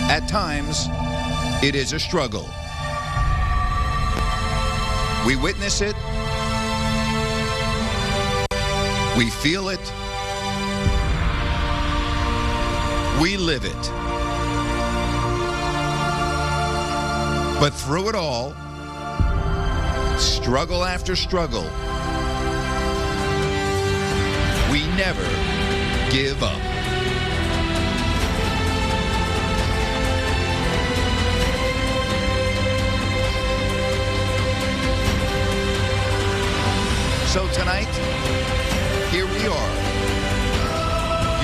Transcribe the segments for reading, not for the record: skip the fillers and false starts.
At times, it is a struggle. We witness it. We feel it. We live it. But through it all, struggle after struggle, we never give up. So tonight, here we are,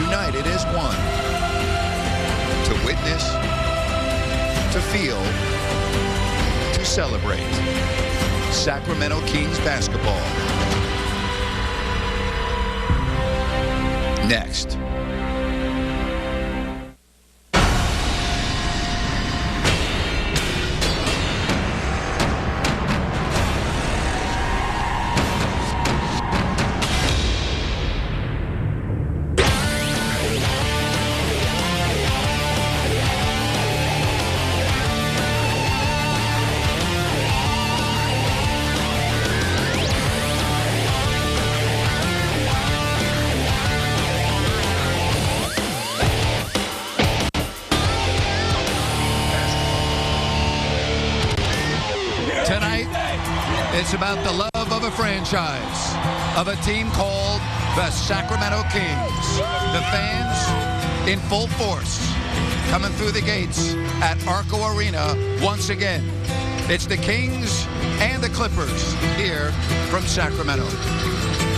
united as one, to witness, to feel, to celebrate Sacramento Kings basketball. Next. It's about the love of a franchise, of a team called the Sacramento Kings. The fans in full force coming through the gates at ARCO Arena once again. It's the Kings and the Clippers here from Sacramento.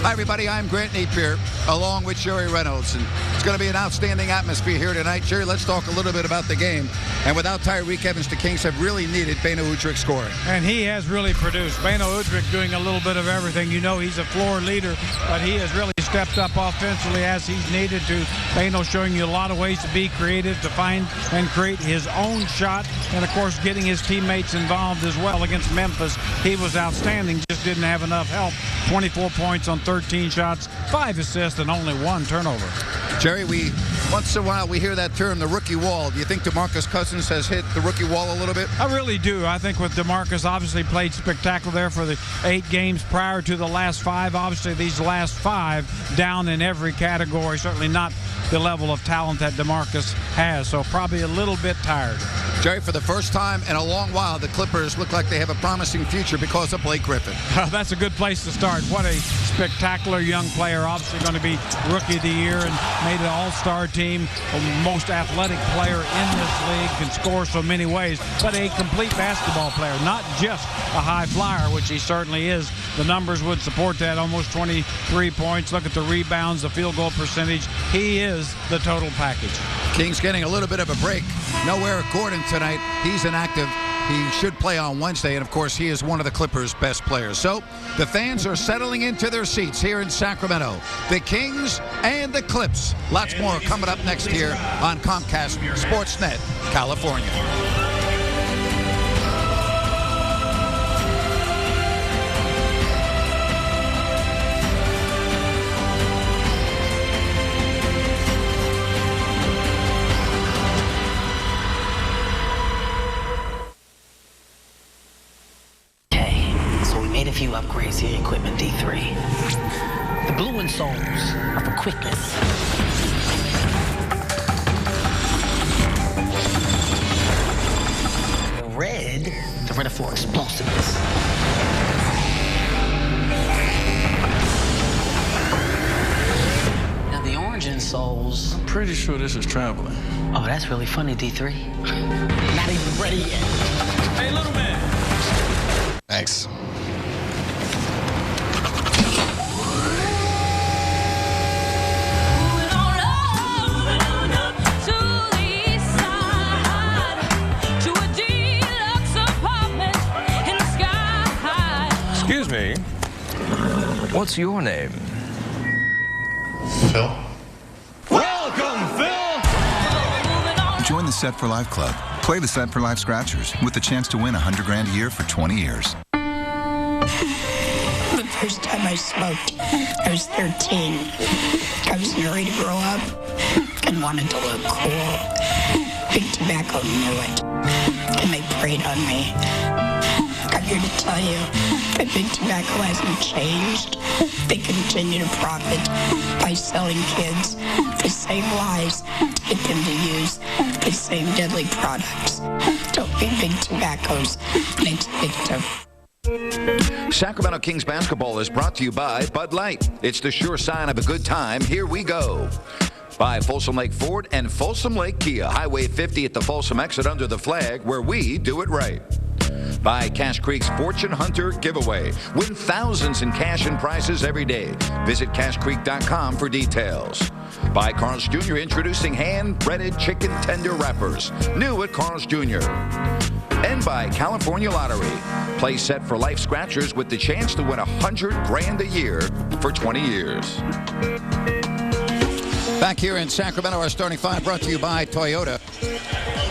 Hi, everybody. I'm Grant Napier, along with Sherry Reynolds. And it's going to be an outstanding atmosphere here tonight. Sherry, let's talk a little bit about the game. And without Tyreke Evans, the Kings have really needed Beno Udrih scoring. And he has really produced. Beno Udrih doing a little bit of everything. You know he's a floor leader, but he has really stepped up offensively as he's needed to. Beno showing you a lot of ways to be creative, to find and create his own shot, and, of course, getting his teammates involved as well. Against Memphis, he was outstanding, just didn't have enough help. 24 points on 13 shots, 5 assists, and only 1 turnover. Jerry, once in a while we hear that term, the rookie wall. Do you think DeMarcus Cousins has hit the rookie wall a little bit? I really do. I think with DeMarcus, obviously played spectacular there for the 8 games prior to the last 5. Obviously, these last 5 down in every category. Certainly not the level of talent that DeMarcus has, so probably a little bit tired. Jerry, for the first time in a long while, the Clippers look like they have a promising future because of Blake Griffin. That's a good place to start. What a spectacular young player. Obviously going to be Rookie of the Year and made an all-star team. Most athletic player in this league, can score so many ways, but a complete basketball player, not just a high flyer, which he certainly is. The numbers would support that. Almost 23 points. Look at the rebounds, the field goal percentage. He is the total package. Kings getting a little bit of a break. No Eric Gordon tonight. He's inactive. He should play on Wednesday, and, of course, he is one of the Clippers' best players. So the fans are settling into their seats here in Sacramento. The Kings and the Clips. Lots more coming up next here on Comcast SportsNet, California. Made a few upgrades to your equipment, D3. The blue insoles are for quickness. The red are for explosiveness. Now the orange insoles. I'm pretty sure this is traveling. Oh, that's really funny, D3. Not even ready yet. Hey, little man. Thanks. Excuse me, what's your name? Phil? Welcome, Phil! Join the Set for Life Club. Play the Set for Life Scratchers with the chance to win $100 grand a year for 20 years. The first time I smoked, I was 13. I was ready to grow up. and wanted to look cool. Big Tobacco knew it, and they preyed on me. I'm here to tell you that Big Tobacco hasn't changed. They continue to profit by selling kids the same lies to get them to use the same deadly products. Don't be Big Tobacco's next victim. Sacramento Kings basketball is brought to you by Bud Light. It's the sure sign of a good time. Here we go. By Folsom Lake Ford and Folsom Lake Kia. Highway 50 at the Folsom exit under the flag, where we do it right. By Cache Creek's Fortune Hunter giveaway. Win thousands in cash and prizes every day. Visit CacheCreek.com for details. By Carl's Jr. introducing hand-breaded chicken tender wrappers. New at Carl's Jr. And by California Lottery. Play Set for Life Scratchers with the chance to win $100,000 a year for 20 years. Back here in Sacramento, our starting five brought to you by Toyota.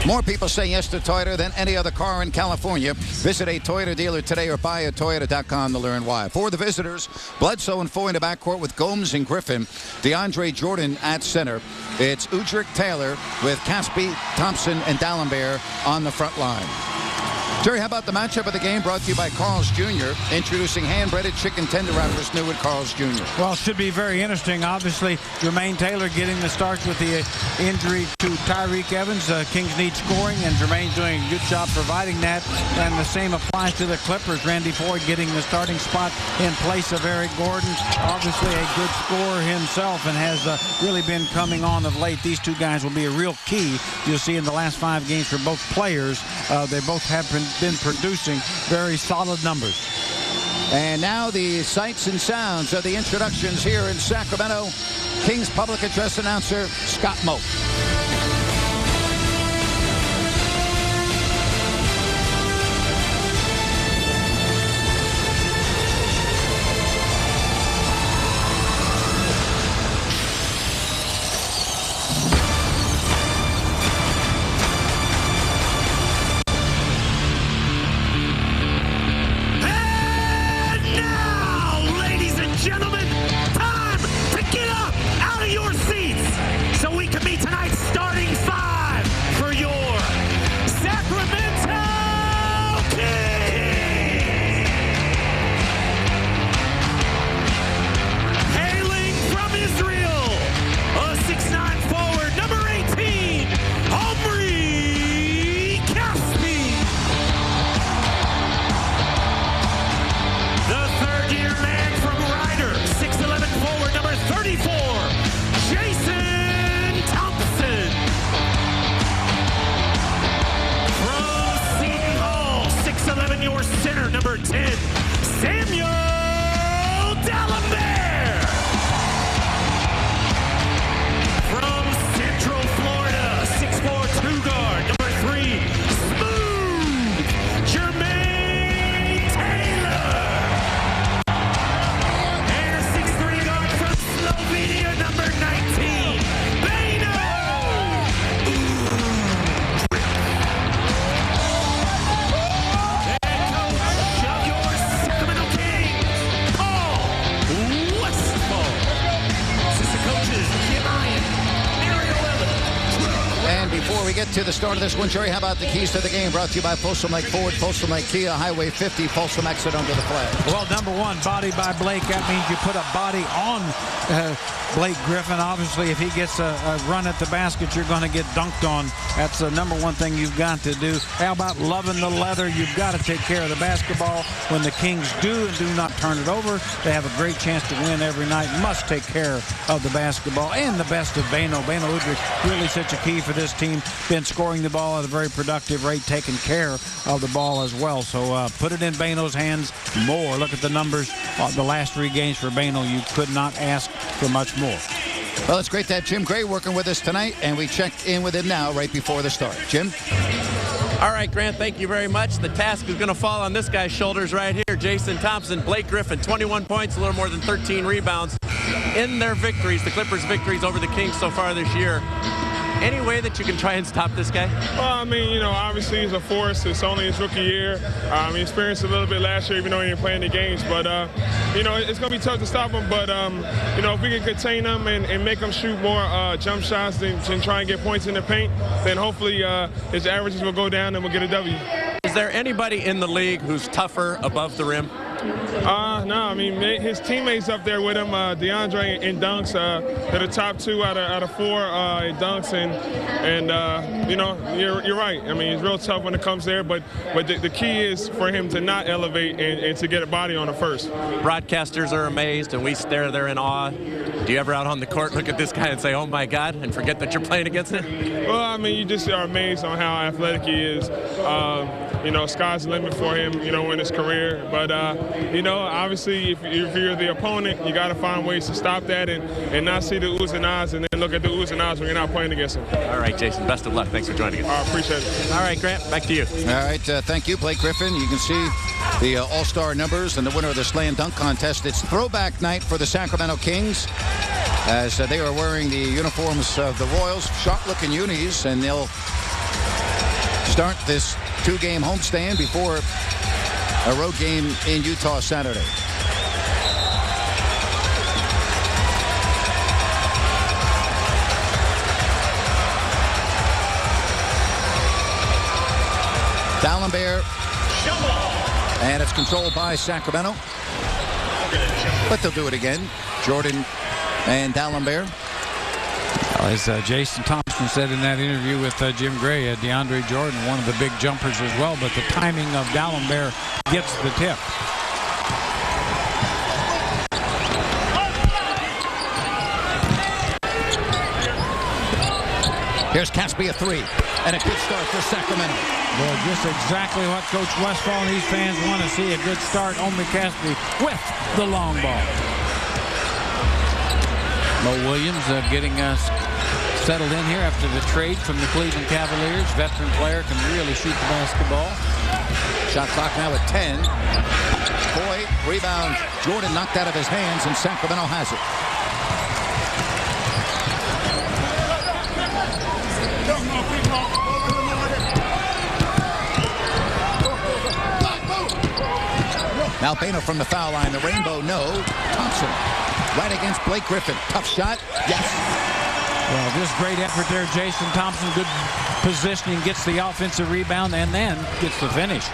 More people say yes to Toyota than any other car in California. Visit a Toyota dealer today or buyatoyota.com to learn why. For the visitors, Bledsoe and Foy in the backcourt with Gomes and Griffin. DeAndre Jordan at center. It's Udrich Taylor with Caspi, Thompson, and D'Alembert on the front line. Jerry, how about the matchup of the game brought to you by Carl's Jr., introducing hand-breaded chicken tender wrappers new at Carl's Jr. Well, it should be very interesting. Obviously, Jermaine Taylor getting the starts with the injury to Tyreek Evans. Kings need scoring, and Jermaine's doing a good job providing that. And the same applies to the Clippers. Randy Floyd getting the starting spot in place of Eric Gordon. Obviously, a good scorer himself and has really been coming on of late. These two guys will be a real key. You'll see in the last 5 games for both players. They both have been producing very solid numbers. And now the sights and sounds of the introductions here in Sacramento. Kings public address announcer Scott Moak. To the start of this one, Jerry, how about the keys to the game brought to you by Folsom Lake Ford, Folsom Lake Kia, Highway 50, Folsom exit under the flag. Well, number one, body by Blake. That means you put a body on Blake Griffin. Obviously, if he gets a run at the basket, you're going to get dunked on. That's the number one thing you've got to do. How about loving the leather? You've got to take care of the basketball. When the Kings do and do not turn it over, they have a great chance to win every night. Must take care of the basketball. And the best of Bano. Bano Udrich, really such a key for this team. Been scoring the ball at a very productive rate, taking care of the ball as well. So put it in Bano's hands more. Look at the numbers the last 3 games for Bano. You could not ask for much more. Well, it's great to have Jim Gray working with us tonight, and we checked in with him now right before the start. Jim? All right, Grant, thank you very much. The task is going to fall on this guy's shoulders right here, Jason Thompson. Blake Griffin, 21 points, a little more than 13 rebounds in their victories, the Clippers' victories over the Kings so far this year. Any way that you can try and stop this guy? Well, I mean, you know, obviously he's a force. It's only his rookie year. He experienced a little bit last year, even though he didn't play any games. But, you know, it's going to be tough to stop him. But, you know, if we can contain him and make him shoot more jump shots and try and get points in the paint, then hopefully his averages will go down and we'll get a W. Is there anybody in the league who's tougher above the rim? No, I mean, his teammates up there with him, DeAndre in dunks, they're the top 2 out of 4 in dunks, and you know, you're right. I mean, it's real tough when it comes there, but the key is for him to not elevate and to get a body on it first. Broadcasters are amazed, and we stare there in awe. Do you ever out on the court look at this guy and say, oh my God, and forget that you're playing against him? Well, I mean, you just are amazed on how athletic he is. You know, sky's the limit for him, you know, in his career. But, you know, obviously, if you're the opponent, you got to find ways to stop that and not see the oohs and ahs and then look at the oohs and ahs when you're not playing against him. All right, Jason, best of luck. Thanks for joining us. I appreciate it. All right, Grant, back to you. All right, thank you, Blake Griffin. You can see the all-star numbers and the winner of the slam dunk contest. It's throwback night for the Sacramento Kings as they are wearing the uniforms of the Royals, sharp-looking unis, and they'll start this 2-game homestand before a road game in Utah Saturday. Dallenberg, and it's controlled by Sacramento, but they'll do it again. Jordan and Dallenberg. As Jason Thompson said in that interview with Jim Gray, DeAndre Jordan, one of the big jumpers as well, but the timing of Dallenberg gets the tip. Here's Caspi, a 3, and a good start for Sacramento. Well, just exactly what Coach Westphal and these fans want to see, a good start. Omri Caspi with the long ball. Mo Williams getting us settled in here after the trade from the Cleveland Cavaliers. Veteran player, can really shoot the basketball. Shot clock now at 10. Boy, rebound. Jordan knocked out of his hands, and Sacramento has it. Now Bano from the foul line. The rainbow, no. Thompson right against Blake Griffin. Tough shot. Yes. Well, just great effort there, Jason Thompson. Good positioning, gets the offensive rebound, and then gets the finish.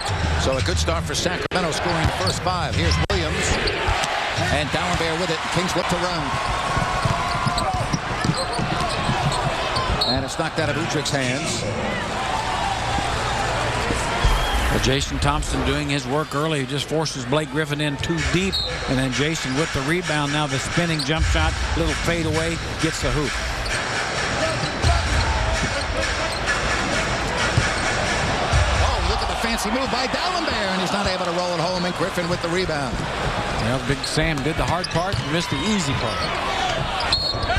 So a good start for Sacramento, scoring the first 5. Here's Williams. And Dallenberg with it. Kings look to run. And it's knocked out of Udrich's hands. Well, Jason Thompson doing his work early. He just forces Blake Griffin in too deep. And then Jason with the rebound. Now the spinning jump shot, little fade away, gets the hoop. Fancy move by Dallenberg, and he's not able to roll it home, and Griffin with the rebound. Well, Big Sam did the hard part and missed the easy part.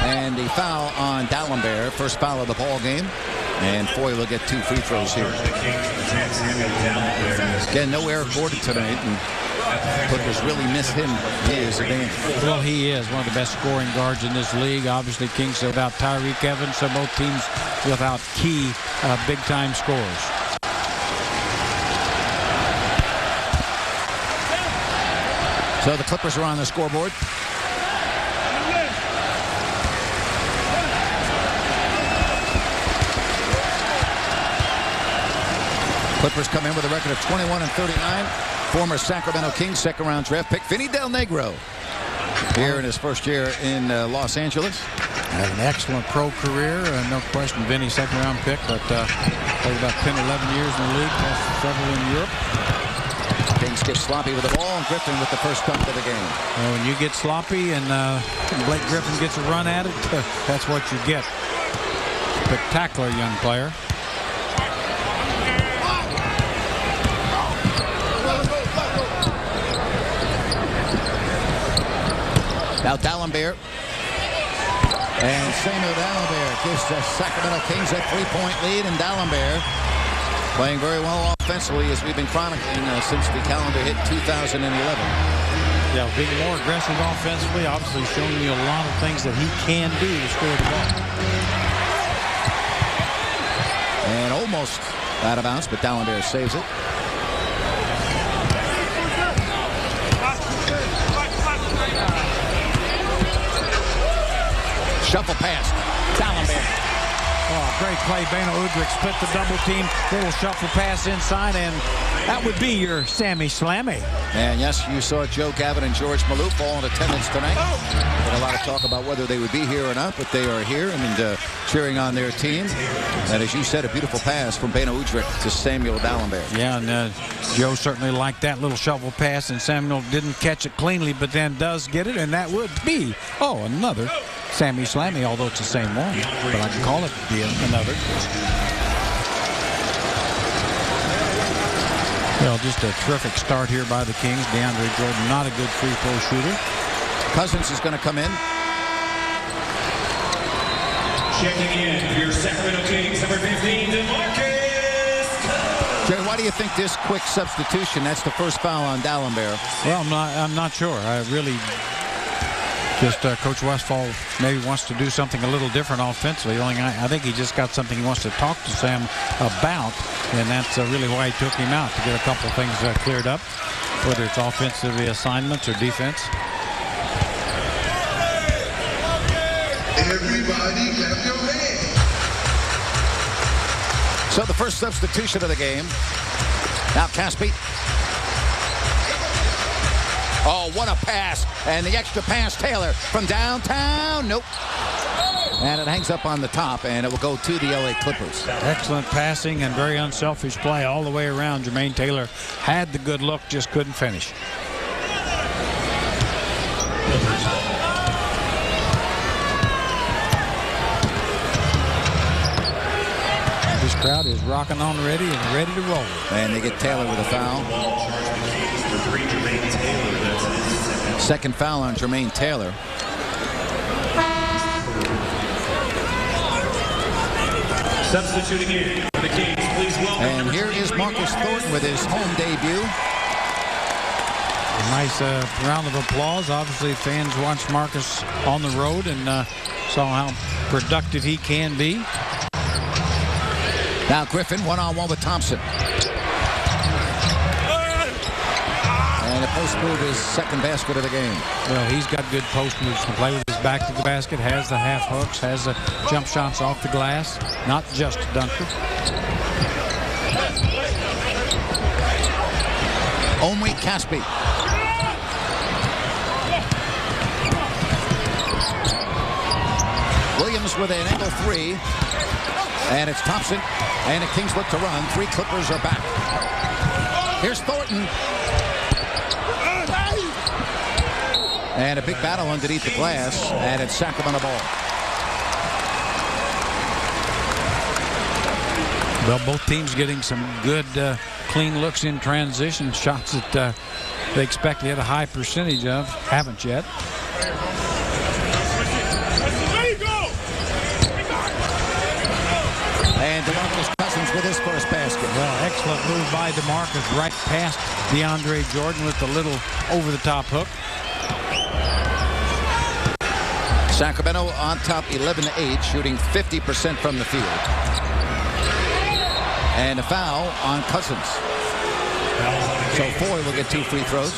And the foul on Dallenberg, first foul of the ball game, and Foy will get 2 free throws here. Again, no Eric Gordon tonight, and Clippers really miss him. He is advanced. Well, he is one of the best scoring guards in this league. Obviously, Kings without Tyreek Evans, so both teams without key big-time scorers. So the Clippers are on the scoreboard. Clippers come in with a record of 21-39. Former Sacramento Kings second-round draft pick Vinny Del Negro here in his first year in Los Angeles. Had an excellent pro career, no question. Vinny second-round pick, but played about 10, 11 years in the league, plus several in Europe. Kings get sloppy with the ball, and Griffin with the first dunk of the game. Well, when you get sloppy and Blake Griffin gets a run at it, that's what you get. Spectacular young player. Now Dallenberg. And Samuel Dallenberg gives the Sacramento Kings a 3-point lead, and Dallenberg playing very well offensively, as we've been chronicling since the calendar hit 2011. Yeah, being more aggressive offensively, obviously showing you a lot of things that he can do to score the ball. almost out of bounds, but Dallenberg saves it. Shuffle pass. Dallenberg. Oh, great play. Beno Udrih split the double team. Little shuffle pass inside, and that would be your Sammy Slammy. And yes, you saw Joe Gavin and George Malou fall in attendance tonight. Had a lot of talk about whether they would be here or not, but they are here and cheering on their team. And as you said, a beautiful pass from Beno Udrih to Samuel Dallenberg. Yeah, and Joe certainly liked that little shuffle pass, and Samuel didn't catch it cleanly, but then does get it, and that would be, another Sammy Slammy, although it's the same one, but I can call it another. Well, just a terrific start here by the Kings. DeAndre Jordan, not a good free throw shooter. Cousins is going to come in. Checking in for your Sacramento Kings, number 15, DeMarcus. Jerry, why do you think this quick substitution? That's the first foul on Dallenberg. Well, I'm not sure. I really just Coach Westphal maybe wants to do something a little different offensively. I think he just got something he wants to talk to Sam about, and that's really why he took him out, to get a couple of things cleared up, whether it's offensive assignments or defense. Everybody clap your hands. So the first substitution of the game. Now Caspi. Oh, what a pass. And the extra pass, Taylor from downtown. Nope. And it hangs up on the top, and it will go to the LA Clippers. Excellent passing and very unselfish play all the way around. Jermaine Taylor had the good look, just couldn't finish. This crowd is rocking on ready and ready to roll. And they get Taylor with a foul. Second foul on Jermaine Taylor. Substituting in for the Kings, please welcome. And here is Marcus Thornton with his home debut. A nice round of applause. Obviously, fans watched Marcus on the road and saw how productive he can be. Now Griffin one-on-one with Thompson. And a post move is second basket of the game. Well, he's got good post moves. Can play with his back to the basket, has the half hooks, has the jump shots off the glass. Not just a dunker. Omri Caspi. Williams with an angle three. And it's Thompson. And the Kings look to run. Three Clippers are back. Here's Thornton. And a big battle underneath the glass, and it's Sacramento ball. Well, both teams getting some good, clean looks in transition, shots that they expect to hit a high percentage of, haven't yet. And DeMarcus Cousins with his first basket. Well, excellent move by DeMarcus, right past DeAndre Jordan with the little over-the-top hook. Sacramento on top 11-8, shooting 50% from the field. And a foul on Cousins. So Foy will get 2 free throws.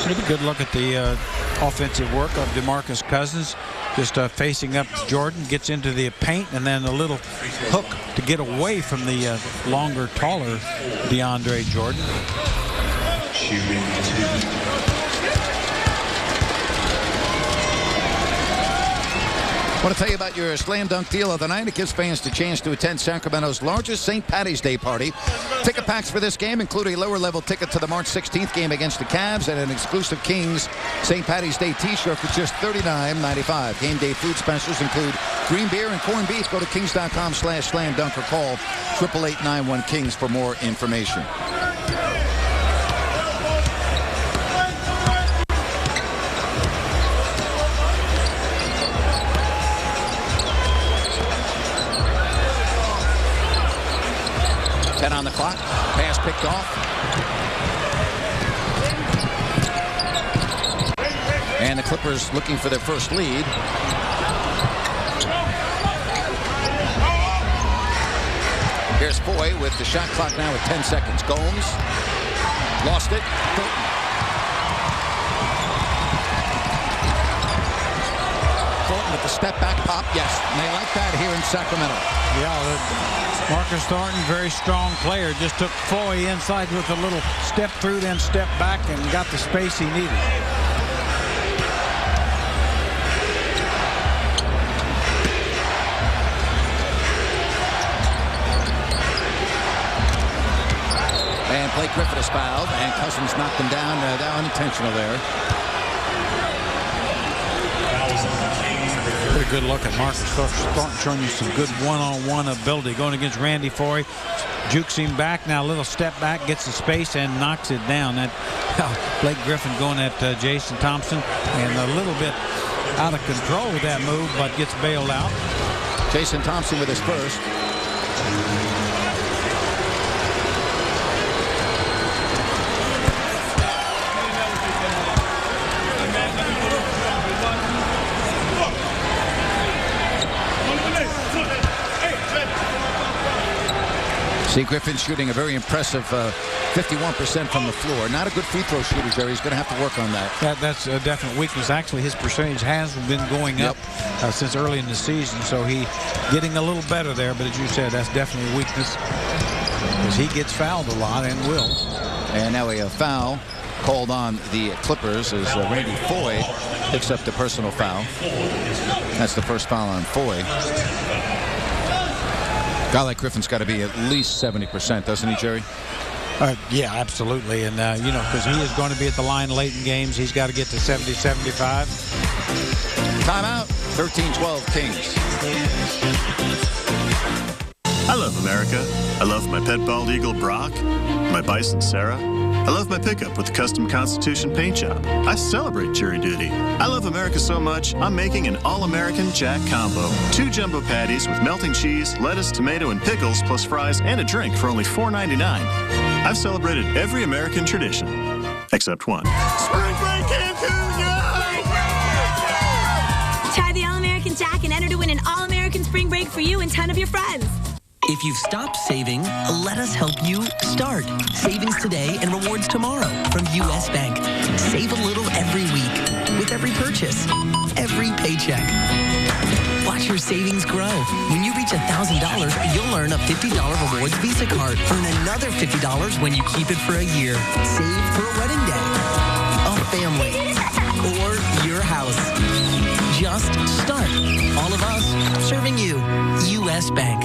Pretty good look at the offensive work of DeMarcus Cousins. Just facing up Jordan, gets into the paint, and then a little hook to get away from the longer, taller DeAndre Jordan. Shooting 2. I want to tell you about your slam dunk deal of the night. It gives fans the chance to attend Sacramento's largest St. Paddy's Day party. Ticket packs for this game include a lower level ticket to the March 16th game against the Cavs and an exclusive Kings St. Paddy's Day t-shirt for just $39.95. Game day food specials include green beer and corned beef. Go to kings.com/slam-dunk or call 888-91-KINGS for more information. On the clock, pass picked off. And the Clippers looking for their first lead. Here's Foy with the shot clock now at 10 seconds. Gomes lost it. Thornton. Thornton with the step back pop. Yes, and they like that here in Sacramento. Yeah, Marcus Thornton, very strong player. Just took Foy inside with a little step through, then step back, and got the space he needed. And Blake Griffin is fouled, and Cousins knocked him down. Unintentional there. Pretty good look at Marcus Thornton, showing you some good one-on-one ability. Going against Randy Foy, jukes him back. Now a little step back, gets the space, and knocks it down. That Blake Griffin going at Jason Thompson, and a little bit out of control with that move, but gets bailed out. Jason Thompson with his first. See Griffin shooting a very impressive 51% from the floor. Not a good free throw shooter, Jerry. He's going to have to work on that. That's a definite weakness. Actually, his percentage has been going up since early in the season, so he getting a little better there. But as you said, that's definitely a weakness because he gets fouled a lot and will. And now a foul called on the Clippers as Randy Foy picks up the personal foul. That's the first foul on Foy. A guy like Griffin's got to be at least 70%, doesn't he, Jerry? Yeah, absolutely. And, you know, because he is going to be at the line late in games, he's got to get to 70, 75. Timeout, 13-12 Kings. I love America. I love my pet bald eagle, Brock, my bison, Sarah. I love my pickup with the custom Constitution paint job. I celebrate jury duty. I love America so much, I'm making an all-American Jack combo. 2 jumbo patties with melting cheese, lettuce, tomato, and pickles, plus fries and a drink for only $4.99. I've celebrated every American tradition, except one. Spring break Cancun, Try the All-American Jack and enter to win an All-American Spring Break for you and 10 of your friends. If you've stopped saving, let us help you start. Savings today and rewards tomorrow from U.S. Bank. Save a little every week with every purchase, every paycheck. Watch your savings grow. When you reach $1,000, you'll earn a $50 rewards Visa card. Earn another $50 when you keep it for a year. Save for a wedding day, a family, or your house. Just start. All of us serving you. U.S. Bank.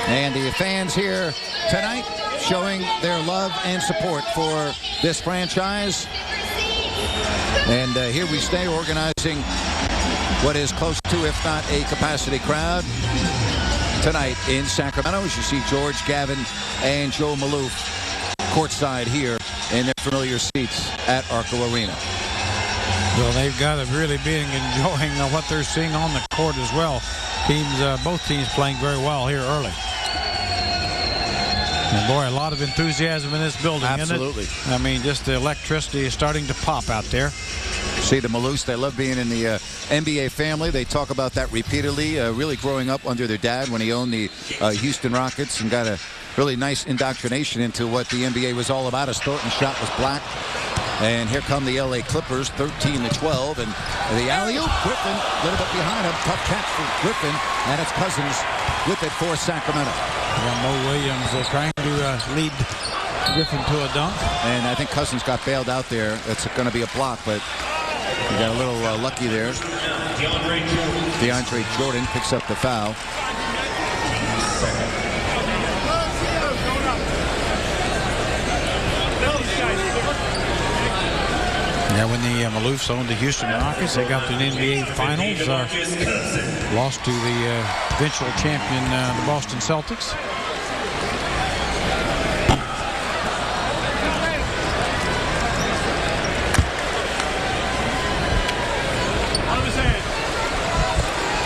And the fans here tonight showing their love and support for this franchise. And here we stay organizing what is close to, if not a capacity crowd, tonight in Sacramento. As you see George, Gavin, and Joe Maloof courtside here in their familiar seats at ARCO Arena. Well, they've got to really be enjoying what they're seeing on the court as well. Both teams playing very well here early. And boy, a lot of enthusiasm in this building, Absolutely. Isn't it? I mean, just the electricity is starting to pop out there. See the Maloofs, they love being in the NBA family. They talk about that repeatedly, really growing up under their dad when he owned the Houston Rockets and got a really nice indoctrination into what the NBA was all about. As Thornton's shot was blocked. And here come the LA Clippers, 13-12. And the alley-oop, Griffin, a little bit behind him. Tough catch for Griffin. And it's Cousins with it for Sacramento. Yeah, Mo Williams trying to lead Griffin to a dunk. And I think Cousins got bailed out there. It's going to be a block, but he got a little lucky there. DeAndre Jordan picks up the foul. Yeah, when the Maloofs owned the Houston Rockets, they got to the NBA Finals, lost to the eventual champion, the Boston Celtics.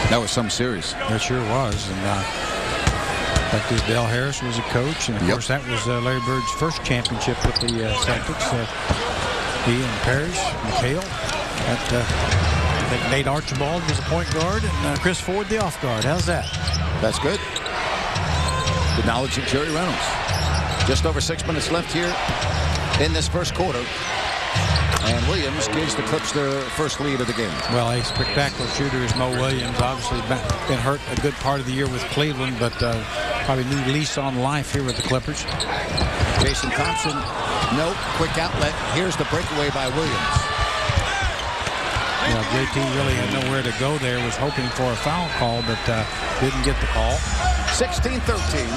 That was some series. That sure was. And in fact, Dale Harris was a coach, and of course that was Larry Bird's first championship with the Celtics. He and Parrish, McHale. I think Nate Archibald was the point guard, and Chris Ford the off guard. How's that? That's good. Good knowledge of Jerry Reynolds. Just over 6 minutes left here in this first quarter. And Williams gives the Clips their first lead of the game. Well, a spectacular shooter is Mo Williams. Obviously been hurt a good part of the year with Cleveland, but probably new lease on life here with the Clippers. Jason Thompson, no quick outlet. Here's the breakaway by Williams. Well, JT really had nowhere to go there. Was hoping for a foul call, but didn't get the call. 16-13.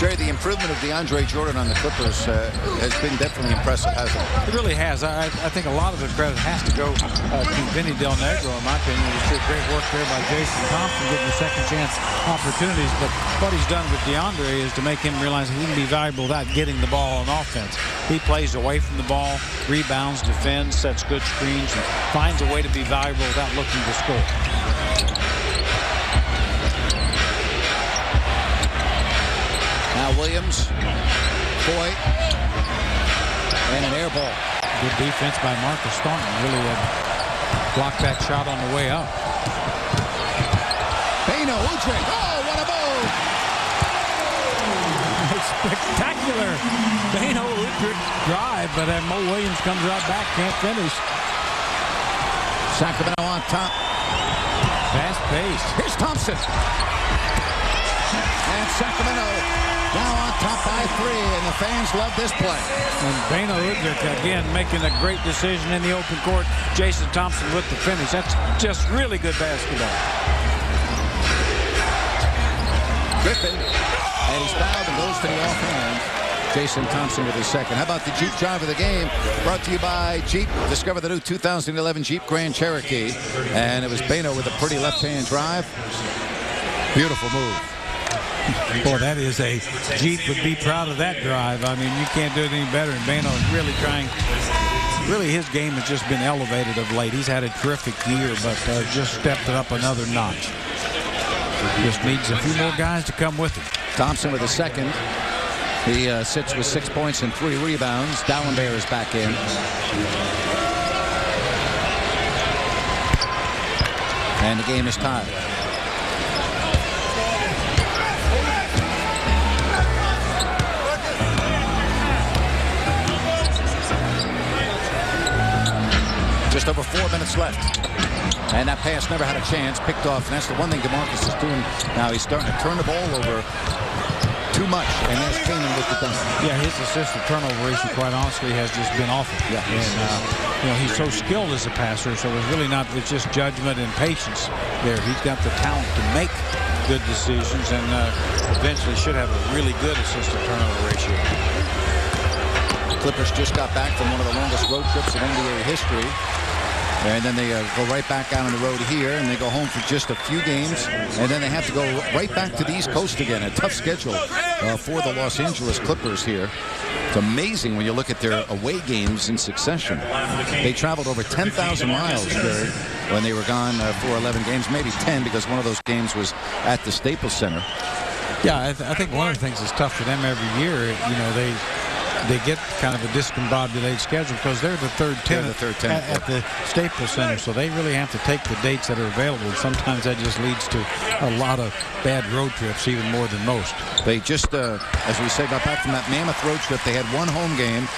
Jerry, the improvement of DeAndre Jordan on the Clippers has been definitely impressive, hasn't it? It really has. I think a lot of the credit has to go to Vinny Del Negro, in my opinion. It was great work there by Jason Thompson, getting the second chance opportunities. But what he's done with DeAndre is to make him realize he can be valuable without getting the ball on offense. He plays away from the ball, rebounds, defends, sets good screens, and finds a way to be valuable without looking to score. Now Williams, Boy, and an air ball. Good defense by Marcus Thornton. Really blocked that shot on the way up. Beno Udrih. Oh, what a move! It's spectacular. Beno Udrih drive, but Mo Williams comes right back, can't finish. Sacramento on top. Fast-paced. Here's Thompson. And Sacramento now on top by 3, and the fans love this play. And Beno Udrih, again, making a great decision in the open court. Jason Thompson with the finish. That's just really good basketball. Griffin, and he's fouled and goes to the offhand. Jason Thompson with his second. How about the Jeep drive of the game? Brought to you by Jeep. Discover the new 2011 Jeep Grand Cherokee. And it was Beno with a pretty left-hand drive. Beautiful move. Boy, that is a Jeep would be proud of that drive. I mean, you can't do it any better. And Beno is really trying. Really, his game has just been elevated of late. He's had a terrific year, but just stepped it up another notch. Just needs a few more guys to come with him. Thompson with a second. He sits with 6 points and 3 rebounds. Dallenberg is back in. And the game is tied. Just over 4 minutes left. And that pass never had a chance. Picked off. And that's the one thing DeMarcus is doing now. He's starting to turn the ball over too much. And there's Keenan with the dunk. Yeah, his assist to turnover ratio, quite honestly, has just been awful. Yeah. And, he's so skilled as a passer, so it's really not, it's just judgment and patience there. He's got the talent to make good decisions and eventually should have a really good assist to turnover ratio. Clippers just got back from one of the longest road trips in NBA history. And then they go right back out on the road here, and they go home for just a few games. And then they have to go right back to the East Coast again. A tough schedule for the Los Angeles Clippers here. It's amazing when you look at their away games in succession. They traveled over 10,000 miles there when they were gone for 11 games, maybe 10 because one of those games was at the Staples Center. Yeah, I think one of the things that's tough for them every year, they get kind of a discombobulated schedule because they're the third tenant at the Staples Center, so they really have to take the dates that are available. Sometimes that just leads to a lot of bad road trips, even more than most. They just, as we said, got back from that mammoth road trip. They had one home game.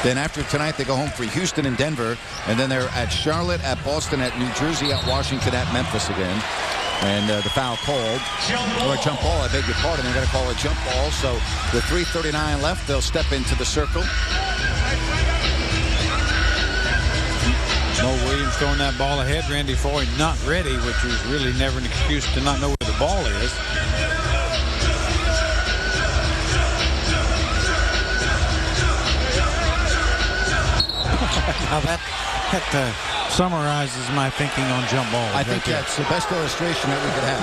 Then after tonight, they go home for Houston and Denver, and then they're at Charlotte, at Boston, at New Jersey, at Washington, at Memphis again. And the foul called, or a jump ball, I beg your pardon. They're going to call a jump ball. So with 3:39 left, they'll step into the circle. Mo Williams throwing that ball ahead. Randy Foy not ready, which is really never an excuse to not know where the ball is. Now that summarizes my thinking on jump balls. I think that's the best illustration that we could have.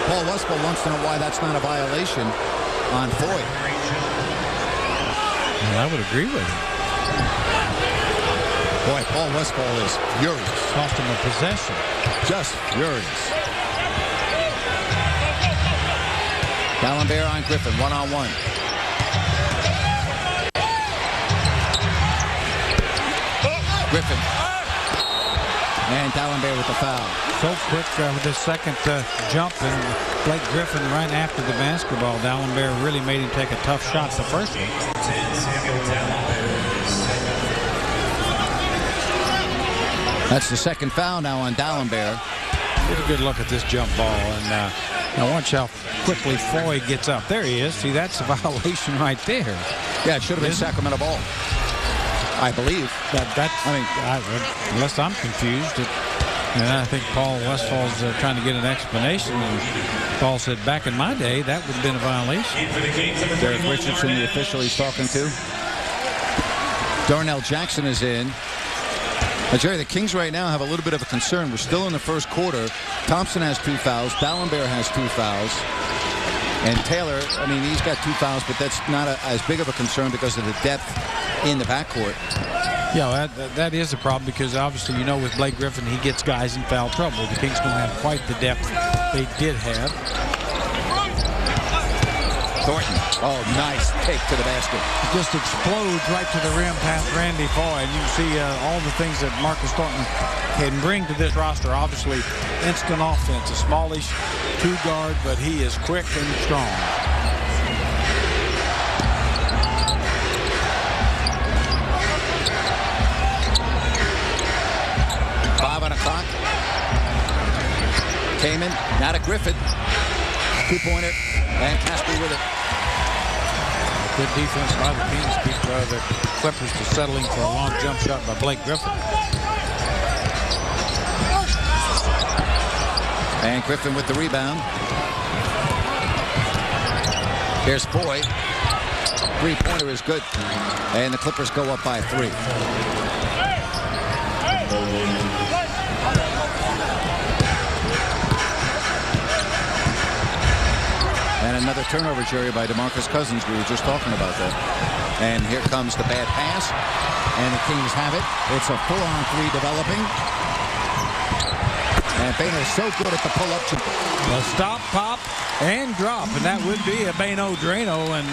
Paul Westphal wants to know why that's not a violation on Foy. Well, I would agree with him. Boy, Paul Westphal is furious. Cost him a possession. Just furious. D'Alembert on Griffin, one-on-one. Griffin. And D'Alembert with the foul. So quick with his second jump, and Blake Griffin right after the basketball. D'Alembert really made him take a tough shot the first one. That's the second foul now on D'Alembert. Get a good look at this jump ball, and now watch how quickly Foy gets up. There he is. See, that's a violation right there. Yeah, it should have been Sacramento ball, I believe. Unless I'm confused. And I think Paul Westphal's trying to get an explanation. And Paul said, back in my day, that would have been a violation. Derek Richardson, the official he's talking to. Darnell Jackson is in. Jerry, the Kings right now have a little bit of a concern. We're still in the first quarter. Thompson has 2 fouls. D'Alembert has 2 fouls. And Taylor, I mean, he's got 2 fouls, but that's not as big of a concern because of the depth in the backcourt. Yeah, that is a problem because obviously, you know, with Blake Griffin, he gets guys in foul trouble. The Kings don't have quite the depth they did have. Thornton. Oh, nice take to the basket. It just explodes right to the rim past Randy Foy, and you can see all the things that Marcus Thornton can bring to this roster. Obviously, instant offense, a smallish 2-guard, but he is quick and strong. Kamen, now to Griffin. 2-pointer, and Casper with it. Good defense by the Kings. Keep the Clippers to settling for a long jump shot by Blake Griffin. And Griffin with the rebound. Here's Foy. 3-pointer is good. And the Clippers go up by 3. And another turnover, Jerry, by DeMarcus Cousins. We were just talking about that. And here comes the bad pass. And the Kings have it. It's a 4-on-3 developing. And Bano is so good at the pull-up. Well, stop, pop, and drop. And that would be a Bano Drano. And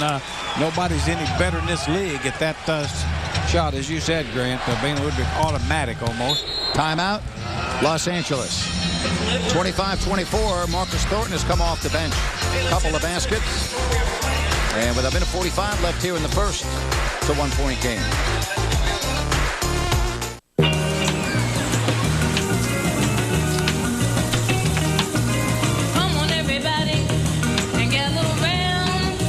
nobody's any better in this league at that shot. As you said, Grant, Bano would be automatic almost. Timeout, Los Angeles. 25-24, Marcus Thornton has come off the bench. Couple of baskets. And with a minute 45 left here in the first, it's a 1-point game. Come on, everybody, and gather around.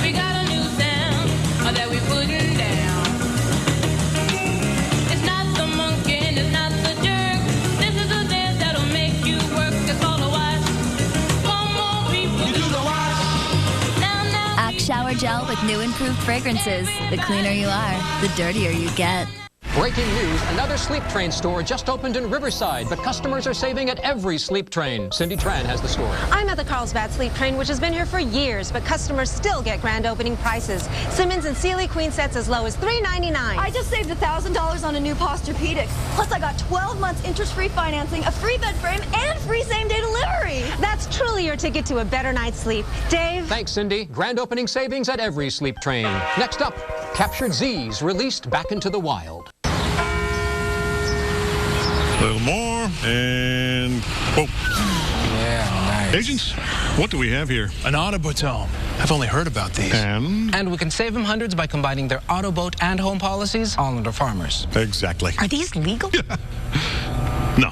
We got a new sound that we putting down. It's not the monkey, and it's not the jerk. This is a dance that'll make you work. It's all a wash. One more people do the wash. Now. Axe Shower Gel with new improved fragrances. The cleaner you are, the dirtier you get. Breaking news, another Sleep Train store just opened in Riverside, but customers are saving at every Sleep Train. Cindy Tran has the story. I'm at the Carlsbad Sleep Train, which has been here for years, but customers still get grand opening prices. Simmons and Sealy queen sets as low as $399. I just saved $1,000 on a new Posturepedic. Plus, I got 12 months interest-free financing, a free bed frame, and free same-day delivery. That's truly your ticket to a better night's sleep. Dave? Thanks, Cindy. Grand opening savings at every Sleep Train. Next up, captured Z's released back into the wild. A little more, and whoa. Yeah, nice. Agents, what do we have here? An Autobotome. I've only heard about these. And we can save them hundreds by combining their auto, boat, and home policies, all under Farmers. Exactly. Are these legal? No.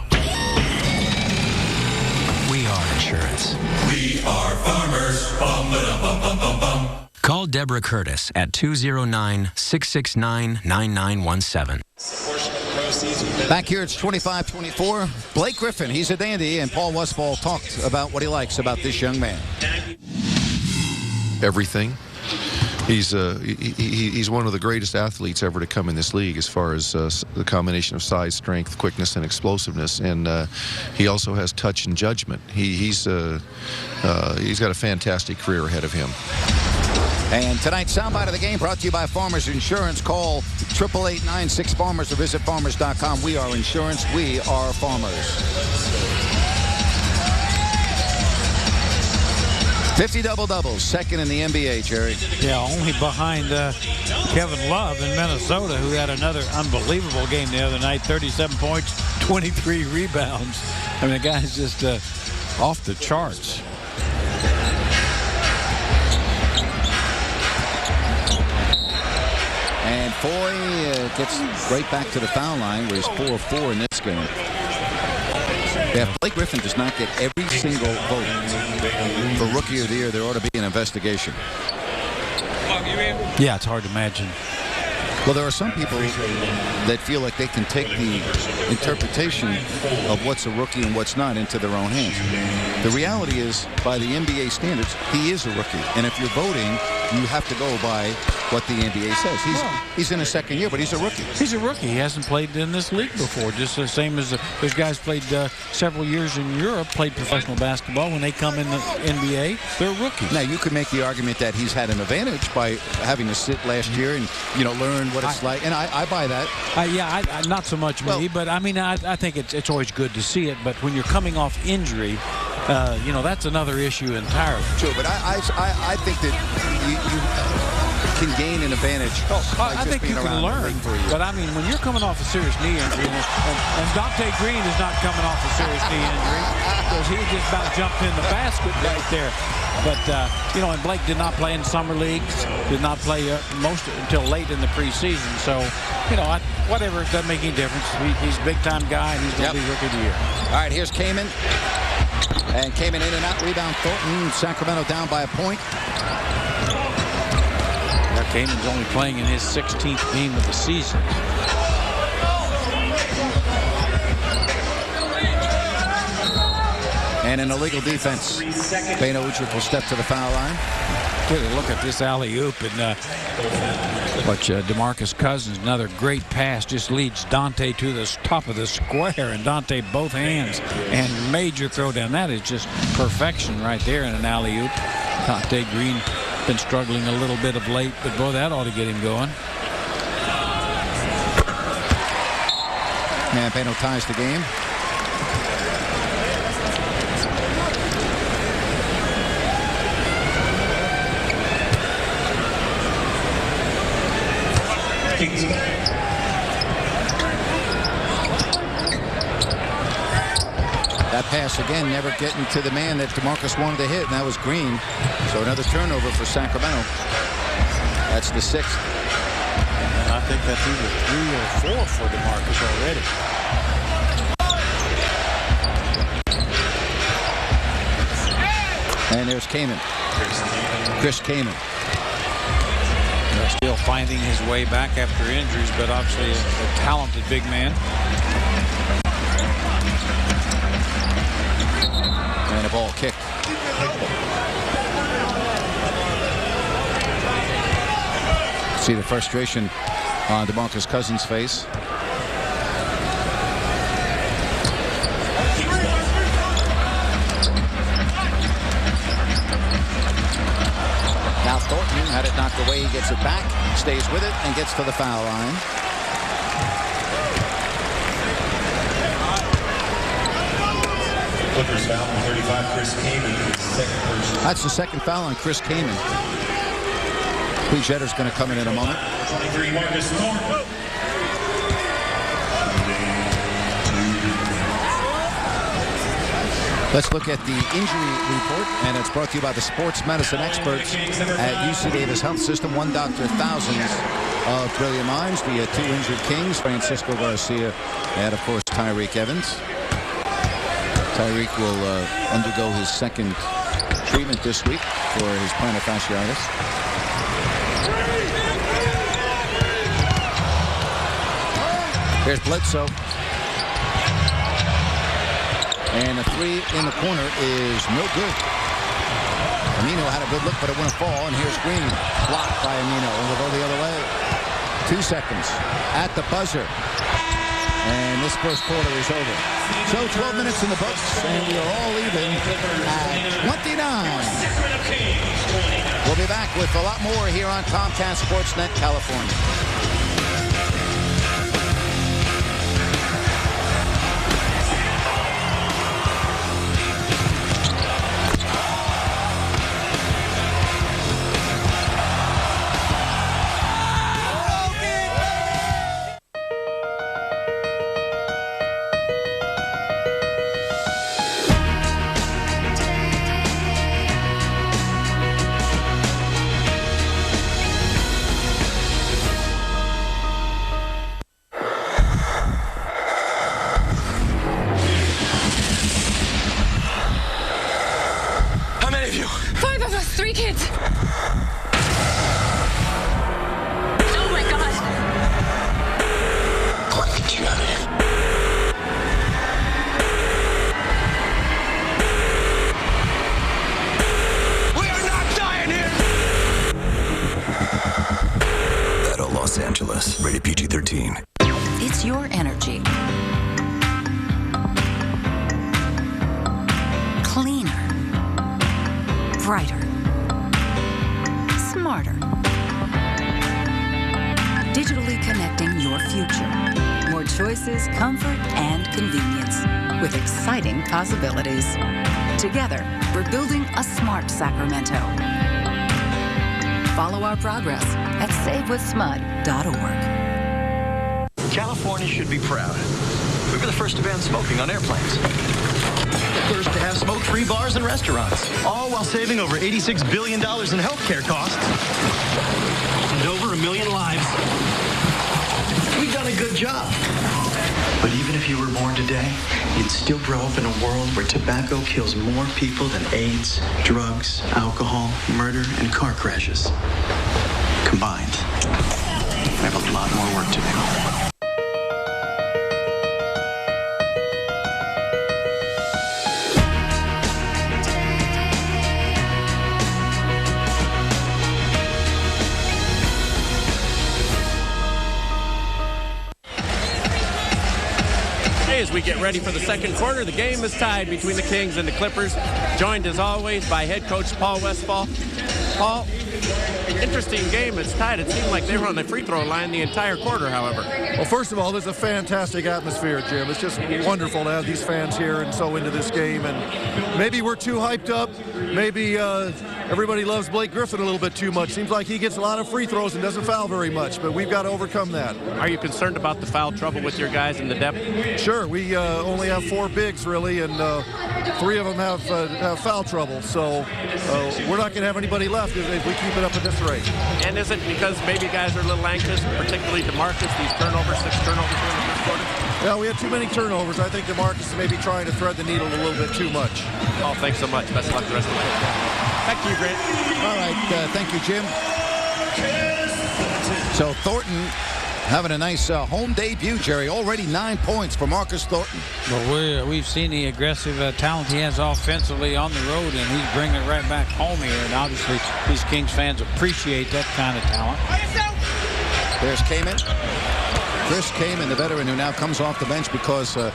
We are insurance. We are Farmers. Bum, ba, bum, bum, bum, bum. Call Deborah Curtis at 209-669-9917. Back here, it's 25-24. Blake Griffin, he's a dandy, and Paul Westphal talked about what he likes about this young man. Everything. He's one of the greatest athletes ever to come in this league as far as the combination of size, strength, quickness, and explosiveness. And he also has touch and judgment. He's got a fantastic career ahead of him. And tonight's soundbite of the game brought to you by Farmers Insurance. Call 888-96-FARMERS or visit farmers.com. We are insurance. We are farmers. 50 double-doubles, second in the NBA, Jerry. Yeah, only behind Kevin Love in Minnesota, who had another unbelievable game the other night. 37 points, 23 rebounds. I mean, the guy's just off the charts. And Foy gets right back to the foul line where he's 4 of 4 in this game. Yeah, if Blake Griffin does not get every single vote for Rookie of the Year, there ought to be an investigation. Yeah, it's hard to imagine. Well, there are some people that feel like they can take the interpretation of what's a rookie and what's not into their own hands. The reality is, by the NBA standards, he is a rookie. And if you're voting, you have to go by what the NBA says. He's in his second year, but he's a rookie. He's a rookie. He hasn't played in this league before. Just the same as those guys played several years in Europe, played professional basketball. When they come in the NBA, they're rookies. Now, you could make the argument that he's had an advantage by having to sit last year and, learn what it's like. And I buy that. Not so much me, but I mean, I think it's always good to see it. But when you're coming off injury, that's another issue entirely. True, but I think that you can gain an advantage. I think you can learn. But I mean, when you're coming off a serious knee injury, and Dante Green is not coming off a serious knee injury because he just about jumped in the basket right there. But, and Blake did not play in summer leagues, did not play most until late in the preseason. So, whatever, it doesn't make any difference. He's a big-time guy, and he's going to be Rookie of the Year. All right, here's Kaman. And Kaman in and out, rebound Thornton. Sacramento down by a point. Kaman's only playing in his 16th game of the season. And an illegal defense. Beno Udrih will step to the foul line. Take a look at this alley-oop. And DeMarcus Cousins, another great pass, just leads Dante to the top of the square. And Dante both hands and major throwdown. That is just perfection right there in an alley-oop. Dante Green been struggling a little bit of late, but boy, that ought to get him going. And Beno ties the game. That pass again, never getting to the man that DeMarcus wanted to hit, and that was Green. So another turnover for Sacramento. That's the 6th. And I think that's either 3 or 4 for DeMarcus already. And there's Kaman. Chris Kaman. Still finding his way back after injuries, but obviously a talented big man. And a ball kicked. See the frustration on DeMarcus Cousins' face. Now Thornton had it knocked away. He gets it back, stays with it, and gets to the foul line. Clippers foul on 35, Chris Kaman. Second person. That's the second foul on Chris Kaman. Pete Jetter's going to come in a moment. 23, Marcus Thornton. Let's look at the injury report, and it's brought to you by the sports medicine experts at UC Davis Health System. One doctor, thousands of brilliant minds. The 2 injured Kings, Francisco Garcia, and of course Tyreek Evans. Tyreek will undergo his second treatment this week for his plantar fasciitis. Here's Bledsoe. And a 3 in the corner is no good. Amino had a good look, but it went fall, and here's Green. Blocked by Amino, and we'll go the other way. 2 seconds at the buzzer. And this first quarter is over. So 12 minutes in the books, and we are all even at 29. We'll be back with a lot more here on Comcast SportsNet California. Rated PG-13. It's your energy. Cleaner. Brighter. Smarter. Digitally connecting your future. More choices, comfort, and convenience. With exciting possibilities. Together, we're building a smart Sacramento. Follow our progress at savewithsmud.org. California should be proud. We were the first to ban smoking on airplanes. The first to have smoke-free bars and restaurants. All while saving over $86 billion in healthcare costs. And over 1 million lives. We've done a good job. But even if you were born today, you'd still grow up in a world where tobacco kills more people than AIDS, drugs, alcohol, murder, and car crashes. Combined, we have a lot more work to do. As we get ready for the second quarter, the game is tied between the Kings and the Clippers, joined as always by head coach Paul Westphal. Paul, interesting game. It's tied. It seemed like they were on the free throw line the entire quarter, however. Well, first of all, there's a fantastic atmosphere, Jim. It's just wonderful to have these fans here and so into this game. And maybe we're too hyped up. Maybe everybody loves Blake Griffin a little bit too much. Seems like he gets a lot of free throws and doesn't foul very much, but we've got to overcome that. Are you concerned about the foul trouble with your guys in the depth? Sure. We only have 4 bigs, really, and 3 of them have foul trouble. So we're not going to have anybody left if we keep it up at this rate. And is it because maybe guys are a little anxious, particularly DeMarcus, these turnovers, 6 turnovers in the first quarter? Yeah, we had too many turnovers. I think DeMarcus is maybe trying to thread the needle a little bit too much. Oh, thanks so much. Best of luck the rest of the day. Back to you, Grant. All right, thank you, Jim. So Thornton having a nice home debut, Jerry. Already 9 points for Marcus Thornton. Well, we've seen the aggressive talent he has offensively on the road, and he's bringing it right back home here. And obviously, these Kings fans appreciate that kind of talent. There's Kamen. Chris Kamen, the veteran who now comes off the bench because of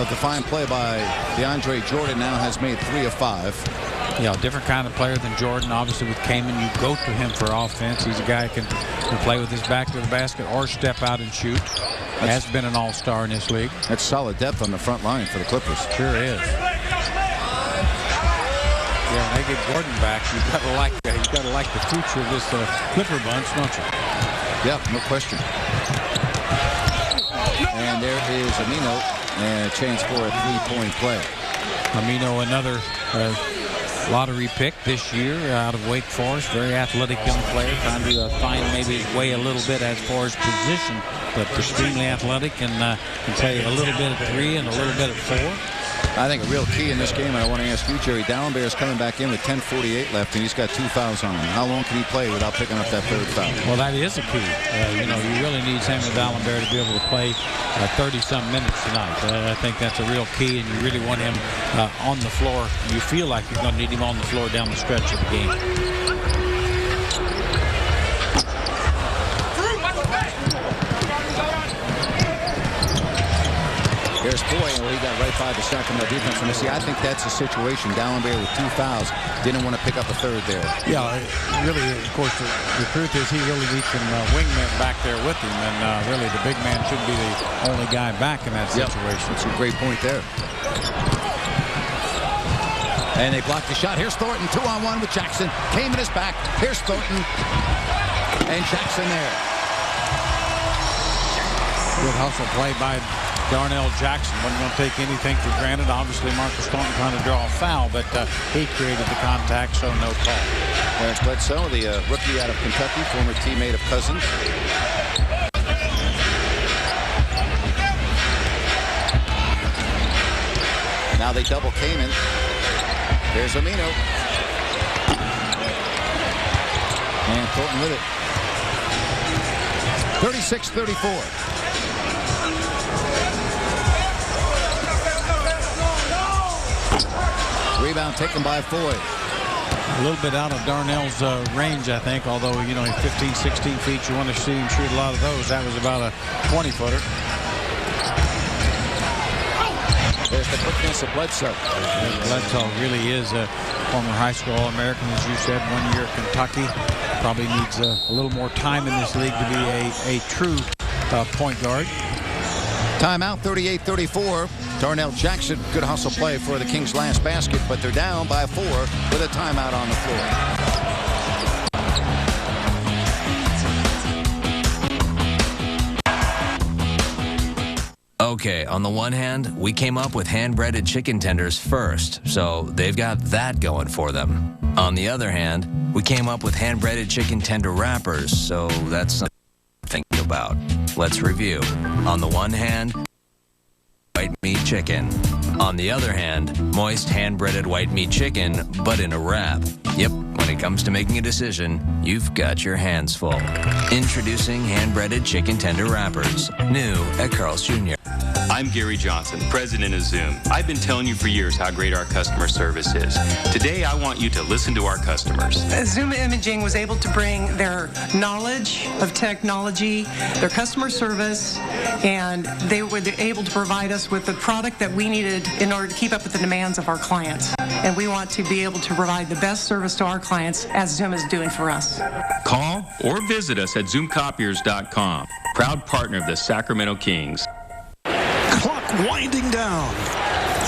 the fine play by DeAndre Jordan, now has made 3 of 5. Yeah, different kind of player than Jordan. Obviously, with Kamen, you go to him for offense. He's a guy who can play with his back to the basket or step out and shoot. Has been an all-star in this league. That's solid depth on the front line for the Clippers. Sure is. Yeah, when they get Jordan back, you've got to like the future of this Clipper bunch, don't you? Yeah, no question. And there is Amino, and a chance for a 3-point play. Amino, another lottery pick this year out of Wake Forest. Very athletic young player, trying to find maybe his way a little bit as far as position, but extremely athletic and can play a little bit at 3 and a little bit at 4. I think a real key in this game, and I want to ask you, Jerry, Dallenberg is coming back in with 10:48 left, and he's got 2 fouls on him. How long can he play without picking up that 3rd foul? Well, that is a key. You really need Samuel Dallenberg to be able to play 30-some minutes tonight. I think that's a real key, and you really want him on the floor. You feel like you're going to need him on the floor down the stretch of the game. Here's Boyle. He got right by the Sacramento defense. And see, I think that's the situation. Dallenberg with 2 fouls. Didn't want to pick up a 3rd there. Yeah, really, of course, the truth is he really needs some wingmen back there with him. And really, the big man shouldn't be the only guy back in that situation. That's a great point there. And they blocked the shot. Here's Thornton, 2-on-1 with Jackson. Came in his back. Here's Thornton. And Jackson there. Good hustle play by Darnell Jackson. Wasn't going to take anything for granted. Obviously, Marcus Thornton trying to draw a foul, but he created the contact, so no call. There's Bledsoe, the rookie out of Kentucky, former teammate of Cousins. Now they double Kamen. There's Amino. And Thornton with it. 36-34. Rebound taken by Foy. A little bit out of Darnell's range, I think, although, he's 15, 16 feet. You want to see him shoot a lot of those. That was about a 20-footer. There's the quickness of Bledsoe. Bledsoe really is a former high school All-American, as you said, 1 year at Kentucky. Probably needs a little more time in this league to be a true point guard. Timeout, 38-34. Darnell Jackson, good hustle play for the Kings' last basket, but they're down by 4 with a timeout on the floor. Okay, on the one hand, we came up with hand-breaded chicken tenders first, so they've got that going for them. On the other hand, we came up with hand-breaded chicken tender wrappers, so that's something to think about. Let's review. On the one hand, white meat chicken. On the other hand, moist hand-breaded white meat chicken, but in a wrap. Yep, when it comes to making a decision, you've got your hands full. Introducing hand-breaded chicken tender wrappers. New at Carl's Jr. I'm Gary Johnson, president of Zoom. I've been telling you for years how great our customer service is. Today, I want you to listen to our customers. Zoom Imaging was able to bring their knowledge of technology, their customer service, and they were able to provide us with the product that we needed in order to keep up with the demands of our clients. And we want to be able to provide the best service to our clients as Zoom is doing for us. Call or visit us at zoomcopiers.com. Proud partner of the Sacramento Kings. Clock winding down.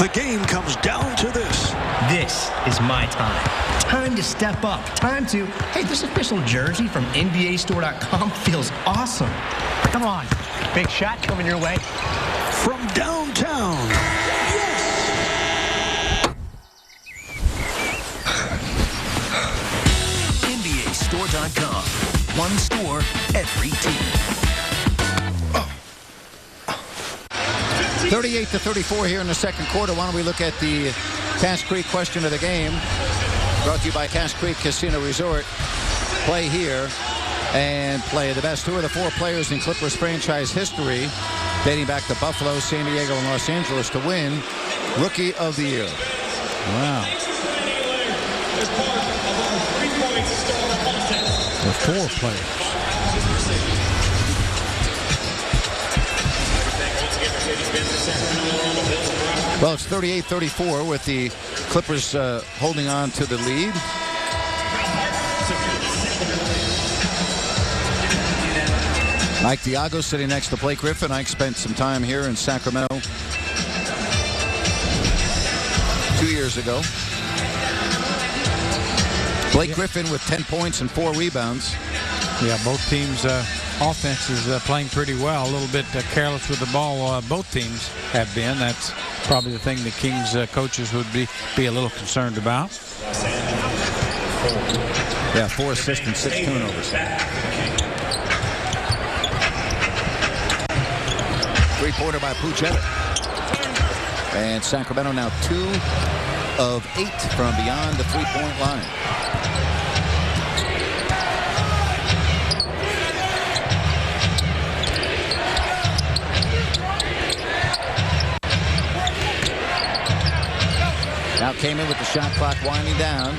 The game comes down to this. This is my time. Time to step up. Time to, hey, this official jersey from NBAstore.com feels awesome. Come on. Big shot coming your way. From downtown. NBAstore.com. One store, every team. 38-34 here in the second quarter. Why don't we look at the Cass Creek question of the game? Brought to you by Cass Creek Casino Resort. Play here and play the best 2 of the 4 players in Clippers franchise history, dating back to Buffalo, San Diego, and Los Angeles, to win Rookie of the Year. Wow. The 4 players. Well, it's 38-34 with the Clippers holding on to the lead. Mike Diago sitting next to Blake Griffin. Ike spent some time here in Sacramento 2 years ago. Blake Griffin with 10 points and 4 rebounds. Yeah, both teams' offense is playing pretty well. A little bit careless with the ball. Both teams have been. That's probably the thing the Kings coaches would be a little concerned about. Yeah, 4 assists and 6 turnovers. Three-pointer by Puchetta. And Sacramento now 2 of 8 from beyond the three-point line. Now came in with the shot clock winding down.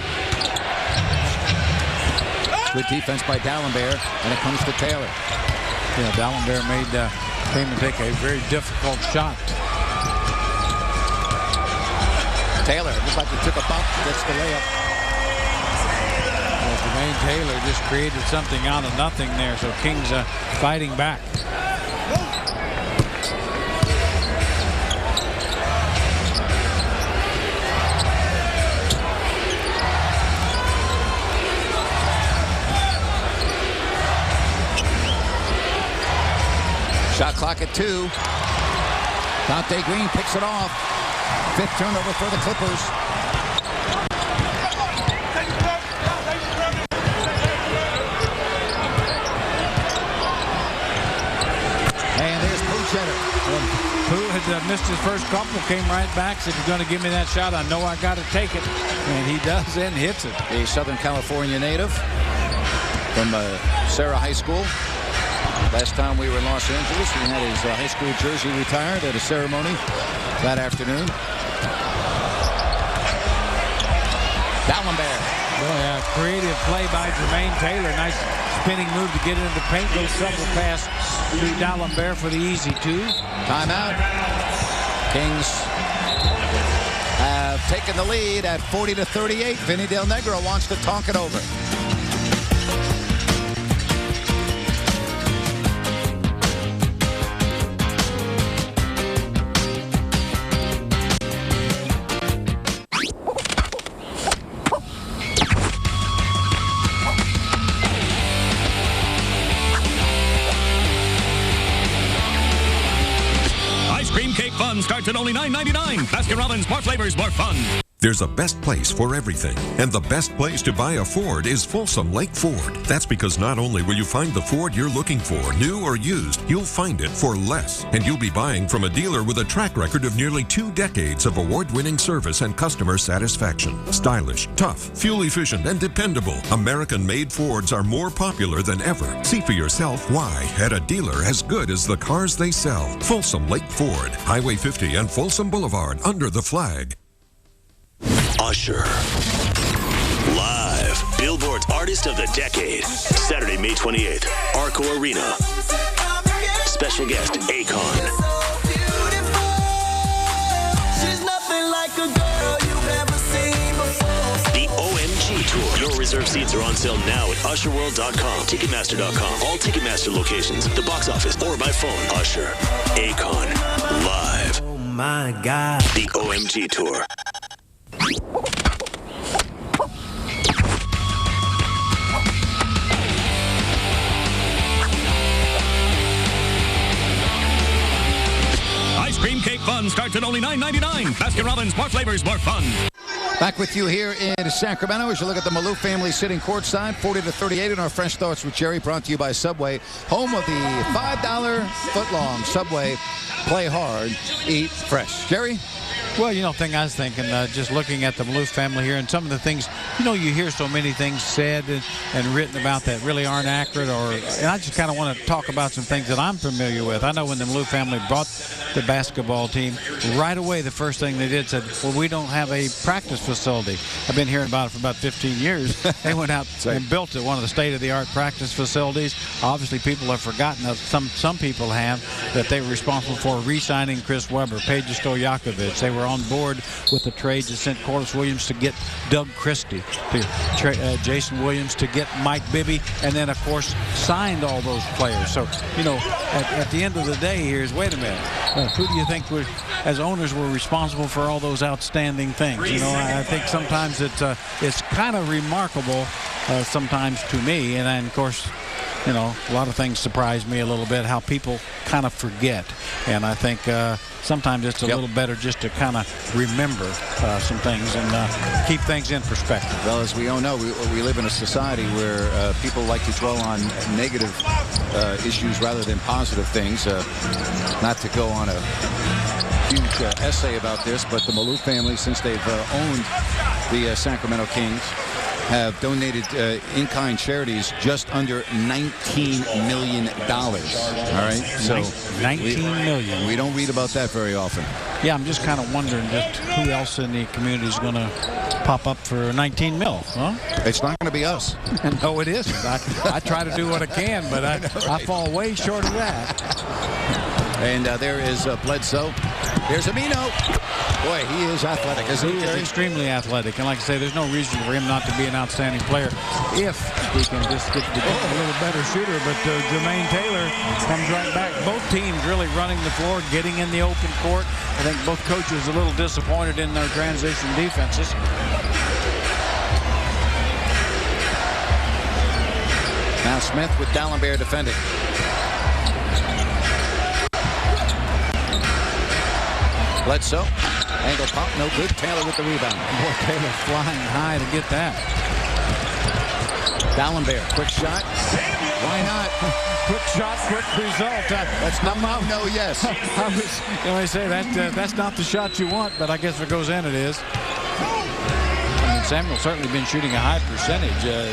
Good defense by D'Alembert, and it comes to Taylor. Yeah, D'Alembert came and take a very difficult shot. Taylor looks like he took a bump, gets the layup. Well, Jermaine Taylor just created something out of nothing there, so Kings fighting back. Shot clock at 2. Dante Green picks it off. 5th turnover for the Clippers. And there's Pooh Cheddar. Pooh had missed his first couple, came right back, said, "You're going to give me that shot. I know I got to take it." And he does and hits it. A Southern California native from Sarah High School. Last time we were in Los Angeles, he had his high school jersey retired at a ceremony that afternoon. D'Alembert. Boy, a creative play by Jermaine Taylor. Nice spinning move to get into the paint. Goes shovel pass to D'Alembert for the easy 2. Timeout. Kings have taken the lead at 40-38. Vinny Del Negro wants to talk it over. Starts at only $9.99. Baskin-Robbins, more flavors, more fun. There's a best place for everything, and the best place to buy a Ford is Folsom Lake Ford. That's because not only will you find the Ford you're looking for, new or used, you'll find it for less. And you'll be buying from a dealer with a track record of nearly 2 decades of award-winning service and customer satisfaction. Stylish, tough, fuel-efficient, and dependable, American-made Fords are more popular than ever. See for yourself why at a dealer as good as the cars they sell. Folsom Lake Ford, Highway 50 and Folsom Boulevard, under the flag. Usher. Live. Billboard's Artist of the Decade. Saturday, May 28th. ARCO Arena. Special guest, Akon. The OMG Tour. Your reserved seats are on sale now at usherworld.com, ticketmaster.com, all Ticketmaster locations, the box office, or by phone. Usher. Akon. Live. Oh my God. The OMG Tour. Ice cream cake fun starts at only $9.99. Baskin-Robbins, more flavors, more fun. Back with you here in Sacramento as you look at the Malou family sitting courtside, 40-38 in our Fresh Thoughts with Jerry, brought to you by Subway, home of the $5 footlong Subway. Play hard, eat fresh. Jerry? Well, you know, thing I was thinking, just looking at the Malou family here and some of the things, you know, you hear so many things said and written about that really aren't accurate, and I just kind of want to talk about some things that I'm familiar with. I know when the Malou family brought the basketball team, right away the first thing they did said, well, we don't have a practice facility. I've been hearing about it for about 15 years. They went out and built it, one of the state-of-the-art practice facilities. Obviously, people have forgotten, some people have, that they were responsible for re-signing Chris Webber, Peja Stojakovic. They were on board with the trades that sent Corliss Williams to get Doug Christie, to Jason Williams to get Mike Bibby, and then, of course, signed all those players. So, you know, at the end of the day here is, wait a minute, who do you think as owners were responsible for all those outstanding things? You know, I think sometimes it's kind of remarkable sometimes to me, and then, of course, you know, a lot of things surprise me a little bit, how people kind of forget. And I think sometimes it's a little better just to kind of remember some things and keep things in perspective. Well, as we all know, we live in a society where people like to dwell on negative issues rather than positive things. Not to go on a huge essay about this, but the Malou family, since they've owned the Sacramento Kings, have donated in-kind charities just under $19 million. All right, so $19 million. We don't read about that very often. Yeah, I'm just kind of wondering just who else in the community is going to pop up for 19 mil, huh? It's not going to be us. No, it isn't. I try to do what I can, but I fall way short of that. And there is Bledsoe. Here's Amino. Boy, he is athletic, isn't he? He is extremely athletic. And like I say, there's no reason for him not to be an outstanding player if he can just get a little better shooter. But Jermaine Taylor comes right back. Both teams really running the floor, getting in the open court. I think both coaches a little disappointed in their transition defenses. Now Smith with Dallenberg defending. Bledsoe, angle pop, no good. Taylor with the rebound. Boy, Taylor flying high to get that. Dallenberg, quick shot. Why not? Quick shot, quick result. That's not no, yes. I was going to say that's not the shot you want, but I guess if it goes in, it is. I mean, Samuel's certainly been shooting a high percentage to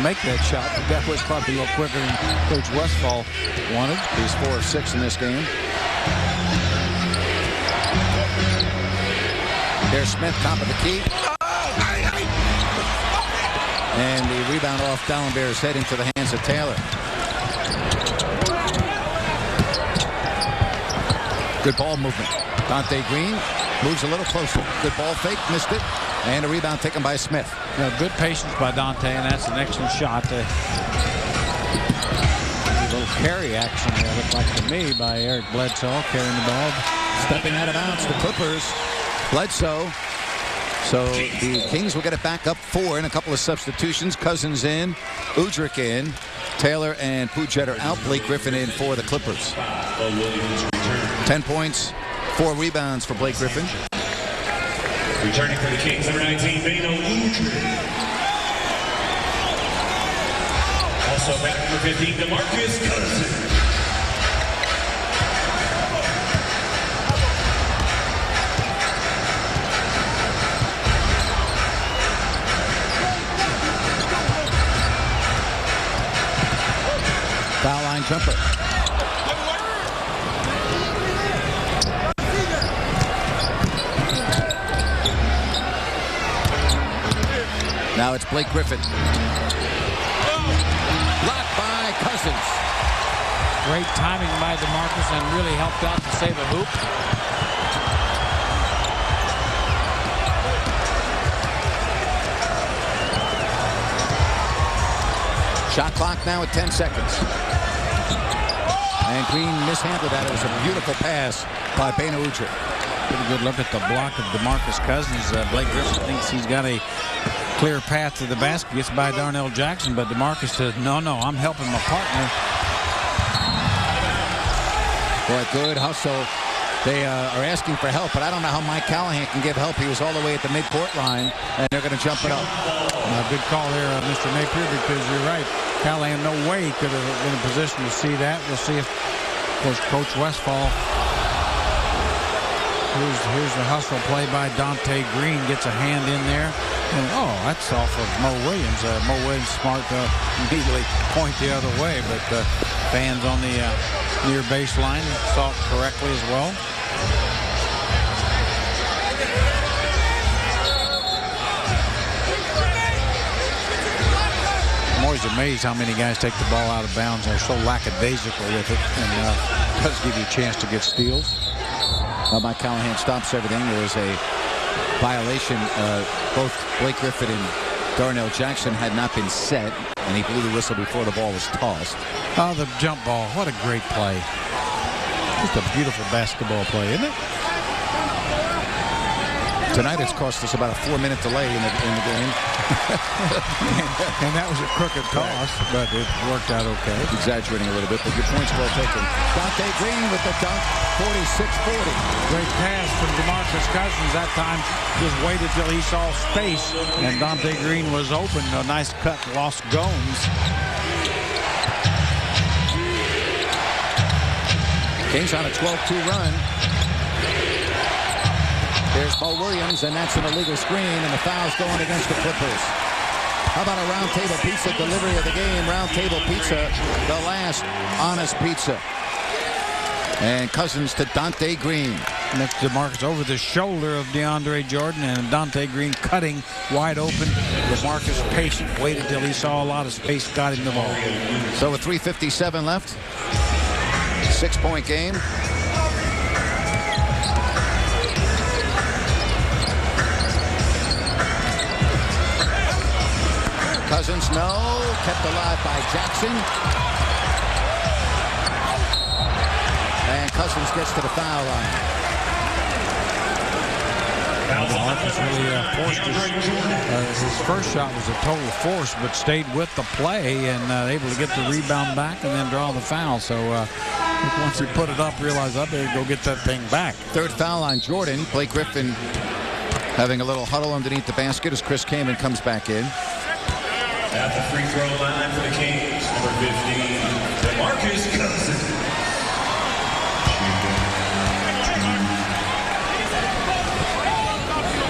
make that shot, but that was probably a little quicker than Coach Westphal wanted. He's 4 of 6 in this game. There's Smith, top of the key. And the rebound off Dallenberg's head into the hands of Taylor. Good ball movement. Dante Green moves a little closer. Good ball fake, missed it. And a rebound taken by Smith. Yeah, good patience by Dante, and that's an excellent shot. A little carry action there, looked like to me, by Eric Bledsoe carrying the ball. Stepping out of bounds, the Clippers. Bledsoe. So the Kings will get it back up 4 in a couple of substitutions. Cousins in, Udrih in, Taylor and Puget out. Blake Griffin in for the Clippers. 10 points, 4 rebounds for Blake Griffin. Returning for the Kings, number 19, Beno Udrih. Also back number 15, DeMarcus Cousins. Foul line jumper. Now it's Blake Griffin. Blocked by Cousins. Great timing by DeMarcus and really helped out to save a hoop. Shot clock now at 10 seconds. And Green mishandled that. It was a beautiful pass by Beno Udrih. Pretty good look at the block of DeMarcus Cousins. Blake Griffin thinks he's got a clear path to the basket. Gets by Darnell Jackson, but DeMarcus says, no, I'm helping my partner. Boy, good hustle. They are asking for help, but I don't know how Mike Callahan can give help. He was all the way at the midcourt line, and they're going to jump it up. Good call there, Mr. Napier, because you're right. Callahan, no way could have been in a position to see that. We'll see if, of course, Coach Westphal. Here's the hustle play by Dante Green. Gets a hand in there. And, that's off of Mo Williams. Mo Williams smart to immediately point the other way, but fans on the near baseline saw it correctly as well. I'm always amazed how many guys take the ball out of bounds. They're so lackadaisical with it, and does give you a chance to get steals. Well, Mike Callahan stops everything. There was a violation. Both Blake Griffin and Darnell Jackson had not been set, and he blew the whistle before the ball was tossed. Oh, the jump ball. What a great play. Just a beautiful basketball play, isn't it? Tonight it's cost us about a 4-minute delay in the game. And that was a crooked toss, but it worked out okay. Exaggerating a little bit, but your point's well taken. Dante Green with the dunk, 46-40. Great pass from DeMarcus Cousins. That time just waited till he saw space, and Dante Green was open. A nice cut, lost Gomes. Kings on a 12-2 run. There's Mo Williams, and that's an illegal screen, and the foul's going against the Clippers. How about a Round Table Pizza delivery of the game? Round Table Pizza, the last honest pizza. And Cousins to Dante Green. Next to Marcus over the shoulder of DeAndre Jordan, and Dante Green cutting wide open. DeMarcus patient, waited till he saw a lot of space, got him the ball. So with 3:57 left, 6-point game. Cousins, no. Kept alive by Jackson. And Cousins gets to the foul line. Marcus really forced his first shot was a total force, but stayed with the play and able to get the rebound back and then draw the foul. So once he put it up, realized I better go get that thing back. Third foul on Jordan. Blake Griffin having a little huddle underneath the basket as Chris Kaman comes back in. At the free throw line for the Kings, number 15, DeMarcus Cousins.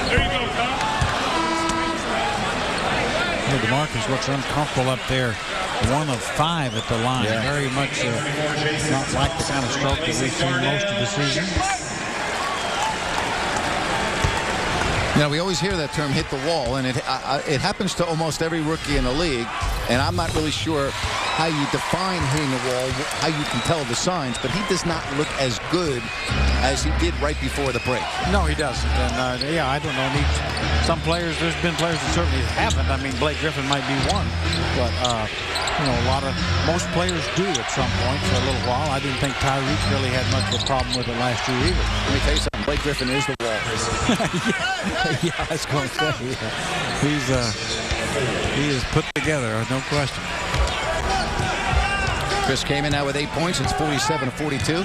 There you go, Tom. DeMarcus looks uncomfortable up there. 1 of 5 at the line. Yeah. Very much not like the kind of stroke that we've seen most of the season. You know, we always hear that term, hit the wall, and it happens to almost every rookie in the league, and I'm not really sure how you define hitting the wall, how you can tell the signs, but he does not look as good as he did right before the break. No, he doesn't, and yeah, I don't know. Some players, there's been players that certainly haven't. I mean, Blake Griffin might be one, but you know, most players do at some point for a little while. I didn't think Tyreek really had much of a problem with it last year either. Let me tell you something. Blake Griffin is the wall. Yeah, I was going to say, he is put together, no question. Chris Kaman now with 8 points. It's 47-42.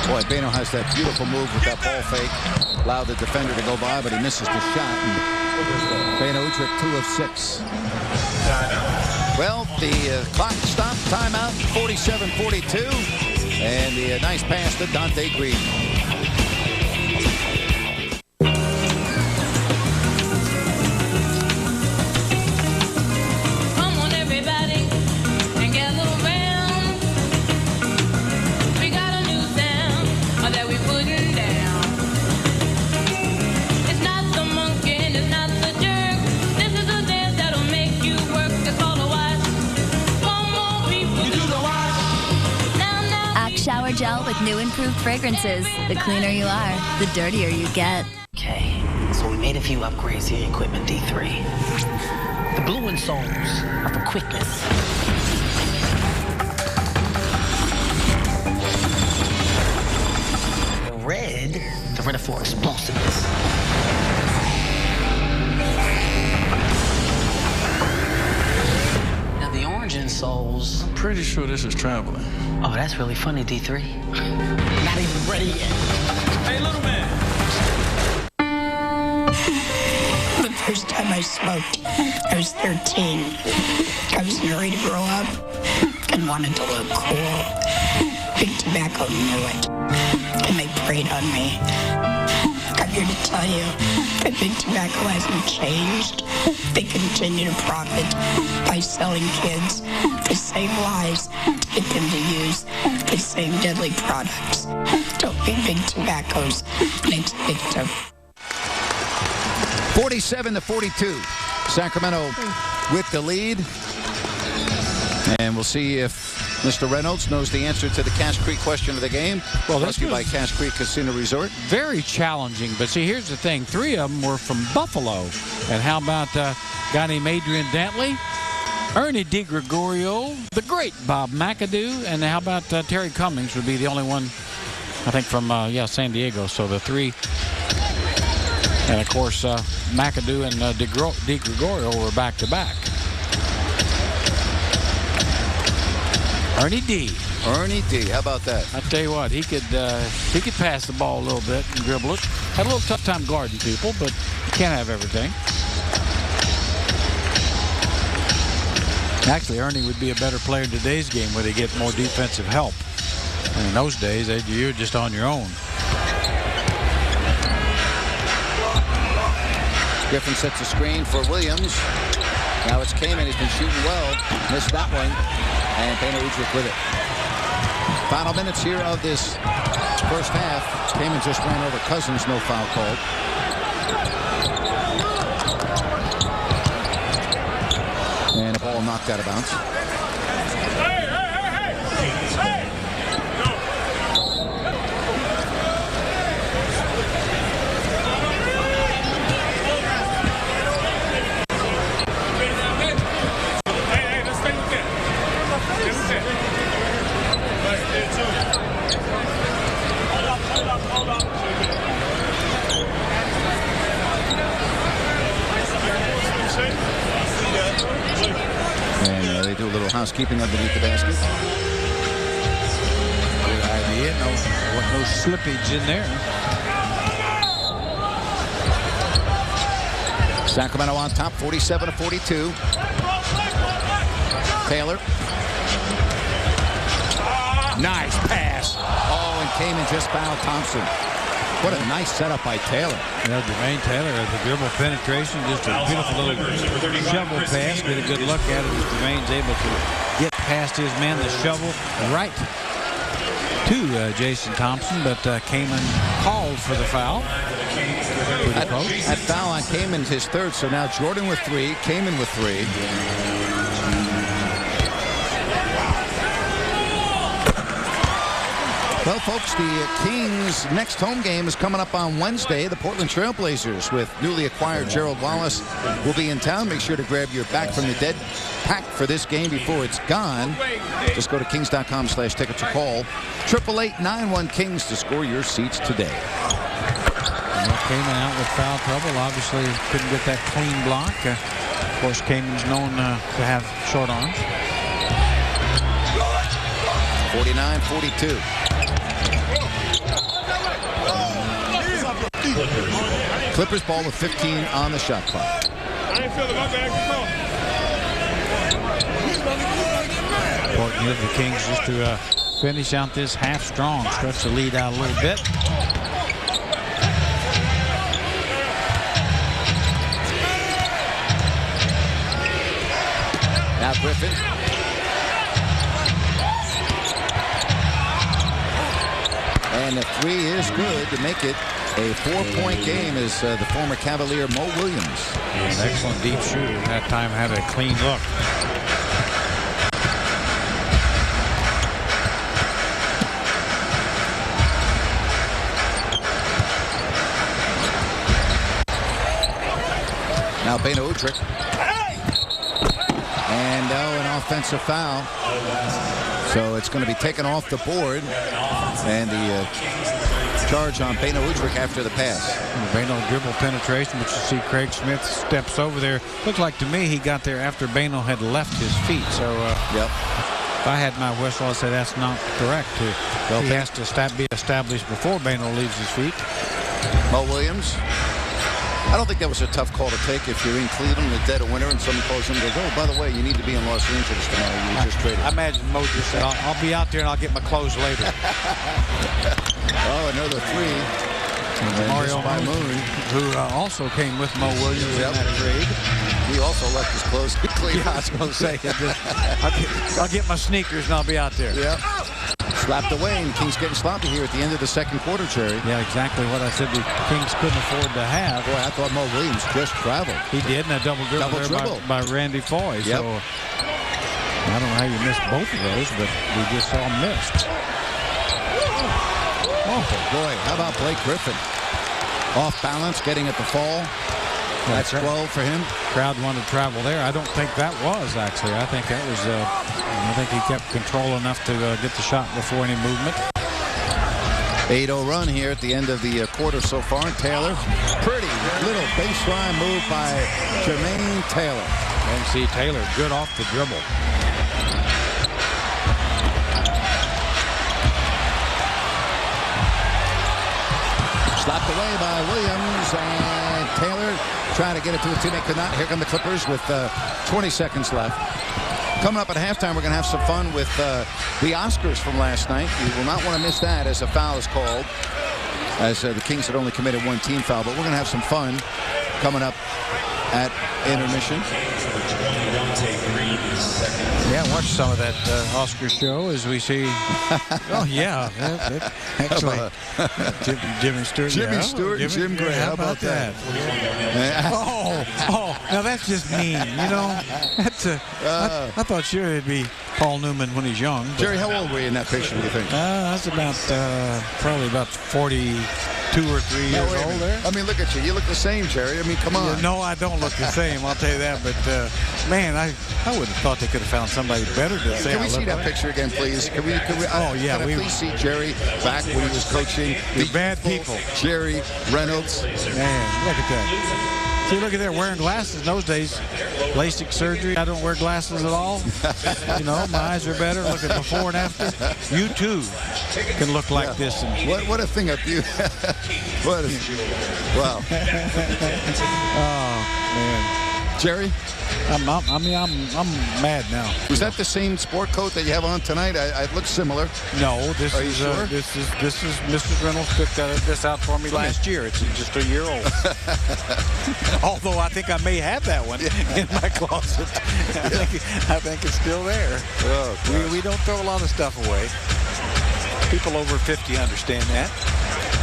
Boy, Bano has that beautiful move with that ball fake. Allowed the defender to go by, but he misses the shot. Bano Udrih 2 of 6. Well, the clock stopped, timeout, 47-42. And the nice pass to Dante Green. Shower gel with new improved fragrances. The cleaner you are, the dirtier you get. Okay, so we made a few upgrades to your equipment, D3. The blue insoles are for quickness. The red, the red are for explosiveness. Now the orange insoles. I'm pretty sure this is traveling. Oh, that's really funny, D3. Not even ready yet. Hey, little man. The first time I smoked, I was 13. I was ready to grow up and wanted to look cool. Big Tobacco knew it, and they preyed on me. I'm here to tell you that Big Tobacco hasn't changed. They continue to profit by selling kids the same lies to get them to use the same deadly products. Don't be Big Tobacco's next victim. 47-42. Sacramento with the lead. And we'll see if Mr. Reynolds knows the answer to the Cache Creek question of the game. Well, brought to you by Cache Creek Casino Resort. Very challenging, but see, here's the thing. 3 of them were from Buffalo. And how about a guy named Adrian Dantley? Ernie DiGregorio, the great Bob McAdoo, and how about Terry Cummings would be the only one, I think, from San Diego. So the three, and of course McAdoo and DiGregorio were back to back. Ernie D. Ernie D. How about that? I tell you what, he could pass the ball a little bit and dribble it. Had a little tough time guarding people, but you can't have everything. Actually, Ernie would be a better player in today's game where they get more defensive help. And in those days, you're just on your own. Griffin sets a screen for Williams. Now it's Kamen. He's been shooting well. Missed that one. And Beno Udrih with it. Final minutes here of this first half. Kamen just ran over Cousins. No foul called. And a ball knocked out of bounds. And they do a little housekeeping underneath the basket. Good idea. No slippage in there. Sacramento on top, 47-42. Taylor. Nice pass. Oh, and Kamen just fouled Thompson. What a nice setup by Taylor. Yeah, Jermaine Taylor has the dribble penetration, just a beautiful little shovel pass. Get a good look at it as Jermaine's able to get past his man, the shovel right to Jason Thompson, but Kamen called for the foul. That foul on Kamen, his third, so now Jordan with three, Kamen with three. Well, folks, the Kings' next home game is coming up on Wednesday. The Portland Trailblazers with newly acquired Gerald Wallace will be in town. Make sure to grab your Back from the Dead pack for this game before it's gone. Just go to kings.com/tickets or call 888-91-KINGS to score your seats today. Kamen out with foul trouble. Obviously couldn't get that clean block. Of course, Kamen's known to have short arms. 49-42. Clippers ball with 15 on the shot clock. Important here for the Kings just to finish out this half strong, stretch the lead out a little bit. Now Griffin. And the three is good to make it a 4-point game as the former Cavalier Mo Williams. An excellent deep shooter. That time had a clean look. Now Beno Udrih. And an offensive foul. So it's going to be taken off the board. And the charge on Beno Udrih after the pass. Beno dribble penetration, but you see Craig Smith steps over there. Looked like to me he got there after Beno had left his feet. So yep. If I had my whistle, I'd say that's not correct. Well, he has to be established before Beno leaves his feet. Mo Williams. I don't think that was a tough call to take if you're in Cleveland in the dead of winter and someone calls him and goes, oh, by the way, you need to be in Los Angeles tomorrow. You were just traded. I imagine Mo just said, I'll be out there and I'll get my clothes later. Oh, another three. Mario Moon, who also came with Mo Williams in that trade. He also left his clothes in Cleveland. Yeah, I was going to say, I'll get my sneakers and I'll be out there. Yeah. Slapped away, and Kings getting sloppy here at the end of the second quarter, Jerry. Yeah, exactly what I said the Kings couldn't afford to have. Boy, I thought Mo Williams just traveled. He did, and a double dribble by Randy Foye. Yep. So I don't know how you missed both of those, but we just saw them missed. Oh, boy, how about Blake Griffin? Off balance, getting at the fall. That's 12 for him. Crowd wanted to travel there. I don't think that was, actually. I think that was, I think he kept control enough to get the shot before any movement. 8-0 run here at the end of the quarter so far. Taylor, pretty little baseline move by Jermaine Taylor. MC Taylor, good off the dribble. Slapped away by Williams, and Taylor trying to get it to a teammate. Could not. Here come the Clippers with 20 seconds left. Coming up at halftime, we're going to have some fun with the Oscars from last night. You will not want to miss that as a foul is called, as the Kings had only committed one team foul. But we're going to have some fun coming up at intermission. Yeah, watch some of that Oscar show as we see. Oh, yeah. Actually, Jimmy Stewart. Jimmy Stewart, Jim Gray. How about that? Oh, now that's just mean. You know, that's I thought sure it'd be Paul Newman when he's young. Jerry, how old were you in that picture, do you think? That's about probably about 42 or 3 years old there. I mean, look at you. You look the same, Jerry. I mean, come on. No, I don't look the same. I'll tell you that. But, man, I would have thought they could have found somebody better to say. Can we see that picture again, please? Can we, oh, yeah. Can I please see Jerry back when he was coaching the bad people? Jerry Reynolds. Man, look at that. See, look at that, wearing glasses in those days. LASIK surgery. I don't wear glasses at all. You know, my eyes are better. Look at before and after. You, too, can look like this. And what a thing of beauty. Wow. Oh, man. Jerry? I'm mad now. Was that the same sport coat that you have on tonight? It looks similar. No, this Are is you sure? this is Mrs. Reynolds picked this out for me last year. It's just a year old. Although I think I may have that one in my closet. I think it's still there. Oh, we don't throw a lot of stuff away. People over 50 understand that.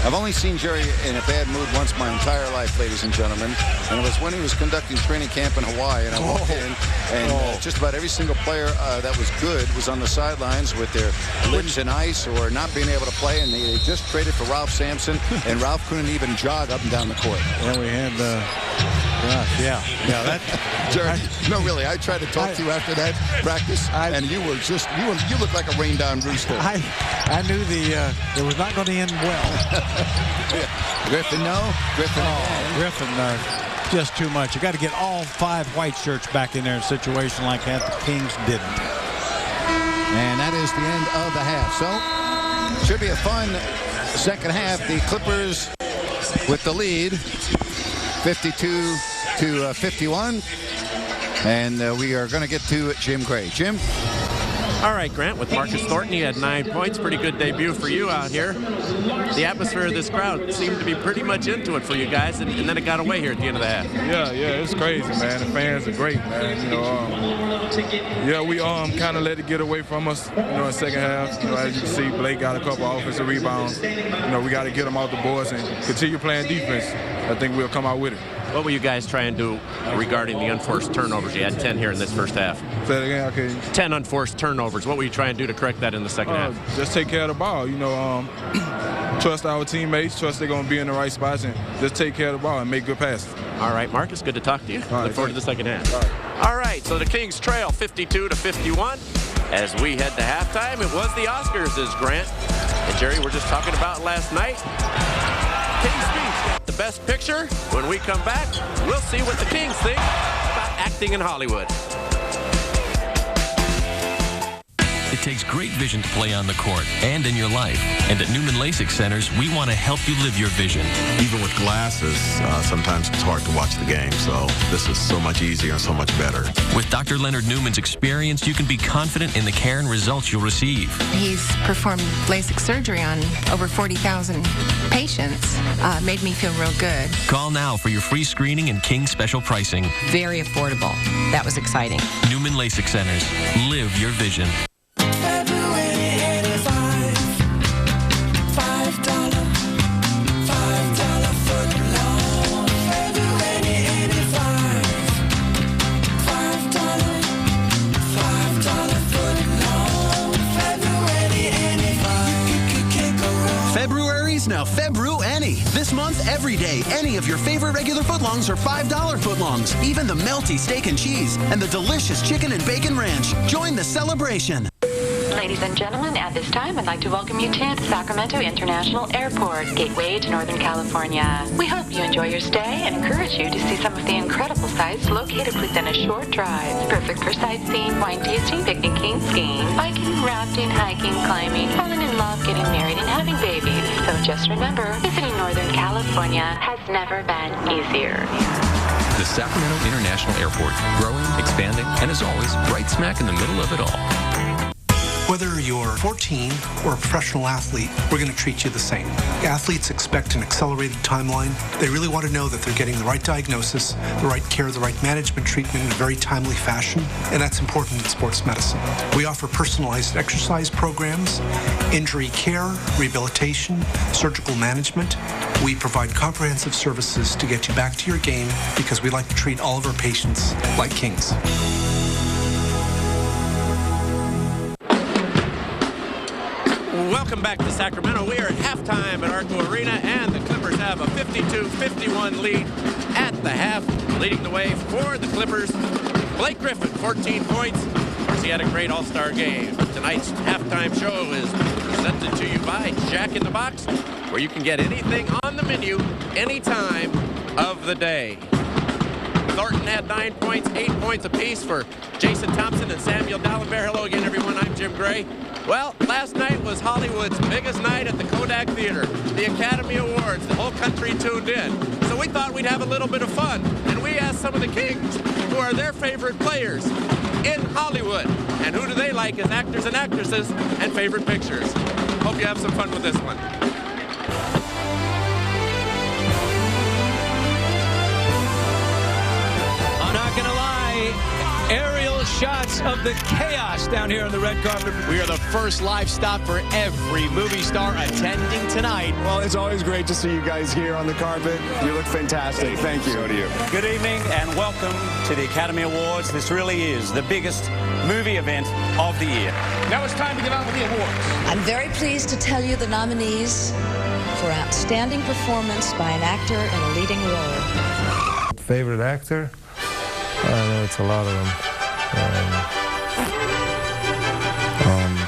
I've only seen Jerry in a bad mood once my entire life, ladies and gentlemen, and it was when he was conducting training camp in Hawaii, and I walked in, and just about every single player that was good was on the sidelines with their limbs in ice or not being able to play, and they just traded for Ralph Sampson, and Ralph couldn't even jog up and down the court. Well, we had yeah, that Jerry, no, really, I tried to talk to you after that practice, and you looked like a rain-down rooster. I knew it was not going to end well. Griffin, no? Griffin, just too much. You got to get all 5 white shirts back in there in a situation like that. The Kings didn't. And that is the end of the half. So, should be a fun second half. The Clippers with the lead, 52 to 51. And we are going to get to Jim Gray. Jim? All right, Grant, with Marcus Thornton, he had 9 points. Pretty good debut for you out here. The atmosphere of this crowd seemed to be pretty much into it for you guys, and then it got away here at the end of the half. Yeah, it's crazy, man. The fans are great, man. You know, we kind of let it get away from us, in the second half. You know, as you can see, Blake got a couple offensive rebounds. You know, we got to get them off the boards and continue playing defense. I think we'll come out with it. What will you guys try and do regarding the unforced turnovers? You had 10 here in this first half. Say it again, okay. 10 unforced turnovers. What will you try and do to correct that in the second half? Just take care of the ball. You know, trust our teammates, trust they're going to be in the right spots, and just take care of the ball and make good passes. All right, Marcus, good to talk to you. Look forward to the second half. All right, so the Kings trail 52 to 51. As we head to halftime, it was the Oscars, as Grant and Jerry were just talking about last night. Kings Speech, the best picture. When we come back, we'll see what the Kings think about acting in Hollywood. It takes great vision to play on the court and in your life. And at Newman LASIK Centers, we want to help you live your vision. Even with glasses, sometimes it's hard to watch the game, so this is so much easier and so much better. With Dr. Leonard Newman's experience, you can be confident in the care and results you'll receive. He's performed LASIK surgery on over 40,000 patients. Made me feel real good. Call now for your free screening and King special pricing. Very affordable. That was exciting. Newman LASIK Centers. Live your vision. Now February. This This month, every day, any of your favorite regular footlongs are $5 footlongs. Even the melty steak and cheese and the delicious chicken and bacon ranch. Join the celebration. Ladies and gentlemen, at this time, I'd like to welcome you to Sacramento International Airport, gateway to Northern California. We hope you enjoy your stay and encourage you to see some of the incredible sites located within a short drive. Perfect for sightseeing, wine tasting, picnicking, skiing, biking, rafting, hiking, climbing, falling in love, getting married, and having babies. So just remember, visiting Northern California has never been easier. The Sacramento International Airport, growing, expanding, and as always, right smack in the middle of it all. Whether you're 14 or a professional athlete, we're going to treat you the same. Athletes expect an accelerated timeline. They really want to know that they're getting the right diagnosis, the right care, the right management treatment in a very timely fashion, and that's important in sports medicine. We offer personalized exercise programs, injury care, rehabilitation, surgical management. We provide comprehensive services to get you back to your game because we like to treat all of our patients like kings. Welcome back to Sacramento. We are at halftime at ARCO Arena, and the Clippers have a 52-51 lead at the half. Leading the way for the Clippers, Blake Griffin, 14 points. Of course, he had a great all-star game. Tonight's halftime show is presented to you by Jack in the Box, where you can get anything on the menu any time of the day. Thornton had 9 points, 8 points apiece for Jason Thompson and Samuel Dallenberg. Hello again, everyone. I'm Jim Gray. Well, last night was Hollywood's biggest night at the Kodak Theater, the Academy Awards. The whole country tuned in. So we thought we'd have a little bit of fun, and we asked some of the Kings who are their favorite players in Hollywood, and who do they like as actors and actresses and favorite pictures. Hope you have some fun with this one. I'm not gonna lie. Aerial shots of the chaos down here on the red carpet. We are the first live stop for every movie star attending tonight. Well, it's always great to see you guys here on the carpet. You look fantastic. Thank you. So do you. Good evening and welcome to the Academy Awards. This really is the biggest movie event of the year. Now it's time to get on with the awards. I'm very pleased to tell you the nominees for Outstanding Performance by an Actor in a Leading Role. Favorite actor? I know it's a lot of them.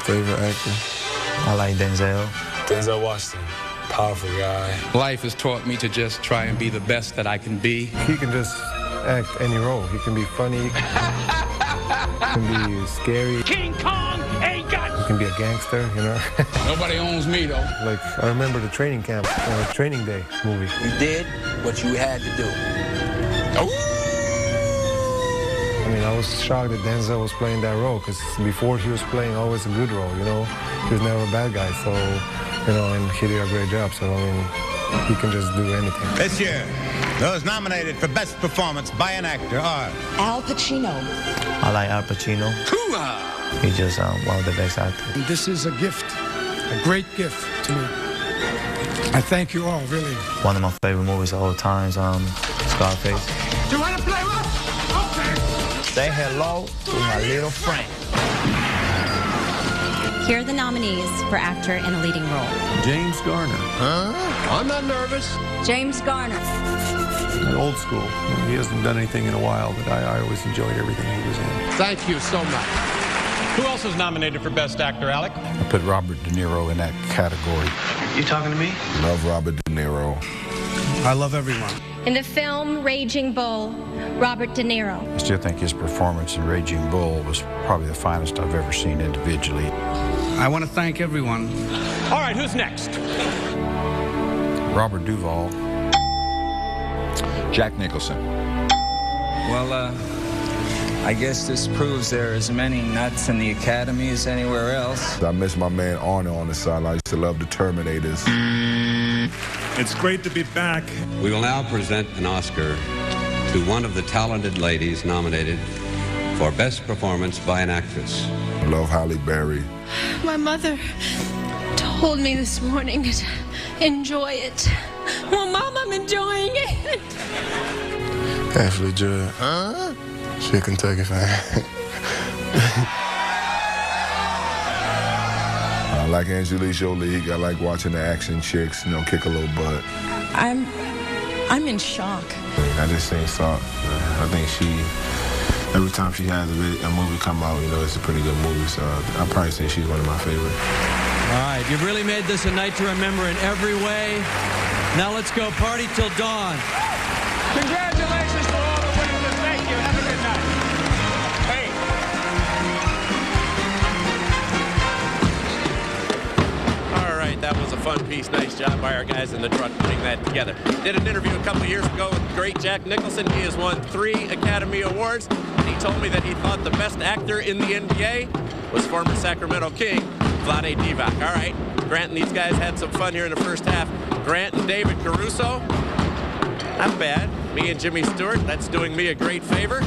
Favorite actor? I like Denzel. Denzel Washington, powerful guy. Life has taught me to just try and be the best that I can be. He can just act any role. He can be funny. He can be scary. King Kong ain't got. He can be a gangster, you know. Nobody owns me, though. Like, I remember the training camp, Training Day movie. You did what you had to do. Oh. I mean, I was shocked that Denzel was playing that role, because before he was playing always a good role, you know. He was never a bad guy, so, you know, and he did a great job. So, I mean, he can just do anything. This year, those nominated for Best Performance by an Actor are Al Pacino. I like Al Pacino. He's just one of the best actors. This is a gift, a great gift to me. I thank you all, really. One of my favorite movies of all time, Scarface. You want to play rough? Say hello to my little friend. Here are the nominees for actor in a leading role. James Garner. Huh? I'm not nervous. James Garner. Old school. He hasn't done anything in a while, but I always enjoyed everything he was in. Thank you so much. Who else is nominated for Best Actor, Alec? I put Robert De Niro in that category. You talking to me? Love Robert De Niro. I love everyone. In the film Raging Bull, Robert De Niro. I still think his performance in Raging Bull was probably the finest I've ever seen individually. I want to thank everyone. All right, who's next? Robert Duvall. Jack Nicholson. Well, I guess this proves there are as many nuts in the Academy as anywhere else. I miss my man Arnold on the side. I used to love the Terminators. It's great to be back. We will now present an Oscar to one of the talented ladies nominated for Best Performance by an Actress. Love Halle Berry. My mother told me this morning to enjoy it. Well, Mom, I'm enjoying it. Ashley Judd. Huh? She a Kentucky fan. I like Angelina Jolie. I like watching the action chicks, you know, kick a little butt. I'm in shock. I just think Salt. I think every time she has a movie come out, it's a pretty good movie. So I'd probably say she's one of my favorites. All right, you've really made this a night to remember in every way. Now let's go party till dawn. Congratulations to all the winners. Thank you. Have a good night. Hey. All right, that was a fun piece. Nice job by our guys in the truck putting that together. Did an interview a couple years ago with the great Jack Nicholson. He has won 3 Academy Awards. And he told me that he thought the best actor in the NBA was former Sacramento King Vlade Divac. All right, Grant and these guys had some fun here in the first half. Grant and David Caruso, not bad. Me and Jimmy Stewart, that's doing me a great favor.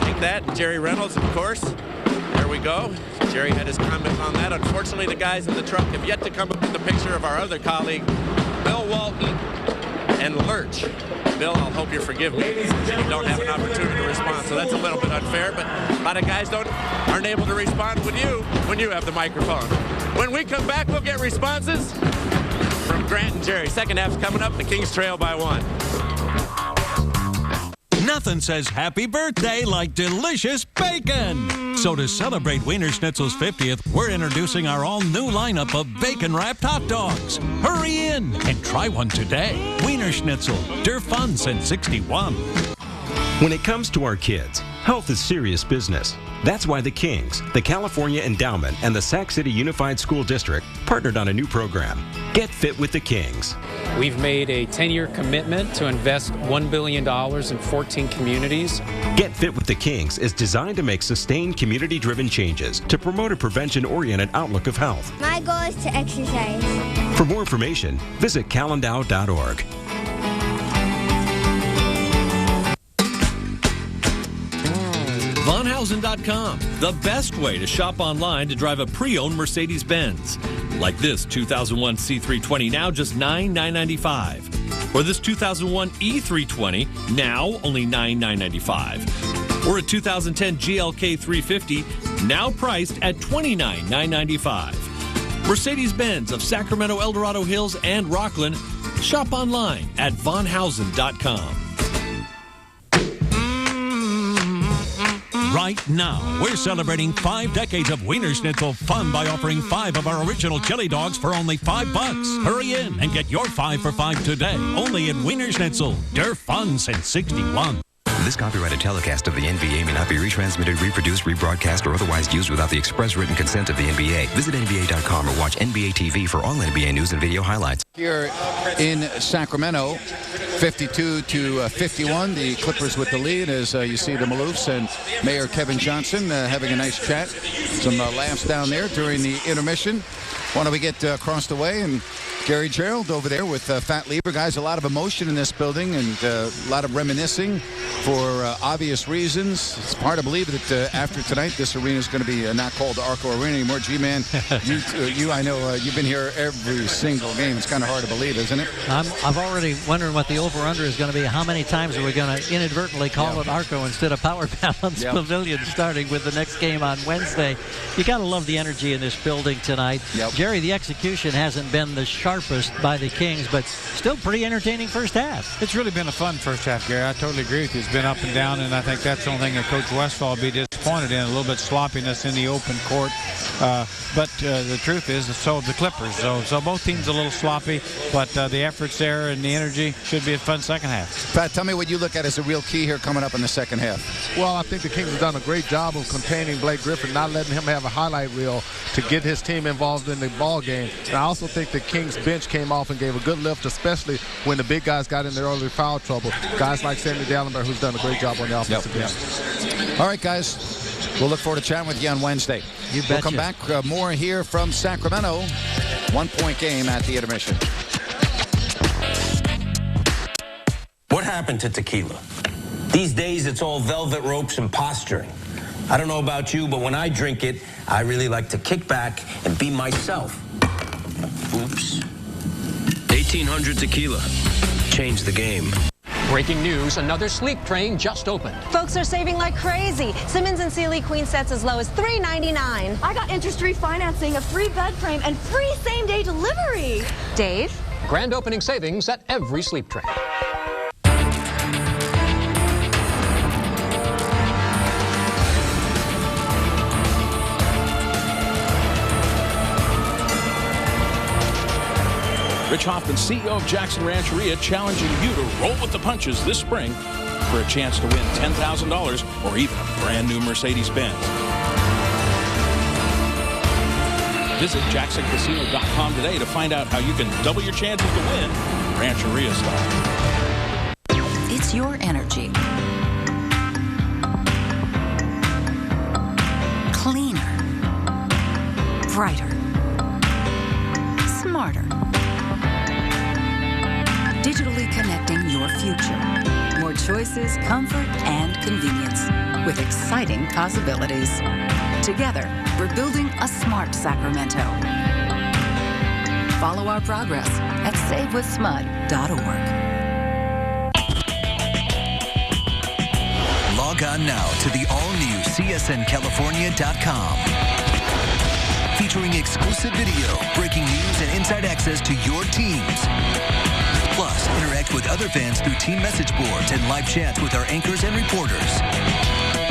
Take that. Jerry Reynolds, of course. There we go. Jerry had his comment on that. Unfortunately, the guys in the truck have yet to come up with the picture of our other colleague, Bill Walton and Lurch. Bill, I'll hope you forgive me. You don't have an opportunity to respond, so that's a little bit unfair, but a lot of guys aren't able to respond when you have the microphone. When we come back, we'll get responses from Grant and Jerry. Second half's coming up. The Kings trail by 1. Nothing says happy birthday like delicious bacon. So to celebrate Wiener Schnitzel's 50th, we're introducing our all-new lineup of bacon-wrapped hot dogs. Hurry in and try one today. Wiener Schnitzel, der Fun since '61. When it comes to our kids, health is serious business. That's why the Kings, the California Endowment, and the Sac City Unified School District partnered on a new program, Get Fit with the Kings. We've made a 10-year commitment to invest $1 billion in 14 communities. Get Fit with the Kings is designed to make sustained community-driven changes to promote a prevention-oriented outlook of health. My goal is to exercise. For more information, visit calendow.org. VonHausen.com, the best way to shop online to drive a pre-owned Mercedes-Benz. Like this 2001 C320, now just $9,995. Or this 2001 E320, now only $9,995. Or a 2010 GLK 350, now priced at $29,995. Mercedes-Benz of Sacramento, El Dorado Hills, and Rockland. Shop online at VonHausen.com. Right now, we're celebrating 5 decades of Wiener Schnitzel fun by offering 5 of our original chili dogs for only $5. Hurry in and get your 5 for $5 today. Only at Wiener Schnitzel. Der Fun since '61. This copyrighted telecast of the NBA may not be retransmitted, reproduced, rebroadcast, or otherwise used without the express written consent of the NBA. Visit NBA.com or watch NBA TV for all NBA news and video highlights. Here in Sacramento, 52-51, the Clippers with the lead as you see the Maloofs and Mayor Kevin Johnson having a nice chat. Some laughs down there during the intermission. Why don't we get across the way, and Gary Gerald over there with Fat Lieber. Guys, a lot of emotion in this building and a lot of reminiscing for obvious reasons. It's hard to believe that after tonight, this arena is going to be not called the ARCO Arena anymore. G-Man, I know you've been here every single game. It's kind of hard to believe, isn't it? I've already wondering what the over-under is going to be. How many times are we going to inadvertently call it ARCO instead of Power Balance Pavilion, starting with the next game on Wednesday? You got to love the energy in this building tonight. Jerry, the execution hasn't been the sharpest by the Kings, but still pretty entertaining first half. It's really been a fun first half, Gary. I totally agree with you. It's been up and down, and I think that's the only thing that Coach Westphal will be disappointed in, a little bit sloppiness in the open court. But the truth is, so the Clippers. So both teams a little sloppy, but the effort's there and the energy should be a fun second half. Pat, tell me what you look at as a real key here coming up in the second half. Well, I think the Kings have done a great job of containing Blake Griffin, not letting him have a highlight reel to get his team involved in the ball game. And I also think the Kings bench came off and gave a good lift, especially when the big guys got in their early foul trouble. Guys like Sammy Dallenberg, who's done a great job on the offensive end. All right, guys. We'll look forward to chatting with you on Wednesday. We'll come back more here from Sacramento. 1-point game at the intermission. What happened to tequila? These days, it's all velvet ropes and posturing. I don't know about you, but when I drink it, I really like to kick back and be myself. Oops. 1800 tequila. Change the game. Breaking news, another sleep train just opened. Folks are saving like crazy. Simmons and Sealy queen sets as low as $3.99. I got interest-free financing, a free bed frame, and free same-day delivery. Dave, Grand opening savings at every sleep train. Rich Hoffman, CEO of Jackson Rancheria, challenging you to roll with the punches this spring for a chance to win $10,000 or even a brand new Mercedes-Benz. Visit JacksonCasino.com today to find out how you can double your chances to win Rancheria style. It's your energy. Cleaner. Brighter. Smarter. Digitally connecting your future. More choices, comfort, and convenience with exciting possibilities. Together, we're building a smart Sacramento. Follow our progress at savewithsmud.org. Log on now to the all-new csncalifornia.com. Featuring exclusive video, breaking news, and inside access to your teams. Plus, interact with other fans through team message boards and live chats with our anchors and reporters.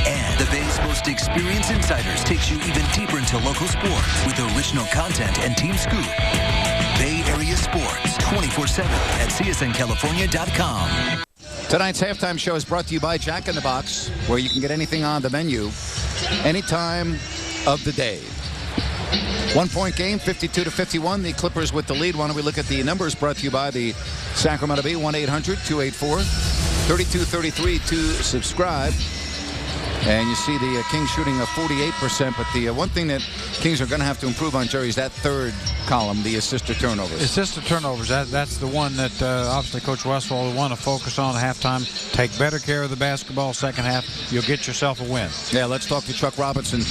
And the Bay's most experienced insiders takes you even deeper into local sports with original content and team scoop. Bay Area Sports, 24/7 at csncalifornia.com. Tonight's halftime show is brought to you by Jack in the Box, where you can get anything on the menu any time of the day. 1-point game, 52-51. The Clippers with the lead. Why don't we look at the numbers brought to you by the Sacramento Bee, 1-800-284-3233 to subscribe. And you see the Kings shooting a 48%, but the one thing that Kings are going to have to improve on, Jerry, is that third column, the assisted turnovers. Assisted turnovers, that's the one that obviously Coach Westphal will want to focus on at halftime. Take better care of the basketball second half. You'll get yourself a win. Yeah, let's talk to Chuck Robinson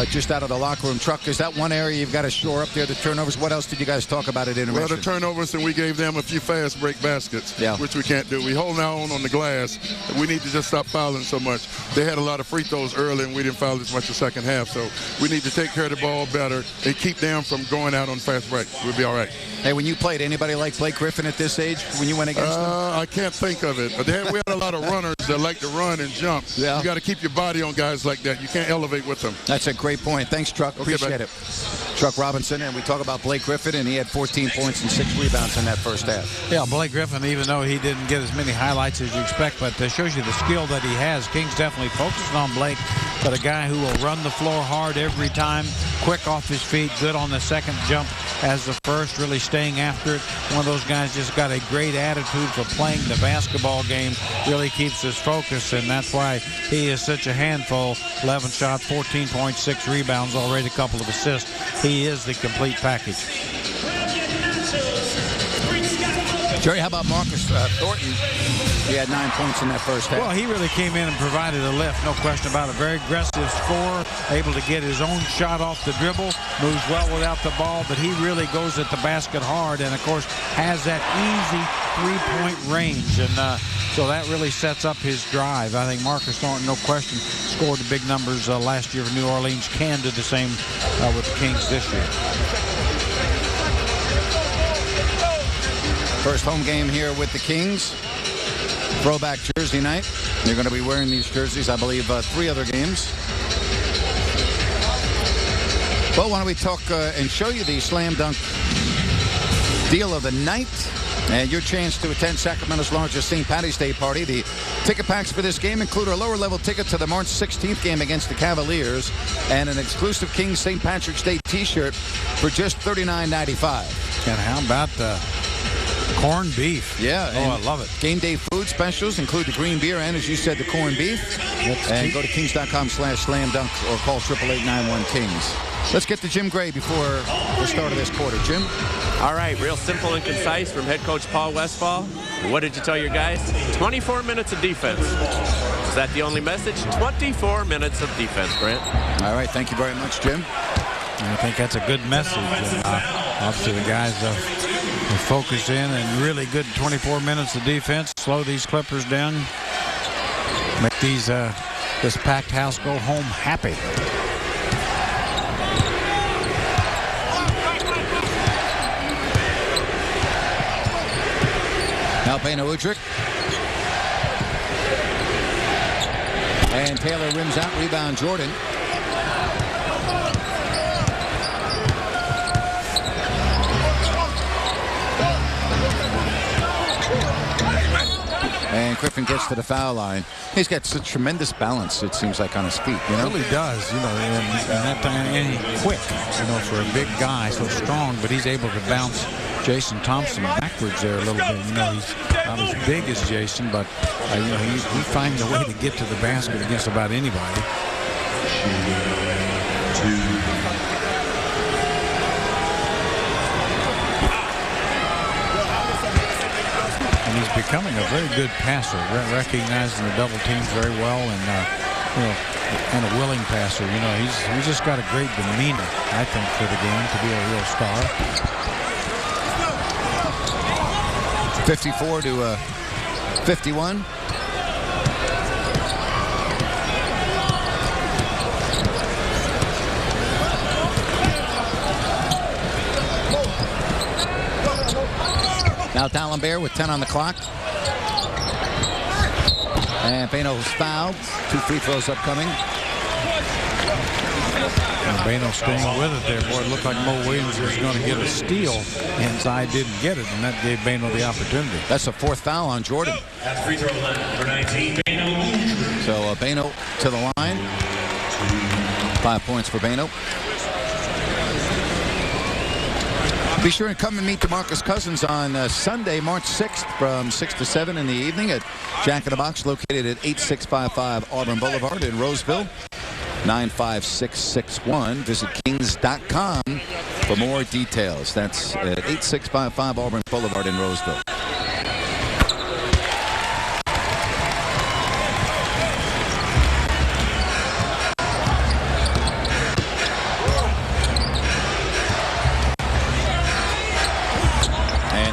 just out of the locker room. Chuck, is that one area you've got to shore up there, the turnovers? What else did you guys talk about at intermission? Well, the turnovers, and we gave them a few fast break baskets, which we can't do. We hold now on the glass. We need to just stop fouling so much. They had a lot of free throws early, and we didn't foul as much the second half. So we need to take care of the ball better and keep them from going out on fast break. We'll be all right. Hey, when you played, anybody like Blake Griffin at this age when you went against him? I can't think of it. But we had a lot of runners that like to run and jump. Yeah. You got to keep your body on guys like that. You can't elevate with them. That's a great point. Thanks, Chuck. Appreciate it. Chuck Robinson, and we talk about Blake Griffin, and he had 14 points and 6 rebounds in that first half. Yeah, Blake Griffin, even though he didn't get as many highlights as you expect, but that shows you the skill that he has. Kings definitely focusing on Blake, but a guy who will run the floor hard every time, quick off his feet, good on the second jump as the first, really staying after it. One of those guys just got a great attitude for playing the basketball game, really keeps his focus, and that's why he is such a handful. 11 shots, 14.6 rebounds, already a couple of assists. He is the complete package. Jerry, how about Marcus Thornton? He had 9 points in that first half. Well, he really came in and provided a lift, no question about it. Very aggressive scorer, able to get his own shot off the dribble, moves well without the ball, but he really goes at the basket hard and, of course, has that easy three-point range. And so that really sets up his drive. I think Marcus Thornton, no question, scored the big numbers last year for New Orleans. Can do the same with the Kings this year. First home game here with the Kings. Throwback jersey night. They're going to be wearing these jerseys, I believe, 3 other games. Well, why don't we talk and show you the slam dunk deal of the night and your chance to attend Sacramento's largest St. Paddy's Day party. The ticket packs for this game include a lower level ticket to the March 16th game against the Cavaliers and an exclusive Kings St. Patrick's Day t-shirt for just $39.95. And how about the corned beef? Yeah. Oh, I love it. Game day food specials include the green beer and, as you said, the corned beef. And go to kings.com/slam-dunk or call 888-91-KINGS. Let's get to Jim Gray before the start of this quarter. Jim? All right, real simple and concise from head coach Paul Westphal. What did you tell your guys? 24 minutes of defense. Is that the only message? 24 minutes of defense, Brent. All right, thank you very much, Jim. I think that's a good message. Obviously, the guys focus in and really good 24 minutes of defense. Slow these Clippers down. Make these this packed house go home happy. Now Beno Udrih. And Taylor rims out. Rebound Jordan. And Griffin gets to the foul line. He's got such tremendous balance, it seems like, on his feet. You know? He really does, you know, and that time, and he's quick, you know, for a big guy, so strong, but he's able to bounce Jason Thompson backwards there a little bit. You know, he's not as big as Jason, but, you know, he finds a way to get to the basket against about anybody. And he's becoming a very good passer, recognizing the double teams very well, and you know, and a willing passer. You know, he's just got a great demeanor, I think, for the game to be a real star. 54 to 51. Now D'Alembert with 10 on the clock. And Beno's fouled. 2 free throws upcoming. And Beno staying with it there. Boy, it looked like Mo Williams was going to get a steal. Inside didn't get it, and that gave Beno the opportunity. That's a 4th foul on Jordan. At free throw line, number 19, Beno. So Beno to the line. 5 points for Beno. Be sure and come and meet DeMarcus Cousins on Sunday, March 6th from 6 to 7 in the evening at Jack in the Box, located at 8655 Auburn Boulevard in Roseville, 95661. Visit kings.com for more details. That's at 8655 Auburn Boulevard in Roseville.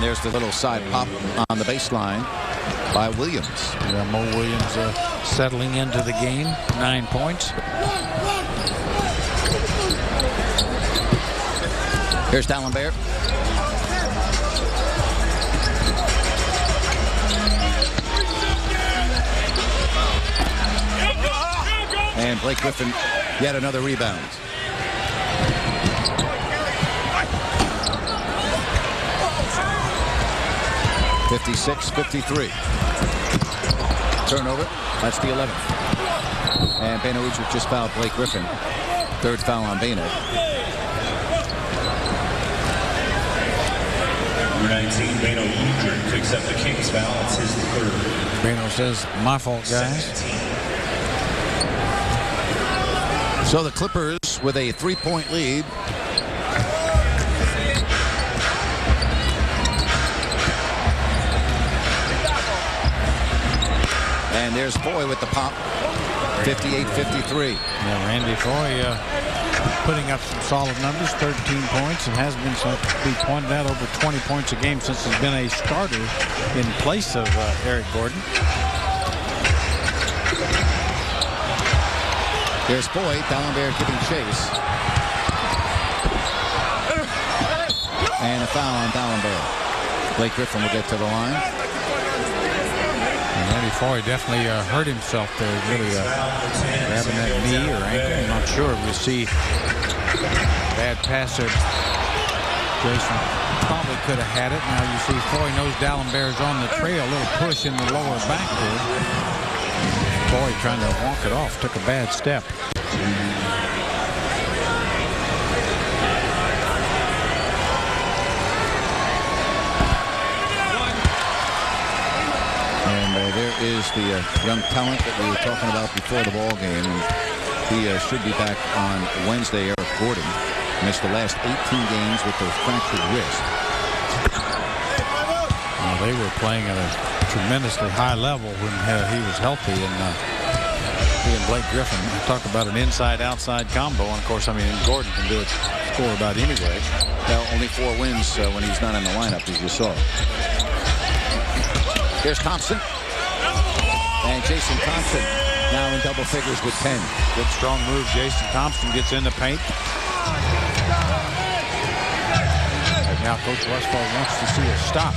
There's the little side pop on the baseline by Williams. Yeah, Mo Williams settling into the game. 9 points. Here's D'Alembert. And Blake Griffin, yet another rebound. (56-53). Turnover. That's the 11th. And Beno Udrih just fouled Blake Griffin. 3rd foul on Beno. Number 19, Beno Udrih to accept the Kings foul. It's his 3rd. Beno says, "My fault, guys." So the Clippers with a 3-point lead. And there's Foy with the pop. 58-53. Yeah, Randy Foy putting up some solid numbers. 13 points, and has been, so to be pointed out, over 20 points a game since he's been a starter in place of Eric Gordon. There's Foy. D'Alembert giving chase. And a foul on D'Alembert. Blake Griffin will get to the line. Randy Foy definitely hurt himself there, really grabbing that knee or ankle. I'm not sure. We'll see. Bad pass there. Jason probably could have had it. Now you see Foy knows D'Alembert's on the trail. A little push in the lower back there. Foy trying to walk it off. Took a bad step. There is the young talent that we were talking about before the ball game. He should be back on Wednesday. Eric Gordon missed the last 18 games with a fractured wrist. Well, they were playing at a tremendously high level when he was healthy, and he and Blake Griffin talk about an inside-outside combo. And of course, I mean, Gordon can do it, score about anyway. Well, only 4 wins when he's not in the lineup, as you saw. Here's Thompson. And Jason Thompson now in double figures with 10. Good strong move. Jason Thompson gets in the paint. And now Coach Westphal wants to see a stop.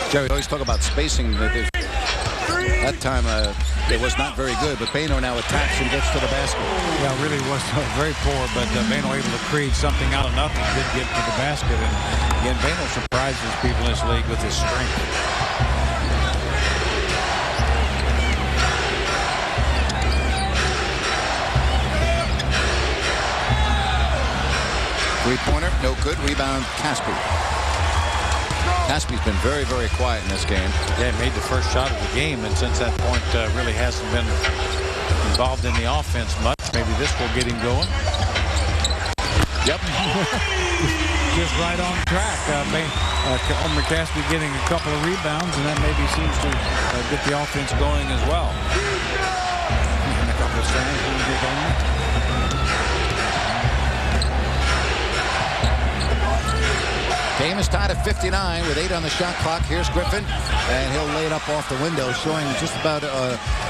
Jerry, always talk about spacing. That time it was not very good, but Bano now attacks and gets to the basket. Yeah, really was very poor, but Bano able to create something out of nothing. Did get to the basket, and again, Bano surprises people in this league with his strength. Three-pointer, no good. Rebound, Caspi. Caspi's been very, very quiet in this game. Yeah, made the first shot of the game, and since that point really hasn't been involved in the offense much. Maybe this will get him going. Yep. Just right on track. Omer Caspi getting a couple of rebounds, and that maybe seems to get the offense going as well. And a couple of stands. Game is tied at 59 with 8 on the shot clock. Here's Griffin, and he'll lay it up off the window, showing just about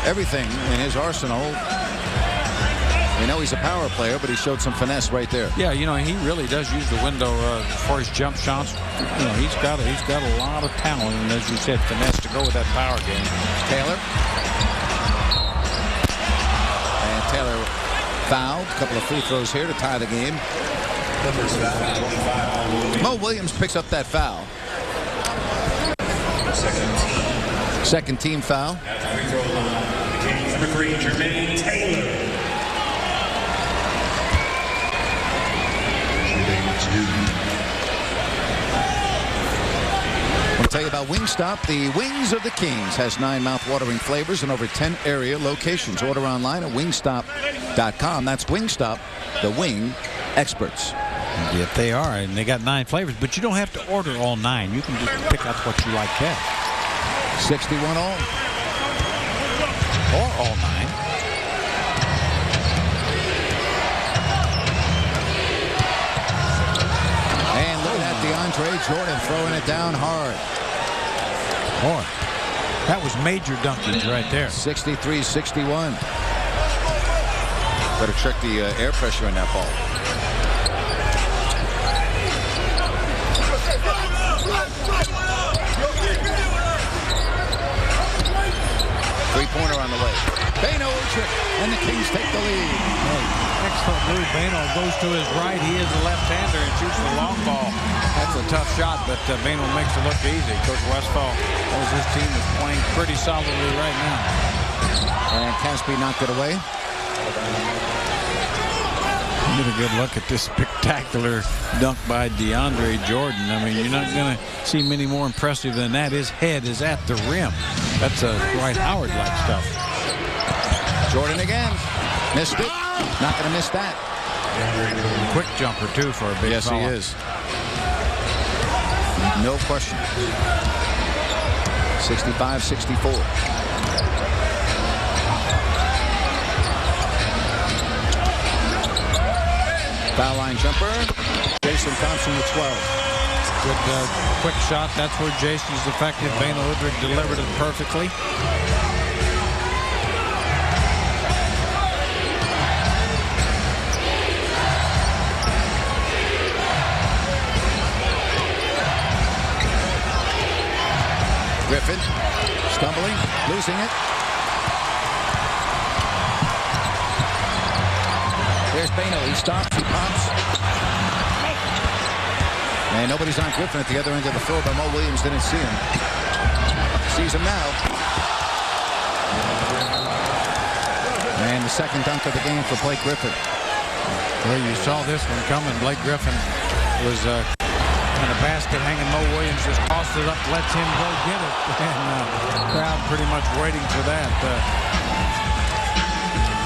everything in his arsenal. We know he's a power player, but he showed some finesse right there. Yeah, you know, he really does use the window for his jump shots. You know, he's got a lot of talent, and as you said, finesse to go with that power game. Taylor. And Taylor fouled. A couple of free throws here to tie the game. Mo Williams picks up that foul. Second team foul. Number 3, Jermaine Taylor. I want to tell you about Wingstop. The Wings of the Kings has 9 mouth-watering flavors and over 10 area locations. Order online at wingstop.com. That's Wingstop, the wing experts. Yep, they are, and they got 9 flavors, but you don't have to order all 9. You can just pick out what you like best. 61 all. Or all 9. And look at that, DeAndre Jordan throwing it down hard. Boy, that was major dunkage right there. 63-61. Better check the air pressure in that ball. Three-pointer on the way. Bano trick, and the Kings take the lead. Excellent move. Bano goes to his right. He is a left-hander and shoots the long ball. That's a tough shot, but Bano makes it look easy. Coach Westphal knows his team is playing pretty solidly right now. And Caspi knocked it away. Get a good look at this spectacular dunk by DeAndre Jordan. I mean, you're not going to see many more impressive than that. His head is at the rim. That's a Dwight Howard-like stuff. Jordan again. Missed it. Not going to miss that. Quick jumper, too, for a big Yes, fella. he is. No question. 65-64. Foul line jumper. Jason Thompson with 12. Good quick shot. That's where Jason's effective. Bano Udrih delivered it perfectly. Griffin stumbling, losing it. There's Bano. He stops. He pops. And nobody's on Griffin at the other end of the floor, but Mo Williams didn't see him. Sees him now. And the second dunk of the game for Blake Griffin. Well, you saw this one coming. Blake Griffin was in a basket hanging. Mo Williams just tossed it up, lets him go get it. And crowd pretty much waiting for that.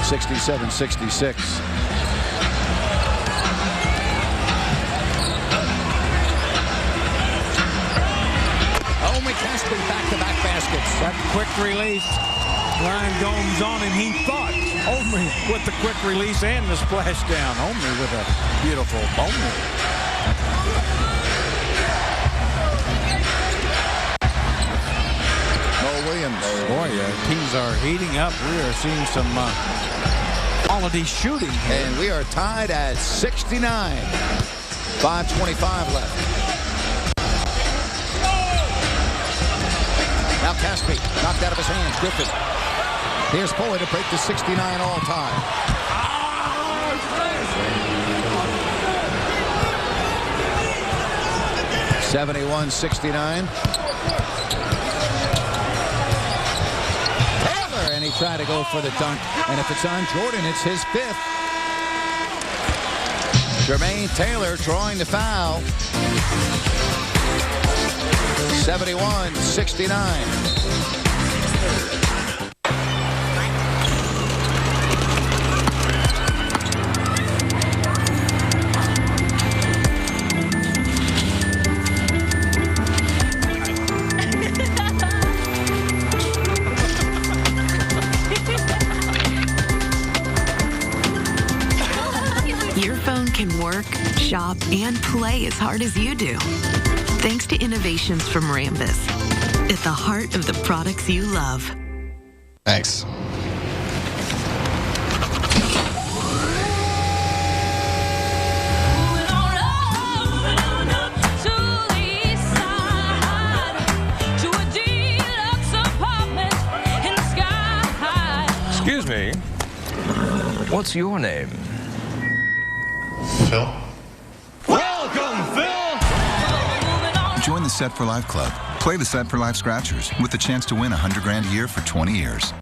67-66. McCaskey back-to-back baskets. That quick release. Ryan Gomes on him. He thought Omer with the quick release and the splash down. Omer with a beautiful Omer. Mo Williams. Boy, teams are heating up. We are seeing some quality shooting here. And we are tied at 69. 5:25 left. Now Caspi knocked out of his hands. Griffin. Here's Foley to break the 69 all-time. 71-69. Taylor, and he tried to go for the dunk. And if it's on Jordan, it's his 5th. Jermaine Taylor drawing the foul. 71-69. Your phone can work, shop, and play as hard as you do. Thanks to innovations from Rambus. At the heart of the products you love. Thanks. Excuse me. What's your name? Phil? Welcome, Phil! Join the Set for Life Club. Play the Set for Life Scratchers with the chance to win $100,000 a year for 20 years.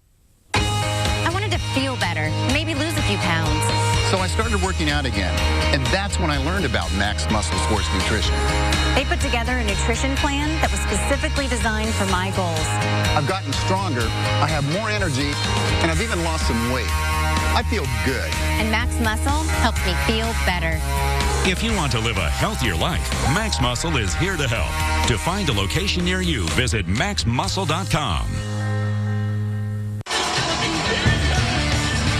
I wanted to feel better, maybe lose a few pounds. So I started working out again, and that's when I learned about Max Muscle Sports Nutrition. They put together a nutrition plan that was specifically designed for my goals. I've gotten stronger, I have more energy, and I've even lost some weight. I feel good. And Max Muscle helps me feel better. If you want to live a healthier life, Max Muscle is here to help. To find a location near you, visit maxmuscle.com.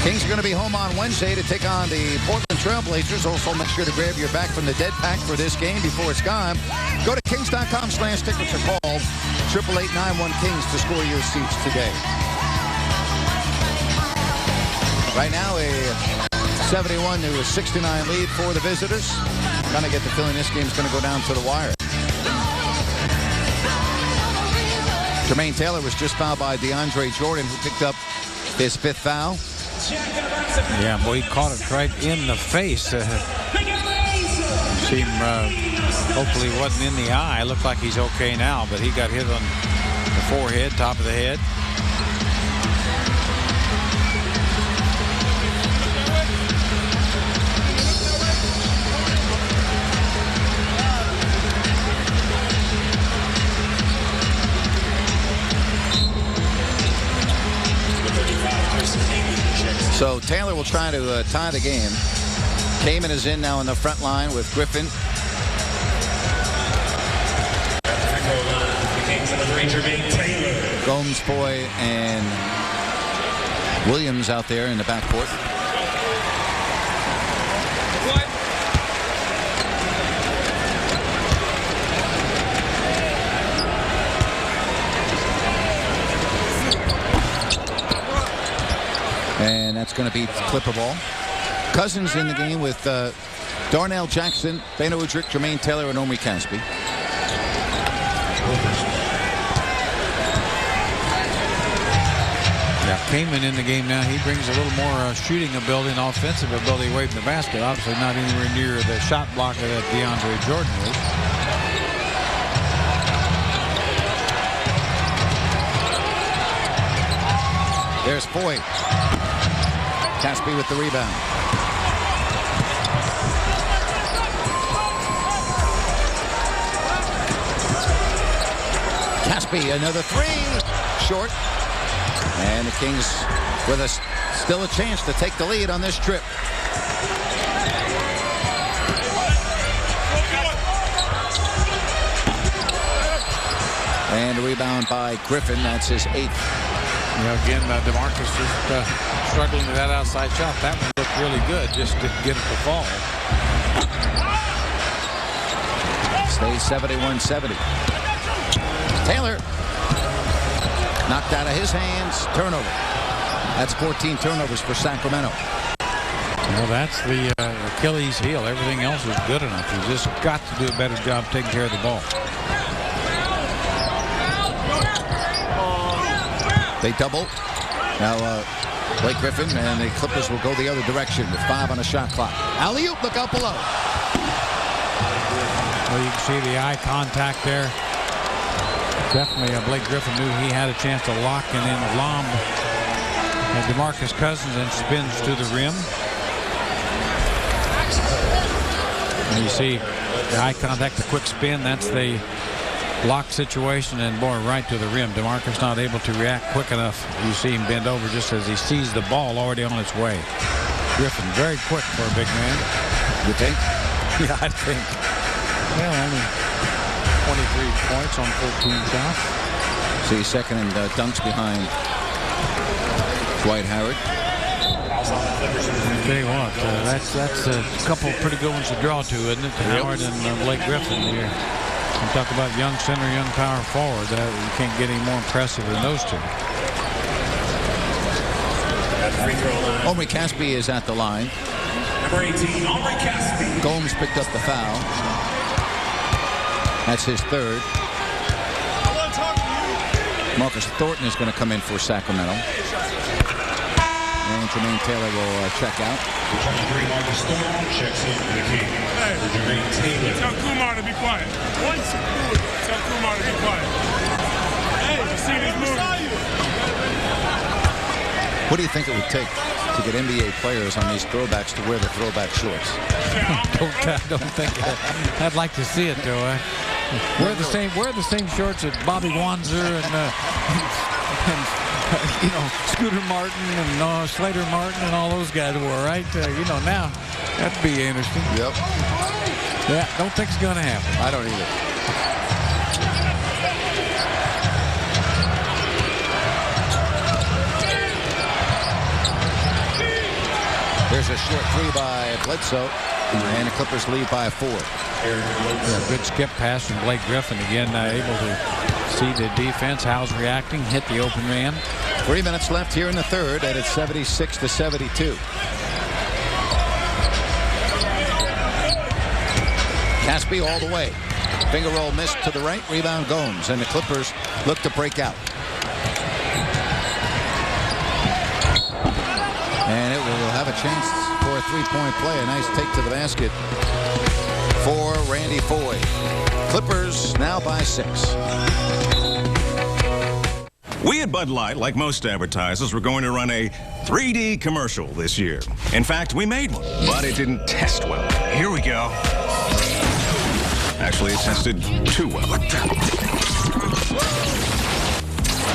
Kings are going to be home on Wednesday to take on the Portland Trailblazers. Also, make sure to grab your back from the dead pack for this game before it's gone. Go to kings.com/tickets or call 888-91-KINGS to score your seats today. Right now, a 71-69 lead for the visitors. Kind of get the feeling this game's going to go down to the wire. Jermaine Taylor was just fouled by DeAndre Jordan, who picked up his 5th foul. Yeah, boy, he caught it right in the face. Hopefully it wasn't in the eye. Looked like he's okay now, but he got hit on the forehead, top of the head. So Taylor will try to tie the game. Kamen is in now on the front line with Griffin. Gomes, Foy, and Williams out there in the backcourt. And that's going to be Clipper ball. Cousins in the game with Darnell Jackson, Beno Udrih, Jermaine Taylor, and Omri Caspi. Yeah, Kamen in the game now. He brings a little more shooting ability and offensive ability away from the basket. Obviously not anywhere near the shot blocker that DeAndre Jordan is. There's Foy. Caspi with the rebound. Caspi, another 3. Short. And the Kings with still a chance to take the lead on this trip. And a rebound by Griffin. That's his 8th. Yeah, again, DeMarcus just struggling with that outside shot. That one looked really good, just to get it to fall. Stays 71-70. Taylor knocked out of his hands. Turnover. That's 14 turnovers for Sacramento. Well, that's the Achilles heel. Everything else is good enough. He's just got to do a better job taking care of the ball. They double. Now Blake Griffin and the Clippers will go the other direction with 5 on the shot clock. Alley-oop, look out below. Well, you can see the eye contact there. Definitely Blake Griffin knew he had a chance to lock and then lob DeMarcus Cousins and spins to the rim. And you see the eye contact, the quick spin, that's the lock situation, and boy, right to the rim. DeMarcus not able to react quick enough. You see him bend over just as he sees the ball already on its way. Griffin very quick for a big man. You think? Yeah, I think. Well, only 23 points on 14 shots. See, second and dunks behind Dwight Howard. I'll tell you what, that's a couple pretty good ones to draw to, isn't it? Howard and Blake Griffin here. You talk about young center, young power forward. You can't get any more impressive than those two. Omri Caspi is at the line. Number 18, Omri Caspi. Gomes picked up the foul. That's his third. Marcus Thornton is going to come in for Sacramento. And Jermaine Taylor will check out. 23, Marcus Thornton checks in for the King. For Jermaine Taylor. Tell Kumar to be quiet. Tell Kumar to be quiet. Hey, you see this movie? What do you think it would take to get NBA players on these throwbacks to wear the throwback shorts? don't think I'd like to see it, though. Wear the same shorts that Bobby Wanzer and Scooter Martin and Slater Martin and all those guys wore, right? Now that'd be interesting. Yep. Yeah, don't think it's going to happen. I don't either. There's a short three by Bledsoe, and the Clippers lead by 4. Yeah, good skip pass from Blake Griffin again, able to see the defense, how's reacting, hit the open man. 3 minutes left here in the third, and it's 76-72. Caspi all the way. Finger roll missed to the right, rebound Gomes, and the Clippers look to break out. And it will have a chance for a three-point play. A nice take to the basket for Randy Foye. Clippers now by 6. We at Bud Light, like most advertisers, were going to run a 3D commercial this year. In fact, we made one, but it didn't test well. Here we go. Actually, it tested too well.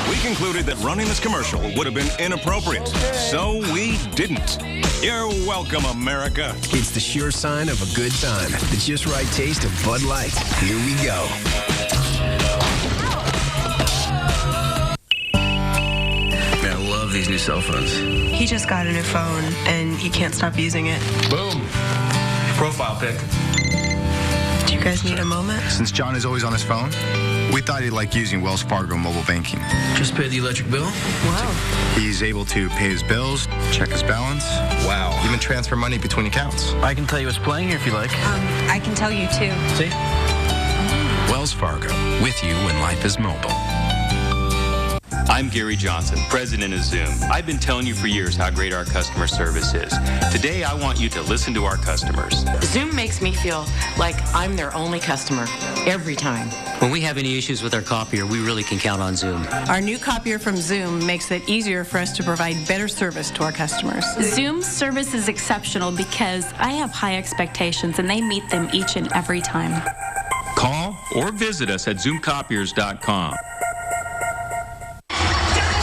We concluded that running this commercial would have been inappropriate, so we didn't. You're welcome, America. It's the sure sign of a good time. The just right taste of Bud Light. Here we go. Man, I love these new cell phones. He just got a new phone, and he can't stop using it. Boom. Profile pic. Do you guys need a moment? Since John is always on his phone, we thought he'd like using Wells Fargo mobile banking. Just pay the electric bill? Wow. He's able to pay his bills, check his balance. Wow. Even transfer money between accounts. I can tell you what's playing here if you like. I can tell you too. See? Wells Fargo, with you when life is mobile. I'm Gary Johnson, president of Zoom. I've been telling you for years how great our customer service is. Today, I want you to listen to our customers. Zoom makes me feel like I'm their only customer every time. When we have any issues with our copier, we really can count on Zoom. Our new copier from Zoom makes it easier for us to provide better service to our customers. Zoom's service is exceptional because I have high expectations and they meet them each and every time. Call or visit us at zoomcopiers.com.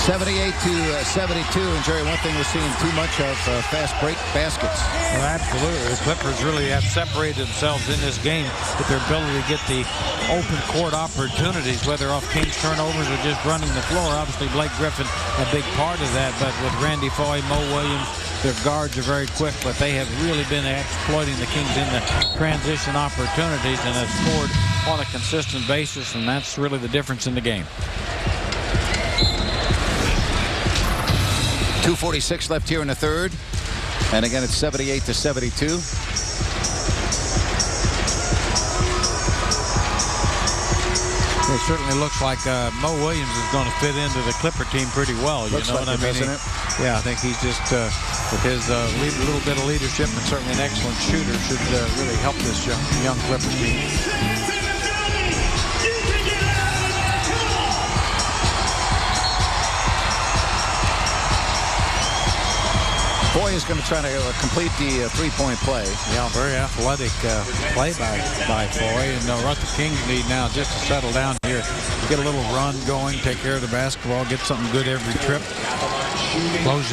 78-72, and Jerry, one thing we're seeing too much of fast break baskets. Well, absolutely. The Clippers really have separated themselves in this game with their ability to get the open court opportunities, whether off King's turnovers or just running the floor. Obviously, Blake Griffin, a big part of that, but with Randy Foye, Mo Williams, their guards are very quick, but they have really been exploiting the Kings in the transition opportunities and have scored on a consistent basis, and that's really the difference in the game. 2:46 left here in the third. And again, it's 78-72. It certainly looks like Mo Williams is going to fit into the Clipper team pretty well. You know what I mean? Yeah, I think he's just, with his little bit of leadership and certainly an excellent shooter, should really help this young Clipper team. Foy is going to try to complete the three-point play. Yeah, very athletic play by Foy. And what the Kings need now just to settle down here, get a little run going, take care of the basketball, get something good every trip. Close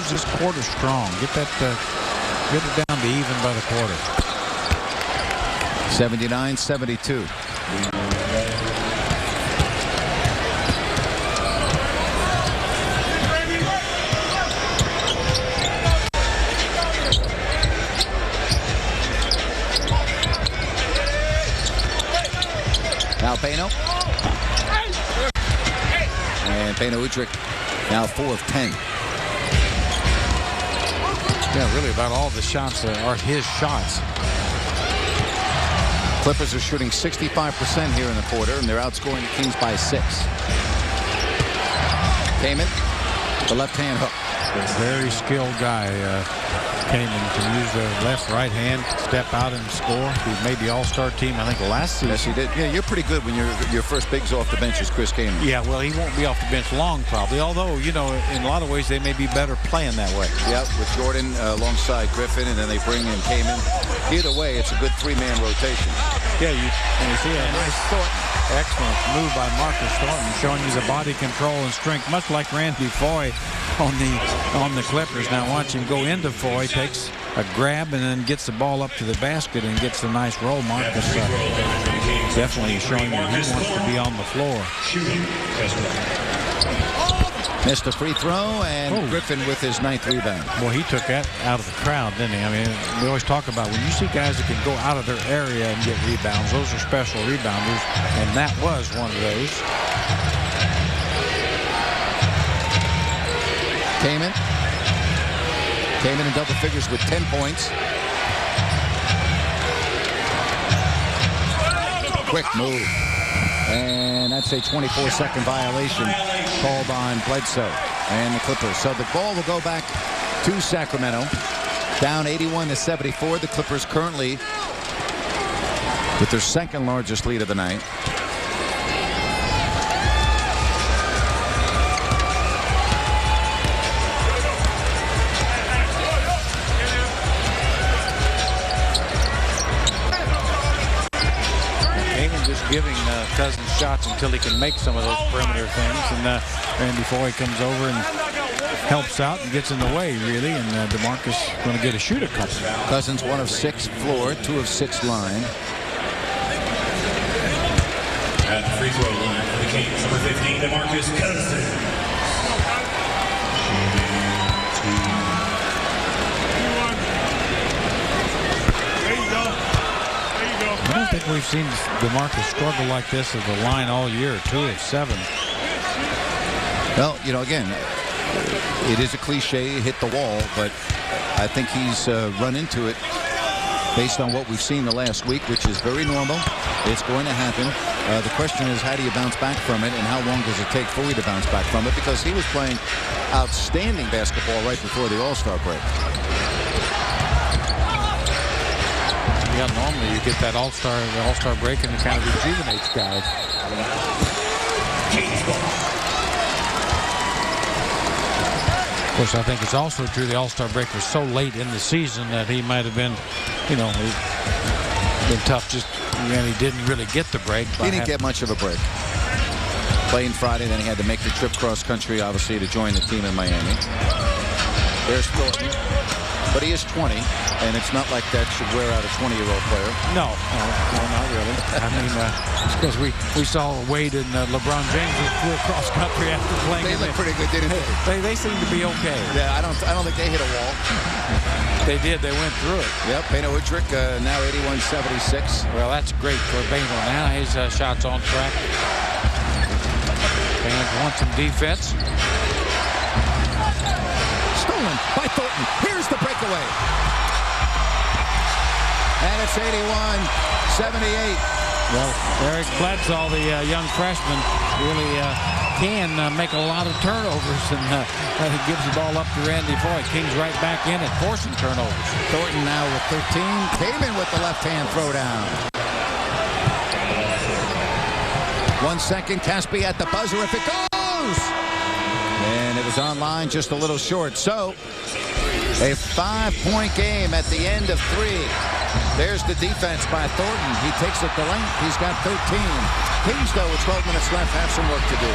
this quarter strong. Get it down to even by the quarter. 79-72. Now Pano. And Pano Udrich now 4 of 10. Yeah, really about all the shots are his shots. Clippers are shooting 65% here in the quarter, and they're outscoring the Kings by 6. Kamen, the left-hand hook. Very skilled guy. Kamen can use the left, right hand, step out and score. He made the All-Star team, I think, last season. Yes, he did. Yeah, you're pretty good when your first bigs off the bench is Chris Kamen. Yeah, well, he won't be off the bench long, probably. Although, you know, in a lot of ways, they may be better playing that way. Yeah, with Jordan alongside Griffin, and then they bring in Kamen. Either way, it's a good three-man rotation. Yeah, and you see a nice Thornton. Excellent move by Marcus Thornton, showing you the body control and strength, much like Randy Foy on the Clippers. Now watch him go into Foy, takes a grab and then gets the ball up to the basket and gets a nice roll. Marcus definitely showing you he wants to be on the floor. Missed a free throw, and Griffin with his 9th rebound. Well, he took that out of the crowd, didn't he? I mean, we always talk about when you see guys that can go out of their area and get rebounds, those are special rebounders, and that was one of those. Kamen in double figures with 10 points. Quick move. And that's a 24-second violation called on Bledsoe and the Clippers. So the ball will go back to Sacramento. Down 81-74. The Clippers currently with their second largest lead of the night. Giving Cousins shots until he can make some of those perimeter things, and Randy Foy comes over and helps out and gets in the way, really, and DeMarcus going to get a shooter couple. Cousins 1 of 6 floor, 2 of 6 line. At the free throw line for the Kings, number 15, DeMarcus Cousins. I don't think we've seen DeMarcus struggle like this at the line all year. 2 of 7. Well, you know, again, it is a cliche, hit the wall, but I think he's run into it based on what we've seen the last week, which is very normal. It's going to happen. The question is, how do you bounce back from it, and how long does it take for you to bounce back from it? Because he was playing outstanding basketball right before the All-Star break. Yeah, normally you get that All-Star break, and it kind of rejuvenates guys. Of course, I think it's also true the All-Star break was so late in the season that he might have been, you know, been tough. Just he didn't really get the break. He didn't get much of a break. Playing Friday, then he had to make the trip cross country, obviously, to join the team in Miami. There's Thornton. But he is 20, and it's not like that should wear out a 20-year-old player. No, not really. I mean, because we saw Wade and LeBron James flew across country after playing. They looked pretty good, didn't they? They seem to be okay. Yeah, I don't think they hit a wall. They did. They went through it. Yep, Pano Udrich now 81-76. Well, that's great for Bano. Now his shot's on track. Fans want some defense. Stolen by Thornton. Here's the breakaway. And it's 81-78. Well, Eric Bledsoe, the young freshman, really can make a lot of turnovers, and he gives the ball up to Randy Foy. Kings right back in it, forcing turnovers. Thornton now with 13. Came in with the left-hand throwdown. 1 second. Caspi at the buzzer if it goes. And it was online just a little short. So a 5-point game at the end of 3. There's the defense by Thornton. He takes it to length. He's got 13. Kings, though, with 12 minutes left, have some work to do.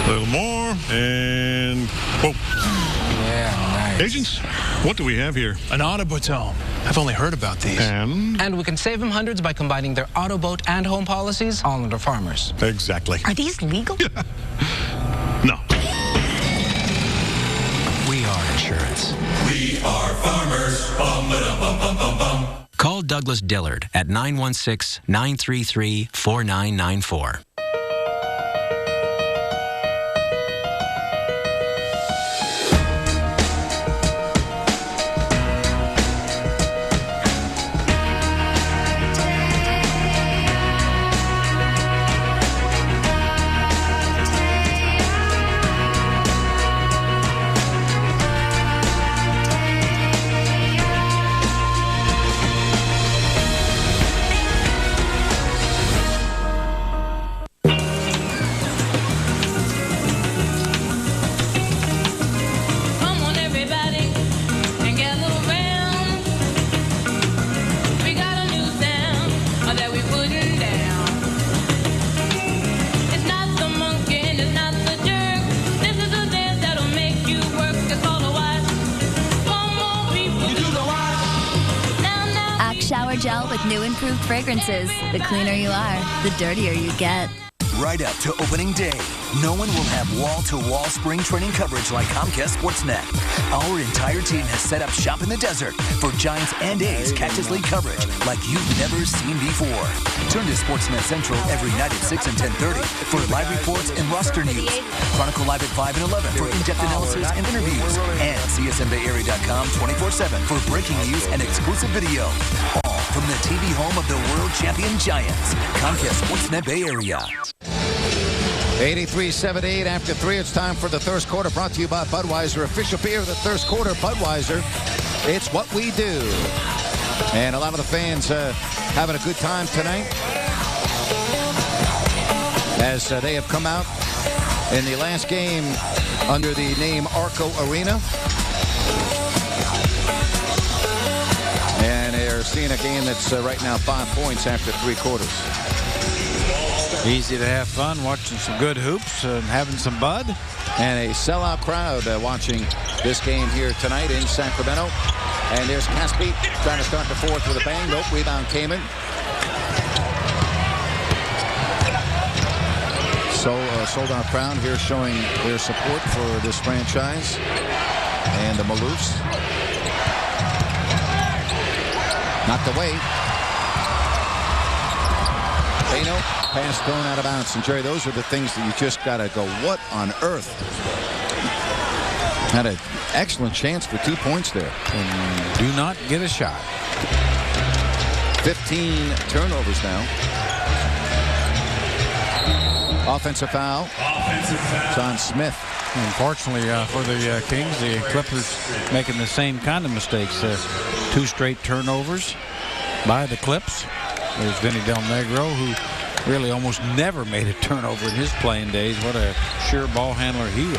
A little more, and whoa. Yeah, nice. Agents, what do we have here? An Autoboat. I've only heard about these. And we can save them hundreds by combining their Autoboat and home policies, all under Farmers. Exactly. Are these legal? No. We are insurance. We are Farmers. Bum-ba-dum-bum-bum-bum-bum. Call Douglas Dillard at 916-933-4994. Shower gel with new improved fragrances. The cleaner you are, the dirtier you get. Right up to opening day, no one will have wall-to-wall spring training coverage like Comcast SportsNet. Our entire team has set up shop in the desert for Giants and A's Cactus League coverage like you've never seen before. Turn to SportsNet Central every night at 6 and 10:30 for live reports and roster news. Chronicle Live at 5 and 11 for in-depth analysis and interviews. And CSNBayArea.com 24/7 for breaking news and exclusive video. All from the TV home of the world champion Giants. Comcast SportsNet Bay Area. 83-78 after 3. It's time for the third quarter, brought to you by Budweiser. Official beer of the third quarter, Budweiser. It's what we do. And a lot of the fans having a good time tonight as they have come out in the last game under the name ARCO Arena. And they're seeing a game that's right now 5 points after 3 quarters. Easy to have fun watching some good hoops and having some bud. And a sellout crowd watching this game here tonight in Sacramento. And there's Caspi trying to start the fourth with a bang. Nope, rebound came in. So sold out crowd here showing their support for this franchise and the Maloofs. Knocked away. Bano, pass thrown out of bounds. And Jerry, those are the things that you just got to go, what on earth? Had an excellent chance for 2 points there. And do not get a shot. 15 turnovers now. Offensive foul. John Smith. Unfortunately for the Kings, the Clippers making the same kind of mistakes. 2 straight turnovers by the Clips. There's Vinny Del Negro, who really almost never made a turnover in his playing days. What a sure ball handler he was.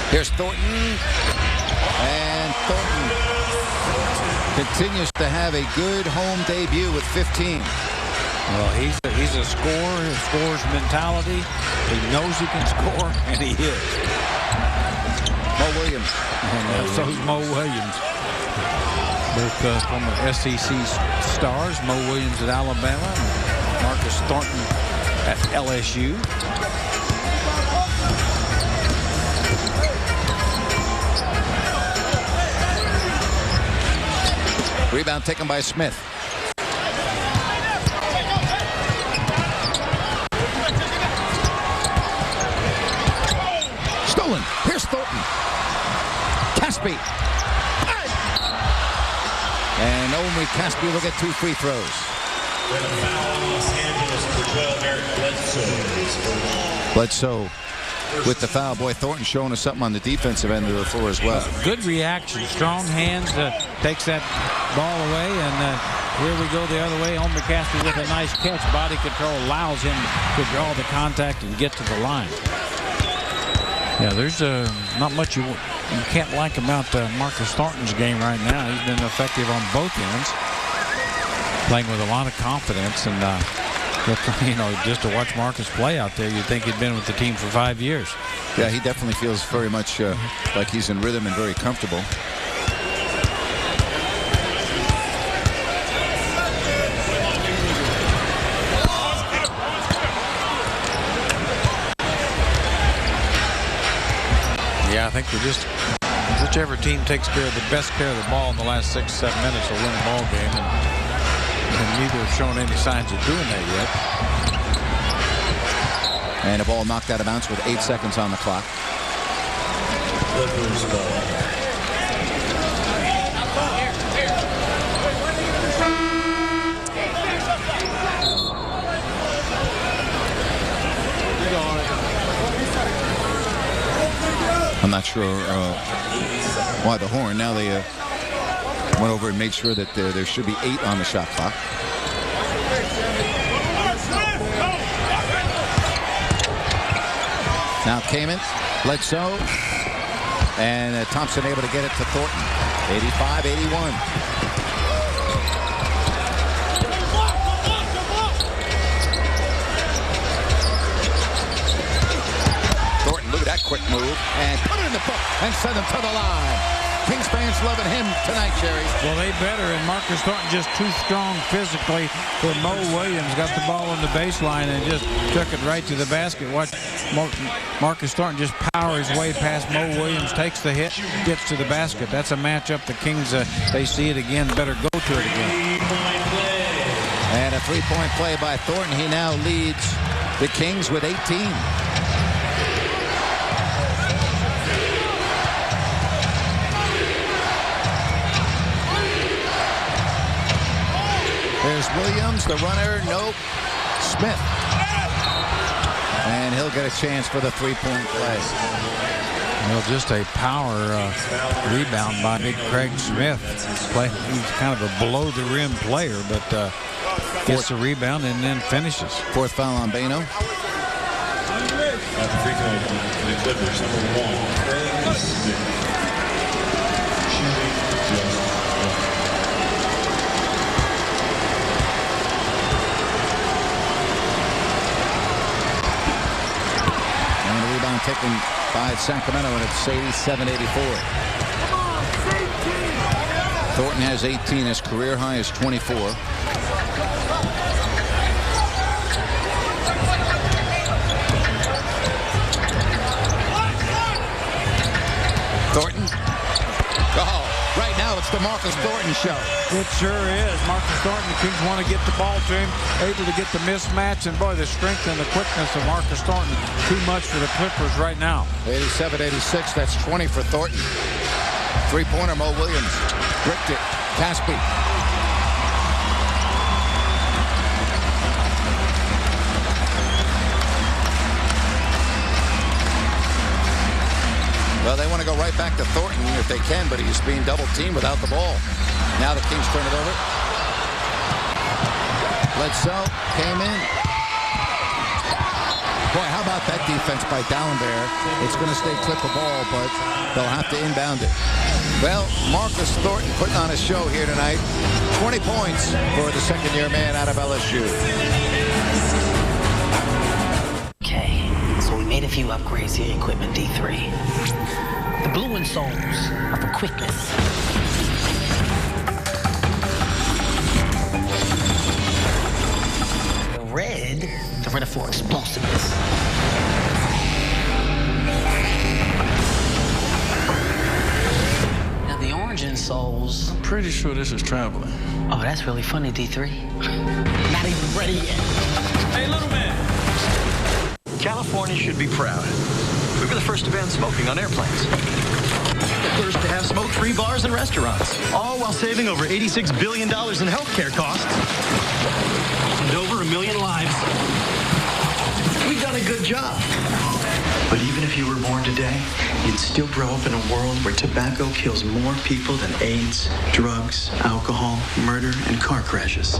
Here's Thornton. And Thornton continues to have a good home debut with 15. Well, he's a scorer, a scorer's mentality. He knows he can score, and he is. Mo Williams. And so's Mo Williams. Both former SEC stars, Mo Williams at Alabama and Marcus Thornton at LSU. Rebound taken by Smith. Stolen. Here's Thornton. Caspi. And only Caspi will get 2 free throws. Bledsoe with the foul. Boy, Thornton showing us something on the defensive end of the floor as well. Good reaction. Strong hands. Takes that ball away. And here we go the other way. Home McCaskey with a nice catch. Body control allows him to draw the contact and get to the line. Yeah, there's not much you can't like about Marcus Thornton's game right now. He's been effective on both ends, playing with a lot of confidence. And you know, just to watch Marcus play out there, you'd think he'd been with the team for 5 years. Yeah, he definitely feels very much like he's in rhythm and very comfortable. Yeah, I think we just, whichever team takes care of the best care of the ball in the last 6-7 minutes will win the ball game, and neither have shown any signs of doing that yet. And a ball knocked out of bounds with 8 seconds on the clock. I'm not sure why the horn. Now they went over and made sure that there should be 8 on the shot clock. Now Kamen, Bledsoe, and Thompson able to get it to Thornton. 85-81. Quick move and put it in the book and send him to the line. Kings fans loving him tonight, Jerry. Well, they better, and Marcus Thornton just too strong physically for Mo Williams. Got the ball on the baseline and just took it right to the basket. Watch Marcus Thornton just power his way past Mo Williams, takes the hit, gets to the basket. That's a matchup the Kings, they see it again, better go to it again. And a three-point play by Thornton. He now leads the Kings with 18. There's Williams, the runner. Nope. Smith. And he'll get a chance for the three-point play. Well, just a power rebound by Big Craig Smith. He's kind of a below-the-rim player, but gets the rebound and then finishes. Fourth foul on Bano. At the free throw line for the Clippers, number 1, Craig Smith. Shooting just taken by Sacramento, and it's 87-84. Thornton has 18. His career high is 24. Thornton. Oh, right now it's the Marcus Thornton show. It sure is. Marcus Thornton, the Kings want to get the ball to him, able to get the mismatch, and boy, the strength and the quickness of Marcus Thornton, too much for the Clippers right now. 87-86, that's 20 for Thornton. Three-pointer, Mo Williams. Bricked it. Caspi. Well, they want to go right back to Thornton if they can, but he's being double-teamed without the ball. Now the Kings turn it over. Bledsoe came in. Boy, how about that defense by Dallenberg? It's going to stay clip the ball, but they'll have to inbound it. Well, Marcus Thornton putting on a show here tonight. 20 points for the second-year man out of LSU. Okay, so we made a few upgrades here in equipment D3. The blue insoles are for quickness. ready for explosiveness. Now the orange insoles. I'm pretty sure this is traveling. Oh, that's really funny, D3. Not even ready yet. Hey, little man. California should be proud. We were the first to ban smoking on airplanes. The first to have smoke-free bars and restaurants. All while saving over $86 billion in healthcare costs. And over 1 million lives. We've done a good job. But even if you were born today, you'd still grow up in a world where tobacco kills more people than AIDS, drugs, alcohol, murder, and car crashes.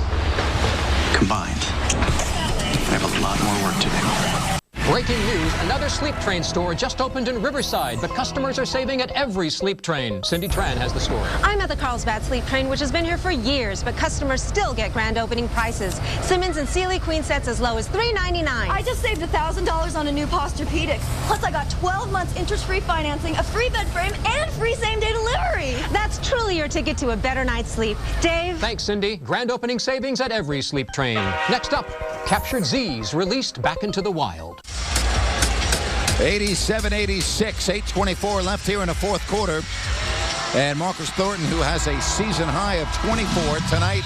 Combined. We have a lot more work to do. Breaking news, another Sleep Train store just opened in Riverside, but customers are saving at every Sleep Train. Cindy Tran has the story. I'm at the Carlsbad Sleep Train, which has been here for years, but customers still get grand opening prices. Simmons and Sealy queen sets as low as $399. I just saved $1,000 on a new Posturepedic. Plus, I got 12 months interest-free financing, a free bed frame, and free same-day delivery. That's truly your ticket to a better night's sleep. Dave? Thanks, Cindy. Grand opening savings at every Sleep Train. Next up, captured Z's released back into the wild. 87-86, 8:24 left here in the fourth quarter. And Marcus Thornton, who has a season high of 24 tonight,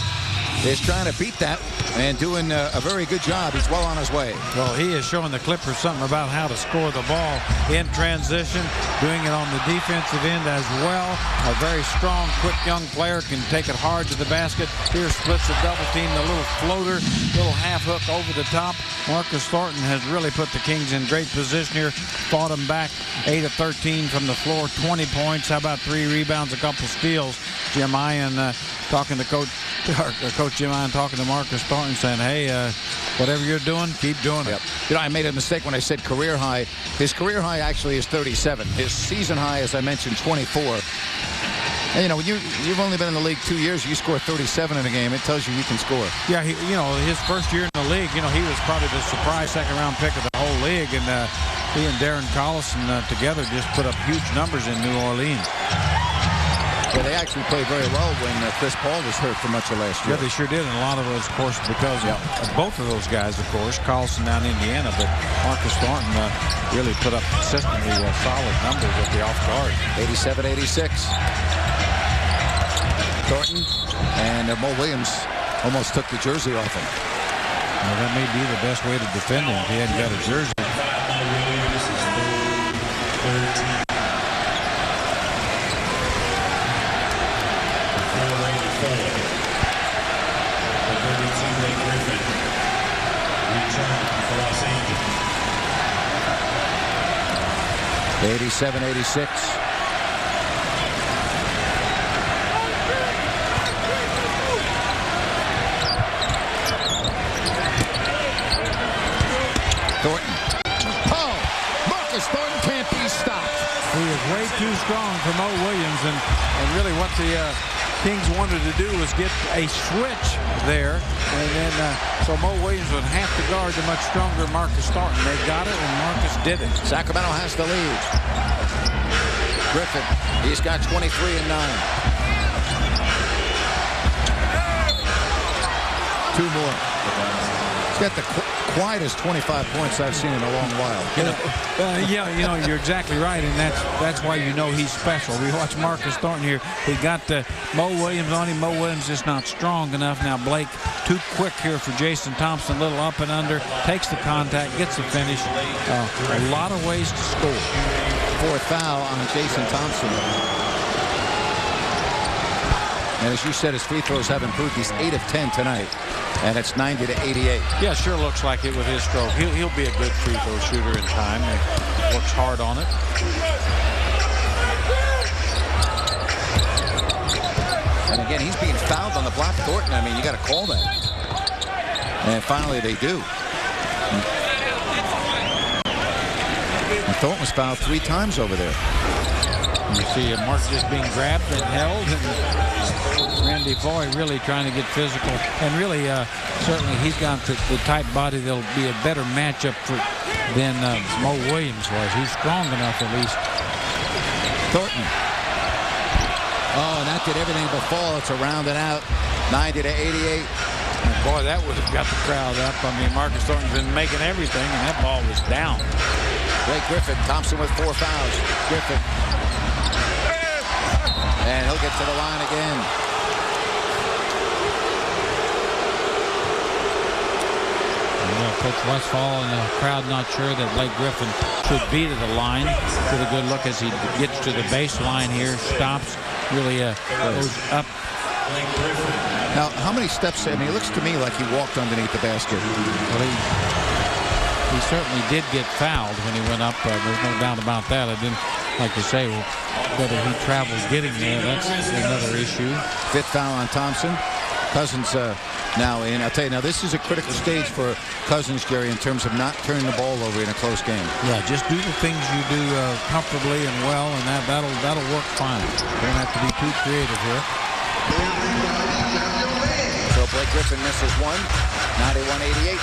is trying to beat that and doing a very good job. He's well on his way. Well, he is showing the Clippers something about how to score the ball in transition, doing it on the defensive end as well. A very strong, quick young player can take it hard to the basket. Here splits the double team, the little floater, little half hook over the top. Marcus Thornton has really put the Kings in great position here. Fought them back 8 of 13 from the floor, 20 points. How about 3 rebounds, a couple steals? Jim Ian talking to Coach Jim Ian talking to Marcus Thornton saying, hey, whatever you're doing, keep doing it. Yep. You know, I made a mistake when I said career high. His career high actually is 37. His season high, as I mentioned, 24. And, you know, when you've only been in the league 2 years, you score 37 in a game. It tells you can score. Yeah, you know, his first year in the league, you know, he was probably the surprise second-round pick of the whole league. And he and Darren Collison together just put up huge numbers in New Orleans. Yeah, they actually played very well when Chris Paul was hurt for much of last year. Yeah, they sure did. And a lot of it was, of course, because of both of those guys, of course. Collison down in Indiana, but Marcus Thornton really put up consistently solid numbers at the off guard. 87-86. Thornton and Mo Williams almost took the jersey off him. Well, that may be the best way to defend him if he hadn't got a jersey. Griffin returned for Los Angeles. 87-86. Thornton. Oh, Marcus Thornton can't be stopped. He is way too strong for Mo Williams, and really what the Kings wanted to do was get a switch there, and then so Mo Williams would have to guard the much stronger Marcus Thornton. They got it, and Marcus did it. Sacramento has the lead. Griffin, he's got 23 and 9. 2 more. He's got the quietest 25 points I've seen in a long while. Yeah, you know, you're exactly right, and that's why you know he's special. We watch Marcus Thornton here. He got Mo Williams on him. Mo Williams is not strong enough. Now Blake too quick here for Jason Thompson. Little up and under. Takes the contact, gets the finish. A lot of ways to score. 4th foul on Jason Thompson. And as you said, his free throws have improved. He's 8 of 10 tonight. And it's 90-88. Yeah, sure looks like it with his stroke. He'll be a good free throw shooter in time. He works hard on it. And again, he's being fouled on the block. Thornton, I mean, you got to call that. And finally they do. And Thornton was fouled 3 times over there. You see Marcus just being grabbed and held, and Randy Foy really trying to get physical. And really, certainly he's got the type body that'll be a better matchup than Mo Williams was. He's strong enough at least. Thornton. Oh, and that did everything but fall. It's a round and out. 90-88. And boy, that would have got the crowd up. I mean, Marcus Thornton's been making everything, and that ball was down. Blake Griffin, Thompson with 4 fouls. Griffin. And he'll get to the line again. Coach Westphal and the crowd not sure that Blake Griffin should be to the line. Get a good look as he gets to the baseline here, stops, really goes up. Now, how many steps? I mean, it looks to me like he walked underneath the basket. Well, he certainly did get fouled when he went up. There's no doubt about that. I didn't like to say whether he traveled getting there. That's another issue. 5th foul on Thompson. Cousins now in. I'll tell you, now this is a critical stage for Cousins, Jerry, in terms of not turning the ball over in a close game. Yeah, just do the things you do comfortably and well, and that'll work fine. Don't have to be too creative here. So Blake Griffin misses one. 91-88.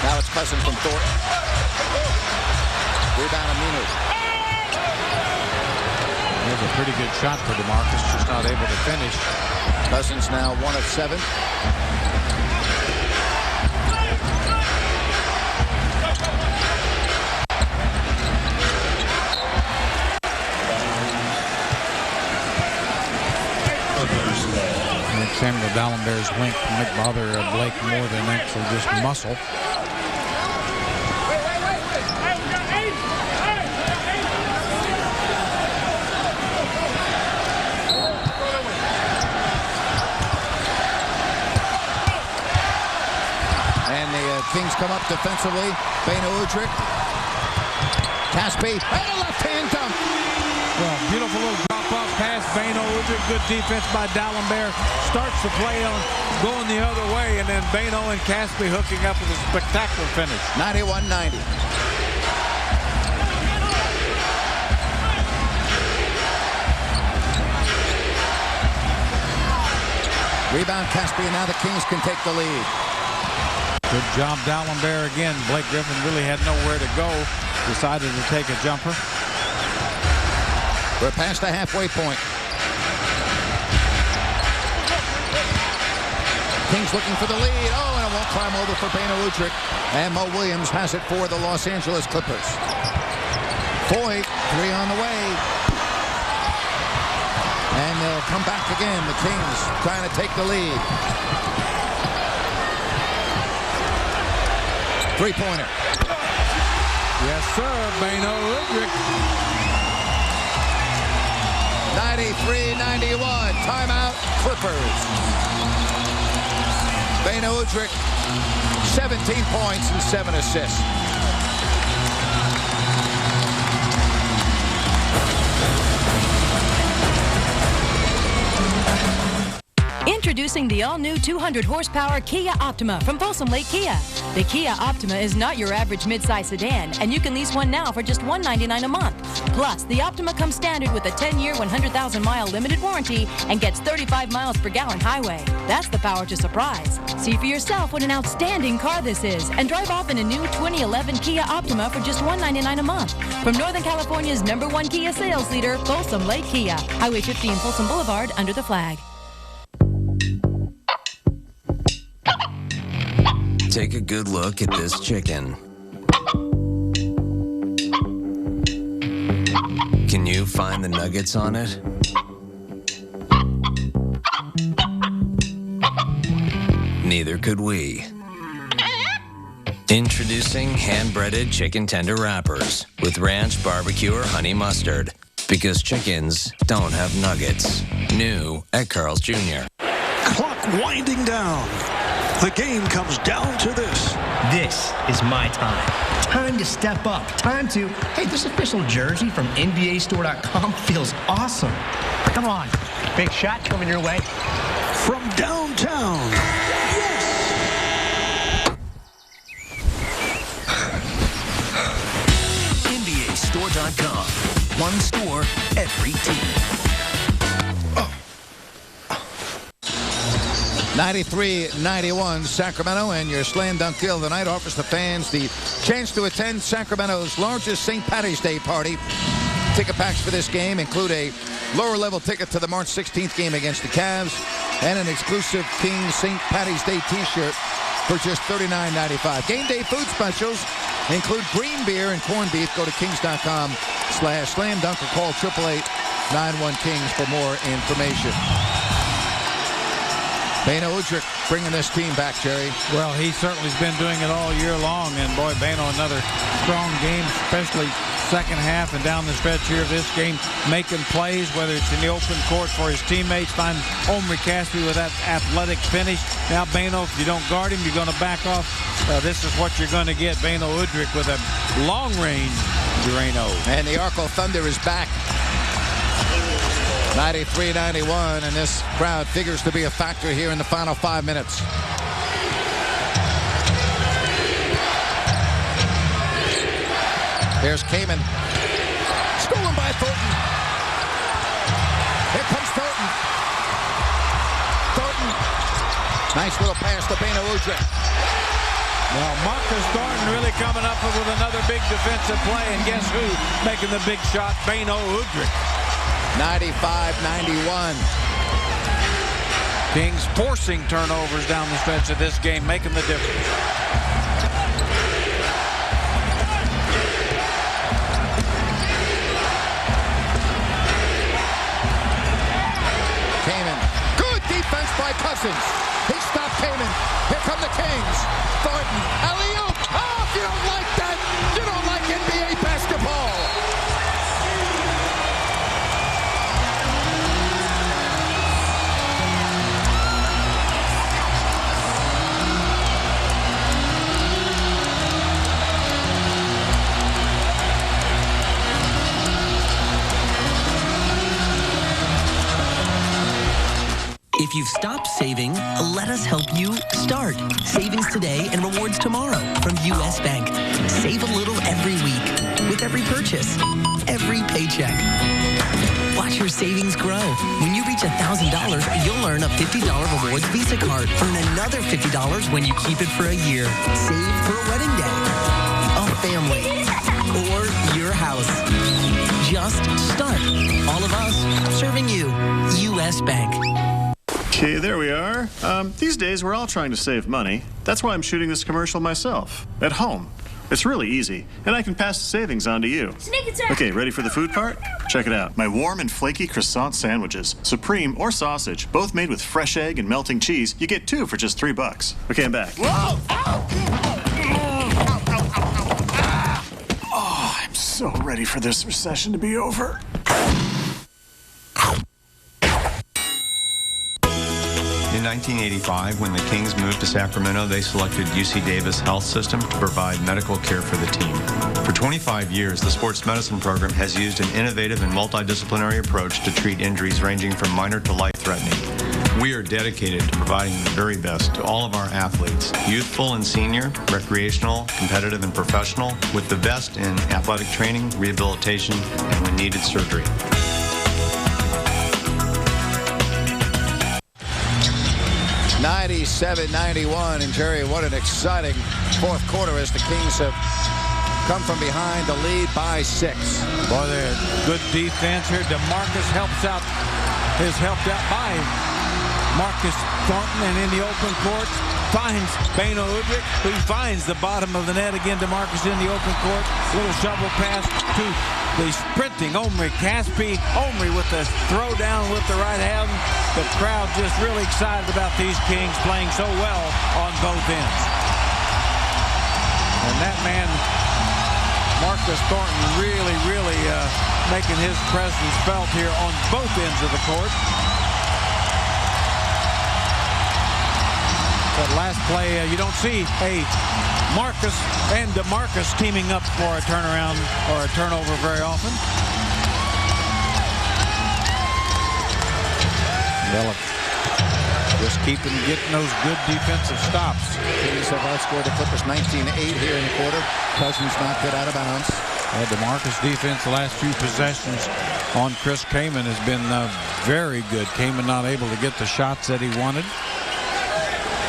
Now it's Cousins from Thornton. Rebound Aminu. There's a pretty good shot for DeMarcus, just not able to finish. Cousins now 1 of 7. Samuel Dallenberg's wink might bother Blake more than actually just muscle. Kings come up defensively. Beno Udrih. Caspi. And a left-hand dunk. Well, beautiful little drop-off pass. Beno Udrih. Good defense by Dallenberg. Starts the play on going the other way. And then Beno and Caspi hooking up with a spectacular finish. 91-90. Rebound Caspi, and now the Kings can take the lead. Good job, Dallenberg again. Blake Griffin really had nowhere to go. Decided to take a jumper. We're past the halfway point. Kings looking for the lead. Oh, and it won't climb over for Beno Udrih. And Mo Williams has it for the Los Angeles Clippers. Foyt, 3 on the way. And they'll come back again. The Kings trying to take the lead. 3-pointer. Yes, sir. Beno Udrih. 93-91. Timeout, Clippers. Beno Udrih, 17 points and 7 assists. Introducing the all-new 200-horsepower Kia Optima from Folsom Lake Kia. The Kia Optima is not your average midsize sedan, and you can lease one now for just $199 a month. Plus, the Optima comes standard with a 10-year, 100,000-mile limited warranty and gets 35 miles per gallon highway. That's the power to surprise. See for yourself what an outstanding car this is, and drive off in a new 2011 Kia Optima for just $199 a month. From Northern California's #1 Kia sales leader, Folsom Lake Kia. Highway 50 and Folsom Boulevard, under the flag. Take a good look at this chicken. Can you find the nuggets on it? Neither could we. Introducing hand-breaded chicken tender wrappers with ranch, barbecue, or honey mustard. Because chickens don't have nuggets. New at Carl's Jr. Clock winding down. The game comes down to this. This is my time. Time to step up. Time to, hey, this official jersey from NBAstore.com feels awesome. Come on. Big shot coming your way. From downtown. Yes. NBAstore.com. One store, every team. 93-91 Sacramento, and your slam dunk deal of the night offers the fans the chance to attend Sacramento's largest St. Paddy's Day party. Ticket packs for this game include a lower-level ticket to the March 16th game against the Cavs, and an exclusive Kings St. Patty's Day T-shirt for just $39.95. Game day food specials include green beer and corned beef. Go to kings.com/slamdunk or call 888-91-KINGS for more information. Beno Udrih bringing this team back, Jerry. Well, he certainly has been doing it all year long, and boy, Beno, another strong game, especially second half and down the stretch here of this game, making plays, whether it's in the open court for his teammates, find Omri Caspi with that athletic finish. Now, Beno, if you don't guard him, you're going to back off. This is what you're going to get. Beno Udrih with a long-range Drano. And the ARCO Thunder is back. 93-91, and this crowd figures to be a factor here in the final 5 minutes. Here's Kamen. Stolen by Thornton. Here comes Thornton. Thornton. Nice little pass to Beno Udrih. Well, Marcus Thornton really coming up with another big defensive play, and guess who making the big shot? Beno Udrih. 95-91. Kings forcing turnovers down the stretch of this game, making the difference. Kamen. Good defense by Cousins. He stopped Kamen. Here come the Kings. Thornton. Alley-oop. Oh, if you don't like that, you don't like NBA basketball. If you've stopped saving, let us help you start. Savings today and rewards tomorrow from U.S. Bank. Save a little every week with every purchase, every paycheck. Watch your savings grow. When you reach $1,000, you'll earn a $50 rewards Visa card. Earn another $50 when you keep it for a year. Save for a wedding day, a family, or your house. Just start. All of us serving you. U.S. Bank. Okay, there we are. These days, we're all trying to save money. That's why I'm shooting this commercial myself, at home. It's really easy, and I can pass the savings on to you. Okay, ready for the food part? Check it out. My warm and flaky croissant sandwiches, supreme or sausage, both made with fresh egg and melting cheese. You get 2 for just $3. Okay, I'm back. Whoa! Oh, I'm so ready for this recession to be over. In 1985, when the Kings moved to Sacramento, they selected UC Davis Health System to provide medical care for the team. For 25 years, the sports medicine program has used an innovative and multidisciplinary approach to treat injuries ranging from minor to life-threatening. We are dedicated to providing the very best to all of our athletes, youthful and senior, recreational, competitive, and professional, with the best in athletic training, rehabilitation, and when needed, surgery. $97-91, and Jerry, what an exciting fourth quarter as the Kings have come from behind the lead by 6. Boy, they're good defense here. DeMarcus is helped out by Marcus Thornton, and in the open court finds Beno Udrih, who finds the bottom of the net again. DeMarcus in the open court, little shovel pass to the sprinting Omri Caspi. Omri with the throw down with the right hand. The crowd just really excited about these Kings playing so well on both ends. And that man, Marcus Thornton, really making his presence felt here on both ends of the court. That last play, you don't see Marcus and DeMarcus teaming up for a turnaround or a turnover very often. Well, just keeping getting those good defensive stops. Kings have outscored the Clippers 19-8 here in the quarter. Cousins knocked it out of bounds. DeMarcus' defense the last few possessions on Chris Kamen has been very good. Kamen not able to get the shots that he wanted.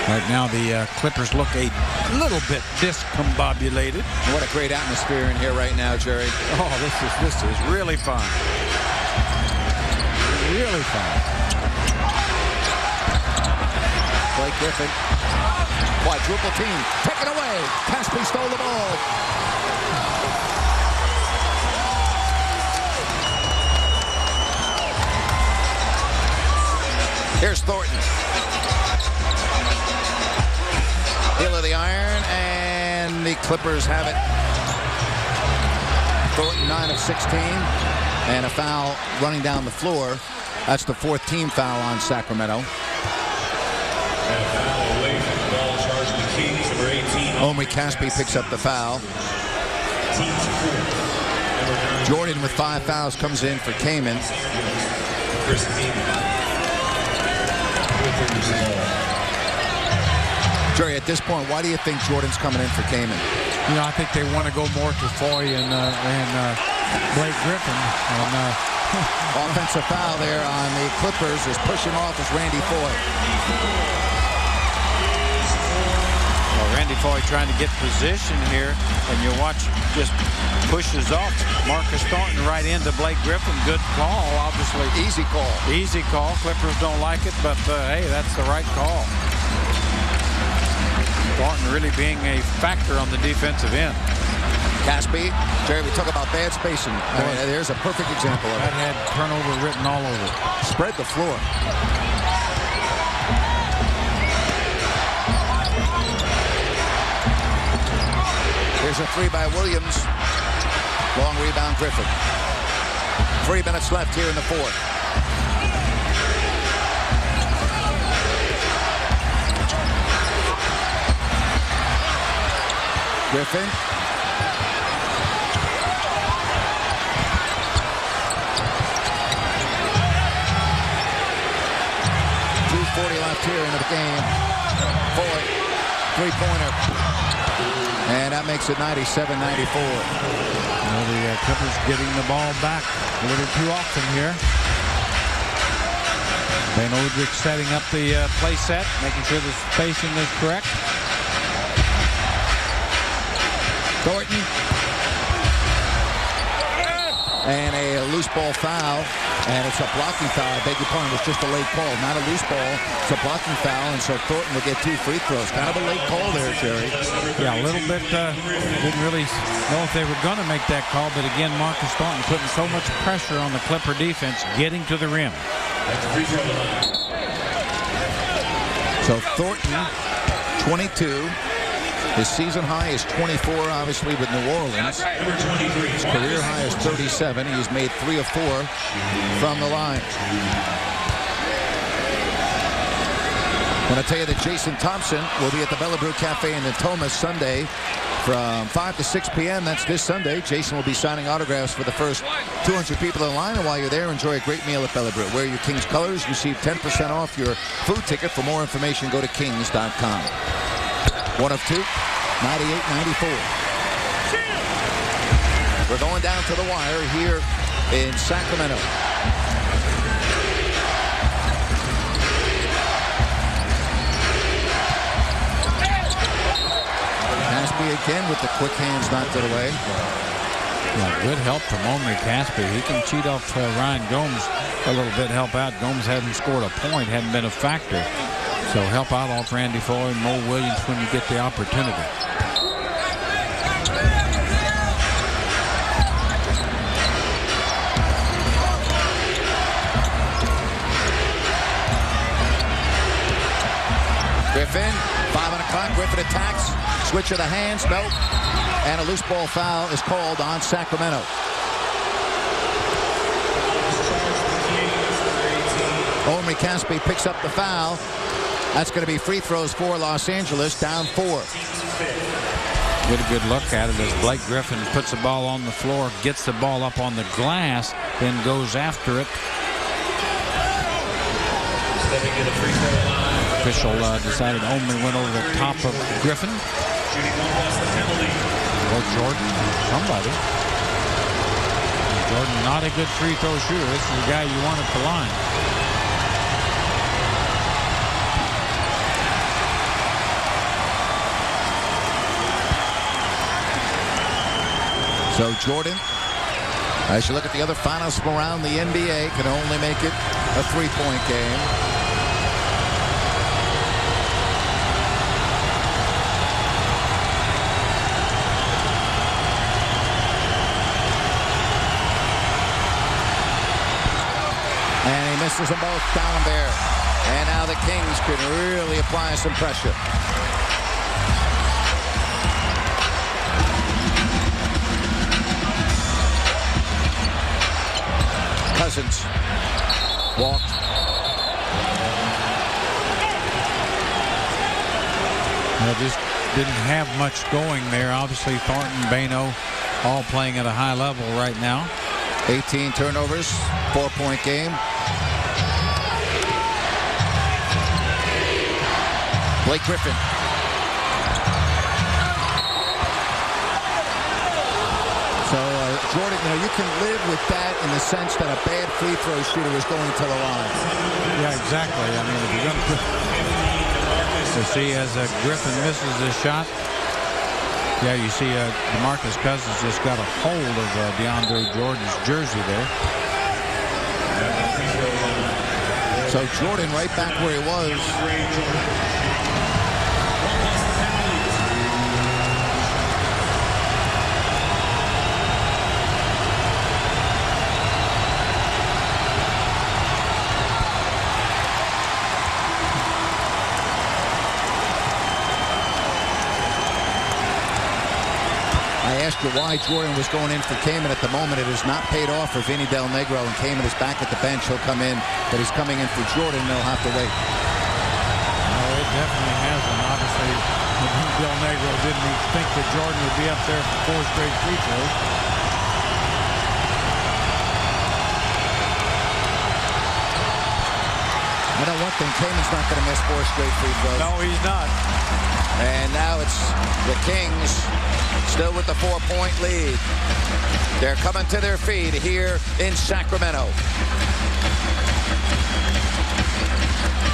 Right now, the Clippers look a little bit discombobulated. What a great atmosphere in here right now, Jerry. Oh, this is really fun. really fast. Blake Griffin. Quadruple team. Taken away. Caspi stole the ball. Here's Thornton. Heel of the iron, and the Clippers have it. Thornton 9 of 16, and a foul running down the floor. That's the 4th team foul on Sacramento. And a foul away from the ball charging the Kings, number 18. Omri Caspi picks up the foul. Jordan with 5 fouls comes in for Kaman. Jerry, at this point, why do you think Jordan's coming in for Kaman? You know, I think they want to go more to Foy and Blake Griffin. Offensive foul there on the Clippers is pushing off is Randy Foy. Well, Randy Foy trying to get position here, and you watch just pushes off Marcus Thornton right into Blake Griffin. Good call, obviously. Easy call. Easy call. Clippers don't like it, but hey, that's the right call. Thornton really being a factor on the defensive end. Caspi, Jerry, we talk about bad spacing. I mean, there's a perfect example of it. That had turnover written all over it. Spread the floor. Here's a 3 by Williams. Long rebound, Griffin. 3 minutes left here in the 4th. Griffin. 2:40 left here in the game. Foy, 3-pointer. And that makes it 97-94. The Clippers getting the ball back a little too often here. Ben Udrich setting up the play set, making sure the spacing is correct. Thornton. And a loose ball foul. And it's a blocking foul. I beg your pardon. It's just a late call. Not a loose ball. It's a blocking foul. And so Thornton will get 2 free throws. Kind of a late call there, Jerry. Yeah, a little bit. Didn't really know if they were going to make that call. But again, Marcus Thornton putting so much pressure on the Clipper defense, getting to the rim. So Thornton, 22. His season high is 24, obviously, with New Orleans. His career high is 37. He's made 3 of 4 from the line. I want to tell you that Jason Thompson will be at the Bellabrew Cafe in Natoma Sunday from 5 to 6 p.m. That's this Sunday. Jason will be signing autographs for the first 200 people in line. And while you're there, enjoy a great meal at Bellabrew. Wear your Kings colors. Receive 10% off your food ticket. For more information, go to kings.com. 1 of 2, 98-94. We're going down to the wire here in Sacramento. Caspi again with the quick hands knocked it away. Yeah, good help from Omri Caspi. He can cheat off Ryan Gomes a little bit, help out. Gomes hadn't scored a point, hadn't been a factor. So help out off Randy Foy and Mo Williams when you get the opportunity. Griffin, 5 on the clock. Griffin attacks. Switch of the hands, nope. And a loose ball foul is called on Sacramento. Omri Caspi picks up the foul. That's going to be free throws for Los Angeles, down 4. Get a good look at it as Blake Griffin puts the ball on the floor, gets the ball up on the glass, then goes after it. Official decided Omri went over the top of Griffin. Or Jordan, somebody. Jordan, not a good free throw shooter. This is the guy you want at the line. So Jordan, as you look at the other finals from around the NBA, can only make it a three-point game. And he misses them both, D'Alembert. And now the Kings can really apply some pressure. Cousins walked. Just didn't have much going there. Obviously, Thornton, Bano, all playing at a high level right now. 18 turnovers, 4-point game. Blake Griffin. So, Jordan, you can live with that in the sense that a bad free throw shooter is going to the line. Yeah, exactly. I mean, if you're going to see as Griffin misses this shot, yeah, you see DeMarcus Cousins just got a hold of DeAndre Jordan's jersey there. So Jordan right back where he was. I asked you why Jordan was going in for Kaman at the moment. It has not paid off for Vinny Del Negro, and Kaman is back at the bench. He'll come in, but he's coming in for Jordan. They'll have to wait. No, it definitely hasn't. Obviously, Del Negro didn't think that Jordan would be up there for 4 straight free throws. I know one thing, Kaman's not going to miss 4 straight free throws. No, he's not. And now it's the Kings still with the 4-point lead. They're coming to their feet here in Sacramento.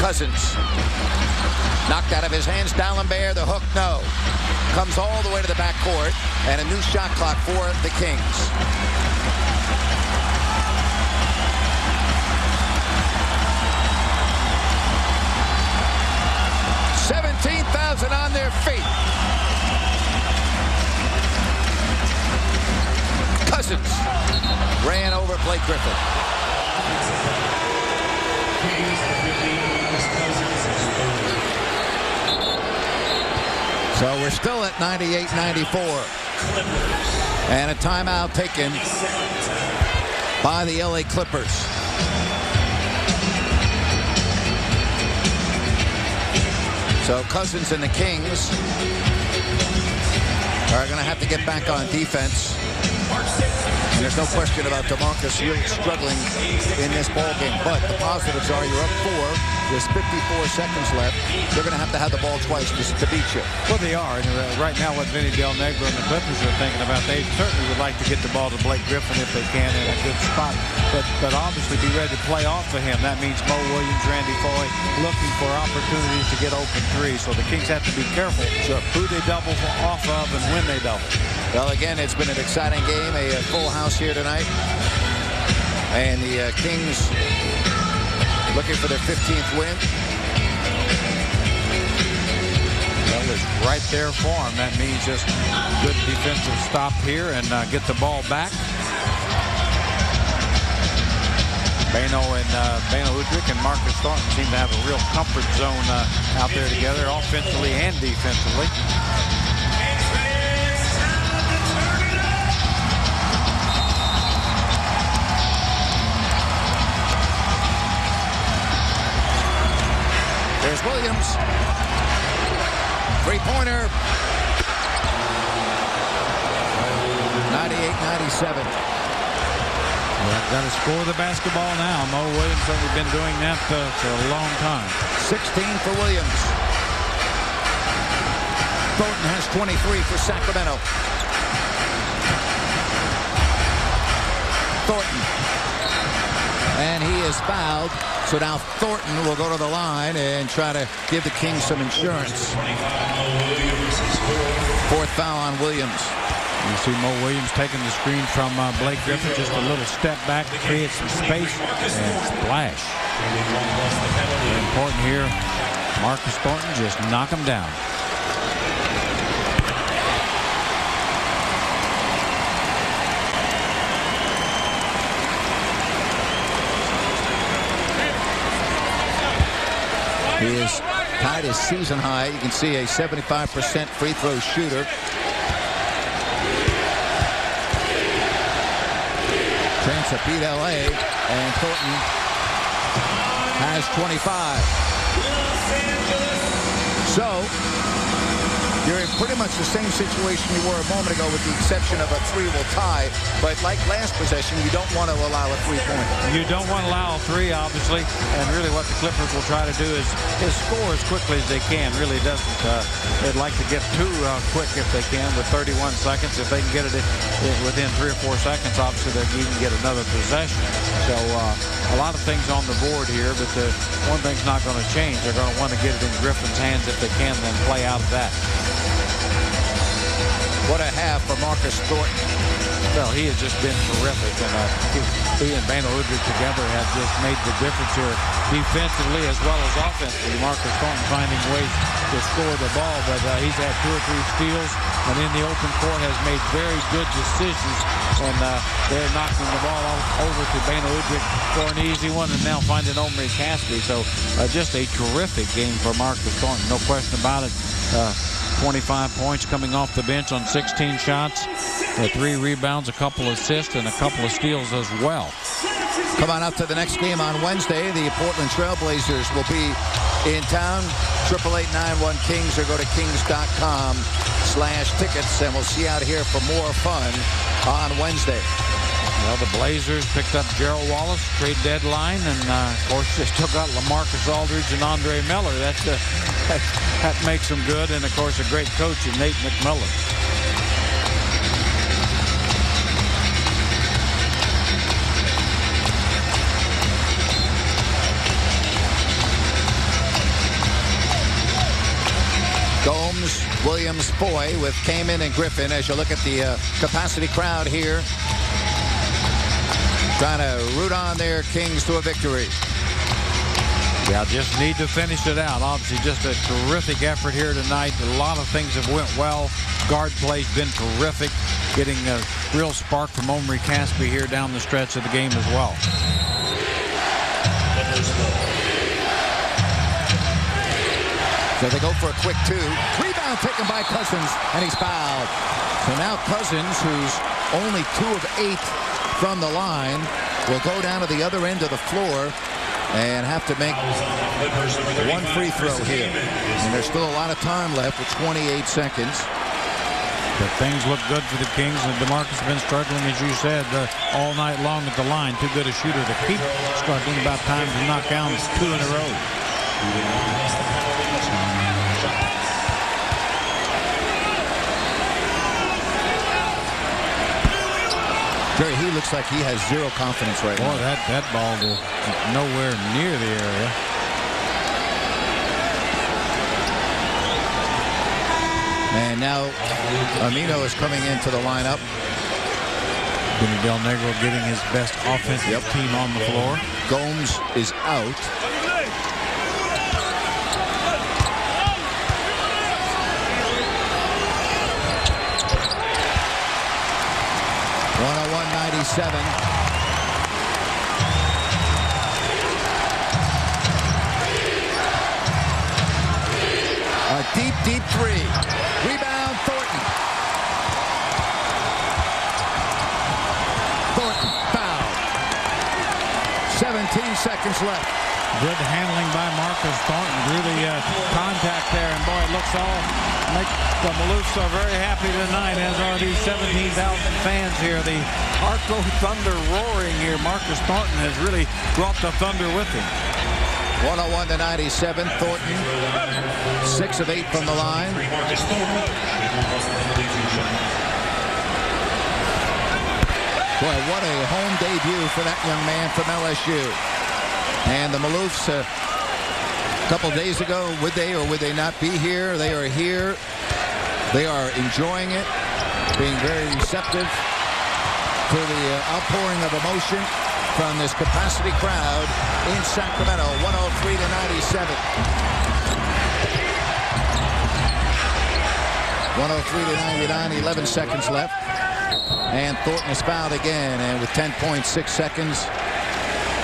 Cousins knocked out of his hands. D'Alembert, the hook, no. Comes all the way to the backcourt, and a new shot clock for the Kings. $17,000 on their feet. Cousins ran over Blake Griffin. So we're still at 98-94. And a timeout taken by the LA Clippers. So Cousins and the Kings are going to have to get back on defense. And there's no question about DeMarcus really struggling in this ballgame. But the positives are you're up 4. There's 54 seconds left. They're going to have the ball twice to beat you. Well, they are. And right now, what Vinny Del Negro and the Clippers are thinking about, they certainly would like to get the ball to Blake Griffin if they can in a good spot. But obviously be ready to play off of him. That means Mo Williams, Randy Foye looking for opportunities to get open threes. So the Kings have to be careful who they double off of and when they double. Well, again, it's been an exciting game, a full house here tonight. And the Kings looking for their 15th win. Well, it's right there for them. That means just good defensive stop here and get the ball back. Bano Udrih and Marcus Thornton seem to have a real comfort zone out there together, offensively and defensively. There's Williams. Three-pointer. 98-97. Got to score the basketball now. Mo Williams certainly been doing that for a long time. 16 for Williams. Thornton has 23 for Sacramento. Thornton. And he is fouled. So now Thornton will go to the line and try to give the Kings some insurance. 4th foul on Williams. You see Mo Williams taking the screen from Blake Griffin. Just a little step back to create some space and splash. Very important here. Marcus Thornton just knock him down. He is tied his season high. You can see a 75% free throw shooter. Chance to beat LA, and Thornton has 25. So you're in pretty much the same situation you were a moment ago, with the exception of a three will tie. But like last possession, you don't want to allow a three-point. You don't want to allow a three, obviously. And really what the Clippers will try to do is score as quickly as they can. Really doesn't. They'd like to get two quick if they can with 31 seconds. If they can get it within 3 or 4 seconds, obviously they can even get another possession. So a lot of things on the board here, but one thing's not going to change. They're going to want to get it in Griffin's hands if they can, then play out of that. What a half for Marcus Thornton. Well, he has just been terrific, and he and Bano Udrih together have just made the difference here defensively as well as offensively. Marcus Thornton finding ways to score the ball, but he's had 2 or 3 steals, and in the open court has made very good decisions, and they're knocking the ball over to Bano Udrih for an easy one, and now finding Omri Caspi. So just a terrific game for Marcus Thornton, no question about it. 25 points coming off the bench on 16 shots, 3 rebounds, a couple assists, and a couple of steals as well. Come on up to the next game on Wednesday. The Portland Trail Blazers will be in town. 888-91-KINGS, or go to kings.com/tickets, and we'll see you out here for more fun on Wednesday. Well, the Blazers picked up Gerald Wallace, trade deadline, and of course they still got LaMarcus Aldridge and Andre Miller. That makes them good, and of course a great coach in Nate McMillan. Gomes, Williams, Foy with Kamen and Griffin. As you look at the capacity crowd here, trying to root on their Kings to a victory. Yeah, just need to finish it out. Obviously, just a terrific effort here tonight. A lot of things have went well. Guard play's been terrific. Getting a real spark from Omri Caspi here down the stretch of the game as well. So they go for a quick 2. Rebound taken by Cousins, and he's fouled. So now Cousins, who's only 2 of 8 from the line, will go down to the other end of the floor and have to make 1 free throw here. And there's still a lot of time left with 28 seconds. But things look good for the Kings, and DeMarcus has been struggling, as you said, all night long at the line. Too good a shooter to keep struggling. About time to knock down 2 in a row. Jerry, he looks like he has 0 confidence right now. Boy, that ball is nowhere near the area. And now Amino is coming into the lineup. Benny Del Negro getting his best offensive team on the floor. Gomes is out. .97. A deep 3. Rebound, Thornton. Thornton fouled. 17 seconds left. Good handling by Marcus Thornton. Really contact there, and boy, it looks all make the Maloofs are very happy tonight, as are these 17,000 fans here. The ARCO Thunder roaring here. Marcus Thornton has really brought the Thunder with him. 101-97. Thornton, 6 of 8 from the line. Boy, what a home debut for that young man from LSU. And the Maloofs, a couple days ago, would they or would they not be here? They are here. They are enjoying it. being very receptive to the outpouring of emotion from this capacity crowd in Sacramento, 103-97. 103-99, 11 seconds left. And Thornton is fouled again, and with 10.6 seconds,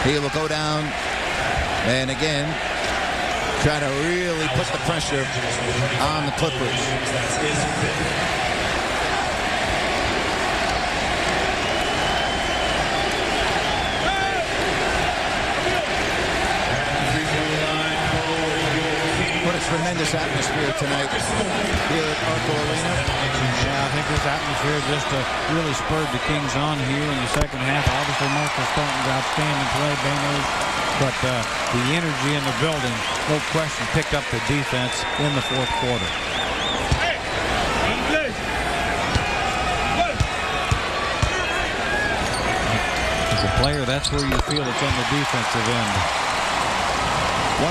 he will go down and again try to really put the pressure on the Clippers. What a tremendous atmosphere tonight here at ARCO Arena. Yeah, I think this atmosphere just really spurred the Kings on here in the second half. Obviously, Marcus Thornton's outstanding play, Banos, but the energy in the building, no question, picked up the defense in the fourth quarter. As a player, that's where you feel it's on the defensive end. 105-99.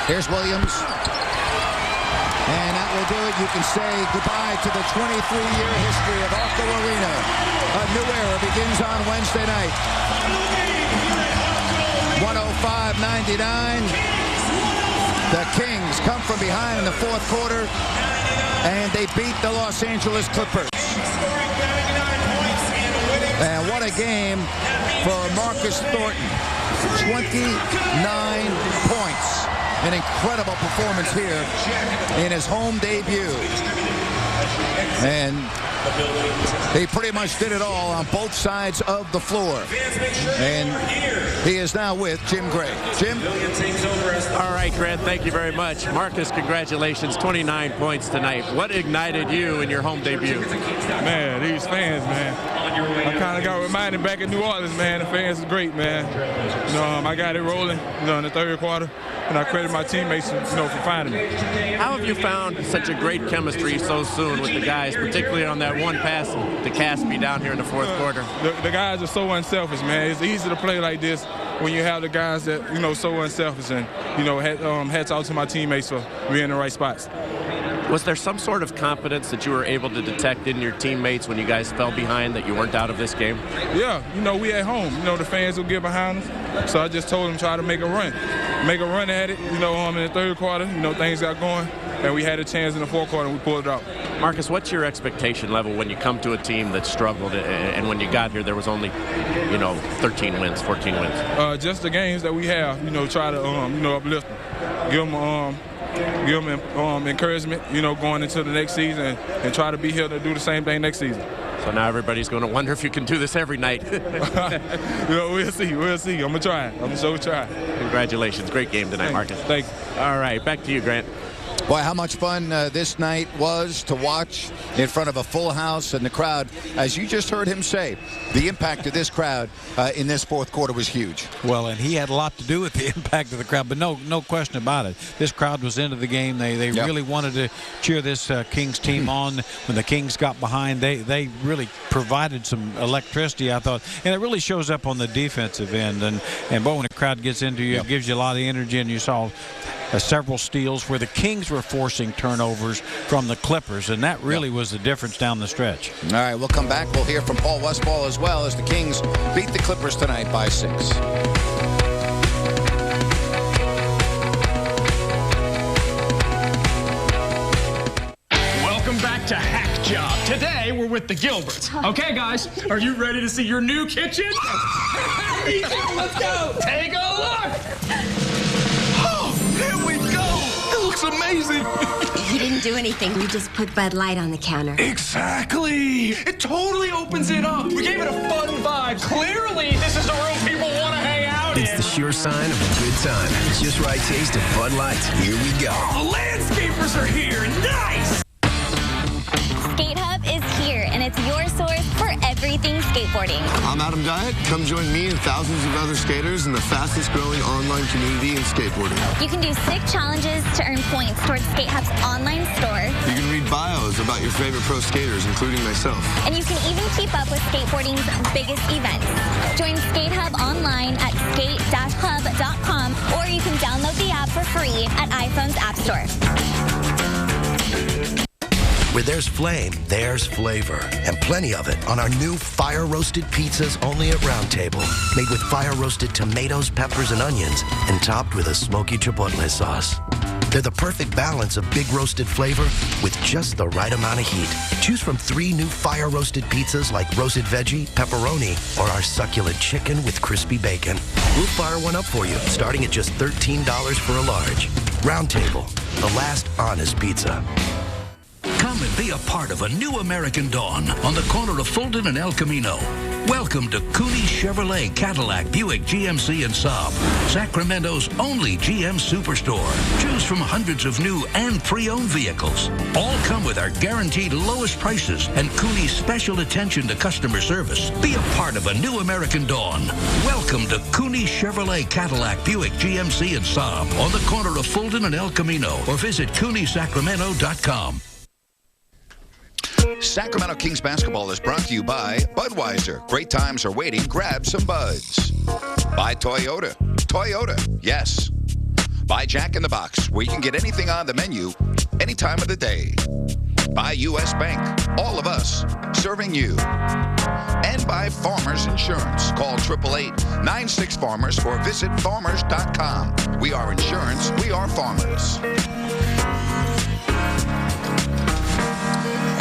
Here's Williams. And that will do it. You can say goodbye to the 23-year history of ARCO Arena. A new era begins on Wednesday night. 105-99. The Kings come from behind in the fourth quarter, and they beat the Los Angeles Clippers. And what a game for Marcus Thornton. 29 points. An incredible performance here in his home debut. And he pretty much did it all on both sides of the floor. And he is now with Jim Gray. Jim? All right, Grant, thank you very much. Marcus, congratulations, 29 points tonight. What ignited you in your home debut? Man, these fans, man. I kind of got reminded back in New Orleans, man. The fans is great, man. I got it rolling, in the third quarter, and I credit my teammates, for finding me. How have you found such a great chemistry so soon with the guys, particularly on that one pass to Caspi down here in the fourth quarter? The guys are so unselfish, man. It's easy to play like this when you have the guys that, so unselfish. And, hats out to my teammates for being in the right spots. Was there some sort of confidence that you were able to detect in your teammates when you guys fell behind that you weren't out of this game? Yeah, we at home. The fans will get behind us. So I just told them try to make a run. Make a run at it, in the third quarter. Things got going, and we had a chance in the fourth quarter, and we pulled it out. Marcus, what's your expectation level when you come to a team that struggled, and when you got here there was only, 13 wins, 14 wins? Just the games that we have, try to, uplift them. Give them encouragement, going into the next season and try to be here to do the same thing next season. So now everybody's going to wonder if you can do this every night. We'll see. I'm going to try. I'm going to try. Congratulations. Great game tonight, Marcus. Thank you. All right, back to you, Grant. Boy, how much fun this night was to watch in front of a full house and the crowd. As you just heard him say, the impact of this crowd in this fourth quarter was huge. Well, and he had a lot to do with the impact of the crowd, but no question about it. This crowd was into the game. They really wanted to cheer this Kings team on. When the Kings got behind, they really provided some electricity, I thought. And it really shows up on the defensive end. And boy, when the crowd gets into you, it gives you a lot of energy, and you saw several steals where the Kings were forcing turnovers from the Clippers, and that really was the difference down the stretch. All right, we'll come back. We'll hear from Paul Westphal as well as the Kings beat the Clippers tonight by 6. Welcome back to Hack Job. Today, we're with the Gilberts. Okay, guys, are you ready to see your new kitchen? Let's go. Take a look. Here we go! It looks amazing! You didn't do anything. You just put Bud Light on the counter. Exactly! It totally opens it up. We gave it a fun vibe. Clearly, this is a room people want to hang out in. It's the sure sign of a good time. Just right taste of Bud Light. Here we go. The landscapers are here. Nice! Skate Hub is here, and it's your source for everything skateboarding. I'm Adam Diet. Come join me and thousands of other skaters in the fastest growing online community in skateboarding. You can do sick challenges to earn points towards Skate Hub's online store. You can read bios about your favorite pro skaters, including myself. And you can even keep up with skateboarding's biggest events. Join Skate Hub online at skate-hub.com, or you can download the app for free at iPhone's App Store. Where there's flame, there's flavor, and plenty of it on our new fire-roasted pizzas only at Round Table. Made with fire-roasted tomatoes, peppers, and onions, and topped with a smoky chipotle sauce. They're the perfect balance of big roasted flavor with just the right amount of heat. Choose from 3 new fire-roasted pizzas like roasted veggie, pepperoni, or our succulent chicken with crispy bacon. We'll fire one up for you, starting at just $13 for a large. Round Table, the last honest pizza. Come and be a part of a new American dawn on the corner of Fulton and El Camino. Welcome to Cooney Chevrolet, Cadillac, Buick, GMC, and Saab, Sacramento's only GM superstore. Choose from hundreds of new and pre-owned vehicles. All come with our guaranteed lowest prices and Cooney's special attention to customer service. Be a part of a new American dawn. Welcome to Cooney Chevrolet, Cadillac, Buick, GMC, and Saab on the corner of Fulton and El Camino, or visit CooneySacramento.com. Sacramento Kings basketball is brought to you by Budweiser. Great times are waiting. Grab some buds. By Toyota. Toyota, yes. By Jack in the Box, where you can get anything on the menu any time of the day. By U.S. Bank. All of us serving you. And by Farmers Insurance. Call 888-96-FARMERS or visit farmers.com. We are insurance. We are farmers.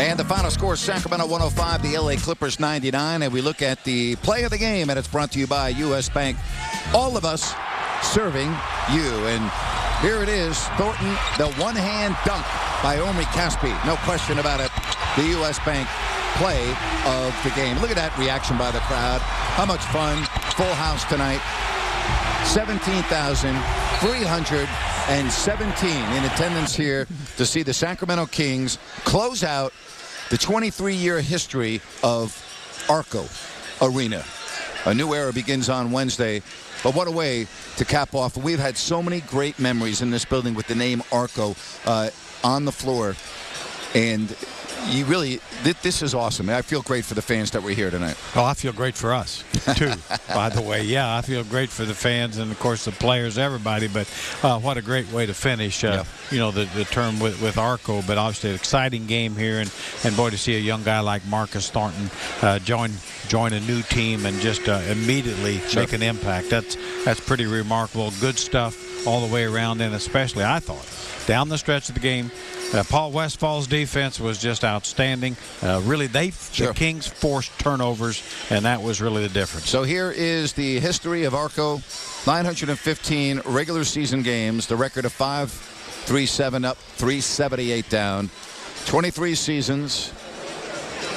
And the final score, Sacramento 105, the LA Clippers 99. And we look at the play of the game, and it's brought to you by U.S. Bank. All of us serving you. And here it is, Thornton, the one-hand dunk by Omri Caspi. No question about it. The U.S. Bank play of the game. Look at that reaction by the crowd. How much fun. Full house tonight. 17,317 in attendance here to see the Sacramento Kings close out the 23-year history of ARCO Arena. A new era begins on Wednesday, but what a way to cap off. We've had so many great memories in this building with the name ARCO on the floor, and you really, this is awesome. I feel great for the fans that were here tonight. Oh, I feel great for us, too, by the way. Yeah, I feel great for the fans and, of course, the players, everybody. But what a great way to finish, you know, the term with ARCO. But obviously an exciting game here. And boy, to see a young guy like Marcus Thornton join a new team and just immediately make an impact. That's pretty remarkable. Good stuff all the way around, and especially, I thought, down the stretch of the game, Paul Westfall's defense was just outstanding. Really, the Kings forced turnovers, and that was really the difference. So here is the history of ARCO. 915 regular season games. The record of 5-3-7 up, 378 down. 23 seasons,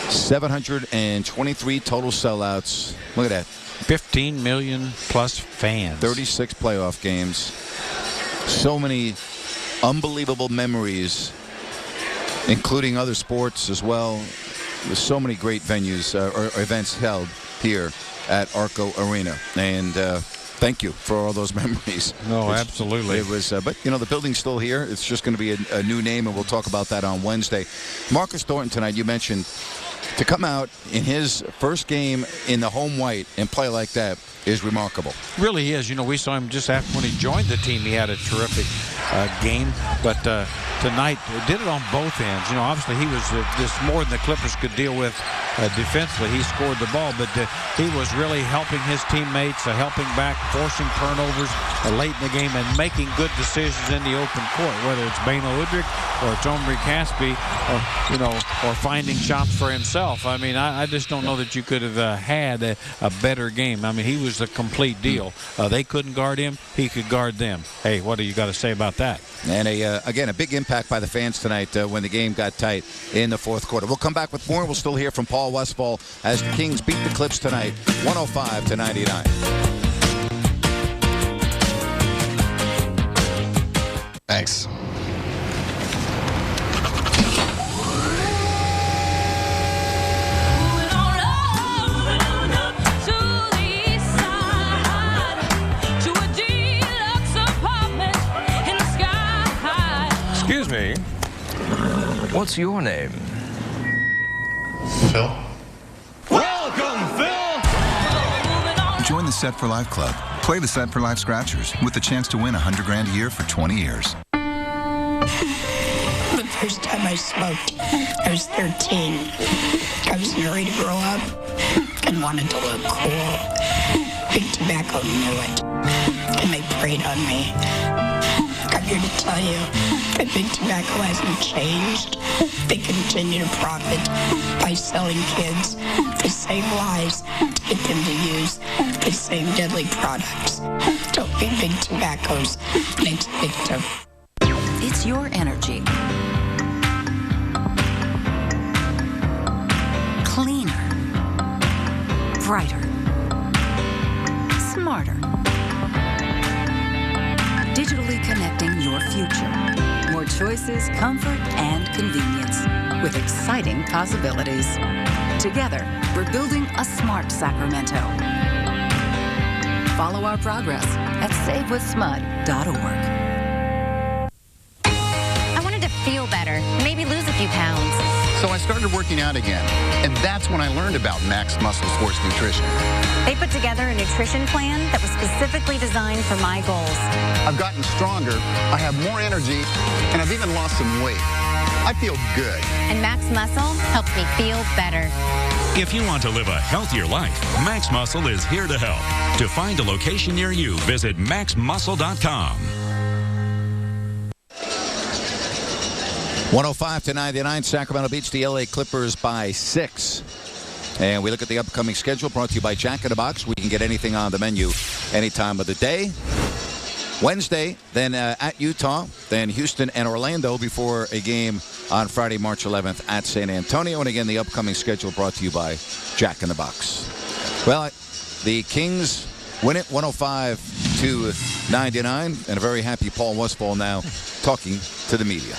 723 total sellouts. Look at that. 15 million plus fans. 36 playoff games. So many unbelievable memories, including other sports as well. There's so many great venues or events held here at ARCO Arena. And thank you for all those memories. No, absolutely. It was, but, you know, the building's still here. It's just going to be a new name, and we'll talk about that on Wednesday. Marcus Thornton tonight, you mentioned, to come out in his first game in the home white and play like that is remarkable. Really is. You know, we saw him just after when he joined the team. He had a terrific game, but tonight did it on both ends. You know, obviously he was just more than the Clippers could deal with defensively. He scored the ball, but he was really helping his teammates, helping back, forcing turnovers late in the game, and making good decisions in the open court, whether it's Beno Udrih or it's Omri Caspi, or, you know, or finding shots for himself. I mean, I just don't know that you could have had a better game. I mean, he was a complete deal. They couldn't guard him. He could guard them. Hey, what do you got to say about that? And again, a big impact by the fans tonight when the game got tight in the fourth quarter. We'll come back with more. We'll still hear from Paul Westfall as the Kings beat the Clips tonight, 105-99. Thanks. Excuse me. What's your name? Phil. Join the Set for Life Club. Play the Set for Life Scratchers with the chance to win $100 grand a year for 20 years. The first time I smoked, I was 13. I was in a hurry to grow up and wanted to look cool. Big Tobacco knew it, and they preyed on me. I'm here to tell you that Big Tobacco hasn't changed. They continue to profit by selling kids the same lies to get them to use the same deadly products. Don't be Big Tobacco's next victim. It's your energy. Cleaner. Brighter. Smarter. Digitally connecting your future. More choices, comfort, and convenience with exciting possibilities. Together, we're building a smart Sacramento. Follow our progress at savewithsmud.org. I wanted to feel better, maybe lose a few pounds. So I started working out again, and that's when I learned about Max Muscle Sports Nutrition. They put together a nutrition plan that was specifically designed for my goals. I've gotten stronger, I have more energy, and I've even lost some weight. I feel good. And Max Muscle helps me feel better. If you want to live a healthier life, Max Muscle is here to help. To find a location near you, visit maxmuscle.com. 105-99, Sacramento beats the LA Clippers by 6. And we look at the upcoming schedule brought to you by Jack in the Box. We can get anything on the menu any time of the day. Wednesday, then at Utah, then Houston and Orlando before a game on Friday, March 11th at San Antonio. And again, the upcoming schedule brought to you by Jack in the Box. Well, the Kings win it 105-99, and a very happy Paul Westphal now talking to the media.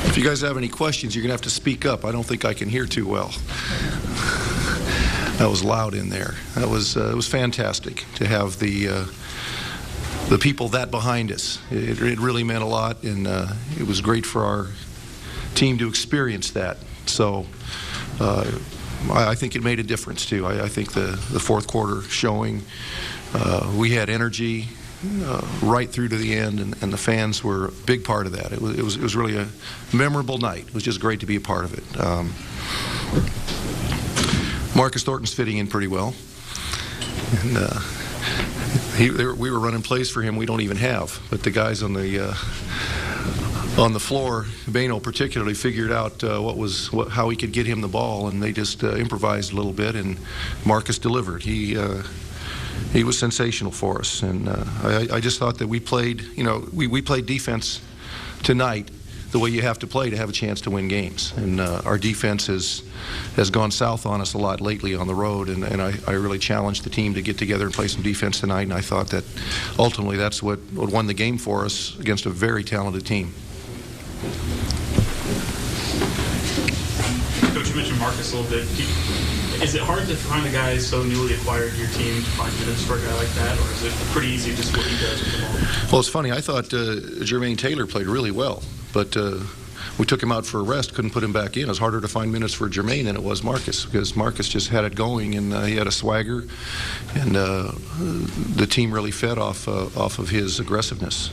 If you guys have any questions, you're going to have to speak up. I don't think I can hear too well. That was loud in there. That was it was fantastic to have the people that behind us. It really meant a lot, and it was great for our team to experience that. So I think it made a difference too. I think the fourth quarter showing we had energy right through to the end, and the fans were a big part of that. It was really a memorable night. It was just great to be a part of it. Marcus Thornton's fitting in pretty well, and we were running plays for him we don't even have. But the guys on the floor, Bano particularly, figured out how he could get him the ball, and they just improvised a little bit, and Marcus delivered. He was sensational for us, and I just thought that we played, we played defense tonight the way you have to play to have a chance to win games. And our defense has gone south on us a lot lately on the road, and I really challenged the team to get together and play some defense tonight, and I thought that ultimately that's what won the game for us against a very talented team. Coach, you mentioned Marcus a little bit. Is it hard to find a guy so newly acquired in your team to find minutes for a guy like that, or is it pretty easy just what he does with the ball? Well, it's funny. I thought Jermaine Taylor played really well, but we took him out for a rest, couldn't put him back in. It was harder to find minutes for Jermaine than it was Marcus, because Marcus just had it going, and he had a swagger, and the team really fed off of his aggressiveness.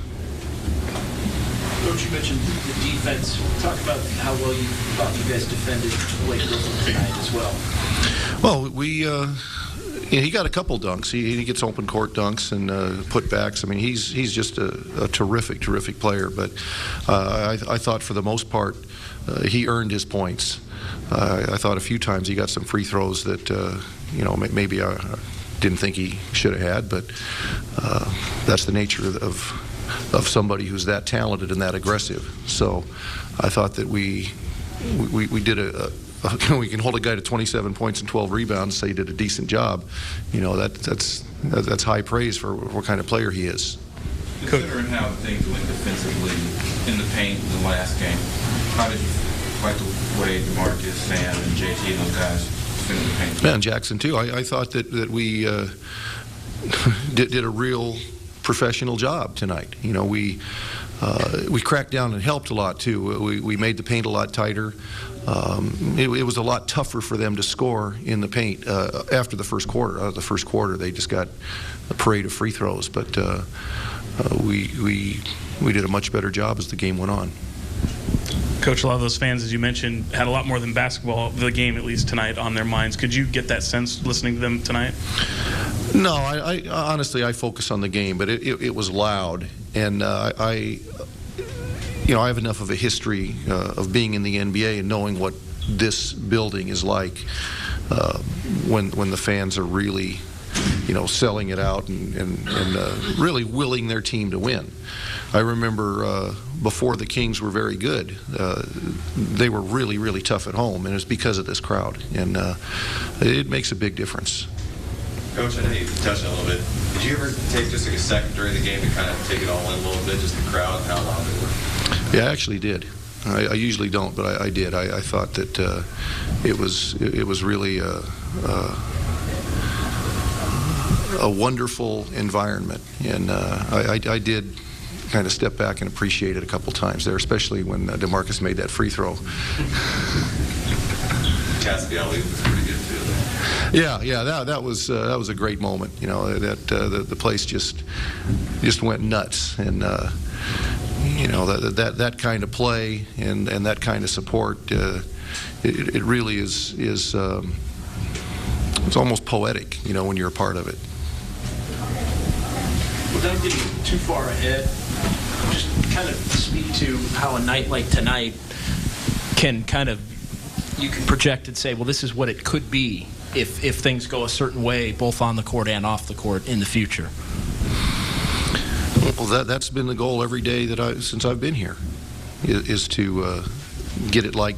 Coach, you mentioned the defense. Talk about how well you thought you guys defended Blake Griffin tonight as well. Well, he got a couple dunks. He gets open court dunks and putbacks. I mean, he's just a terrific player. But I thought for the most part he earned his points. I thought a few times he got some free throws that maybe I didn't think he should have had. But that's the nature of somebody who's that talented and that aggressive. So I thought that we did we can hold a guy to 27 points and 12 rebounds, say he did a decent job. That's high praise for what kind of player he is. Considering how things went defensively in the paint in the last game, how did you like the way DeMarcus, Sam, and JT and those guys defended the paint? Yeah, and Jackson too. I thought that we did a real professional job tonight. We cracked down and helped a lot too. We made the paint a lot tighter. it was a lot tougher for them to score in the paint after the first quarter. Out of the first quarter, they just got a parade of free throws, but we did a much better job as the game went on. Coach, a lot of those fans, as you mentioned, had a lot more than basketball, the game at least tonight, on their minds. Could you get that sense listening to them tonight? No, I honestly, I focus on the game, but it was loud, and I have enough of a history of being in the NBA and knowing what this building is like when the fans are really, selling it out and really willing their team to win. I remember before the Kings were very good, they were really, really tough at home, and it was because of this crowd, and it makes a big difference. Coach, I know you touched on it a little bit. Did you ever take just like a second during the game to kind of take it all in a little bit, just the crowd and how loud they were? Yeah, I actually did. I usually don't, but I did. I thought that it was really a wonderful environment, and I did kind of step back and appreciate it a couple times there, especially when DeMarcus made that free throw. Cassidy alley was pretty good too. Yeah, that was a great moment. The place just went nuts, and that kind of play and that kind of support, it really is it's almost poetic, when you're a part of it. Without getting too far ahead, just kind of speak to how a night like tonight can you can project and say, well, this is what it could be if things go a certain way, both on the court and off the court in the future. Well, that's been the goal every day since I've been here, is to get it like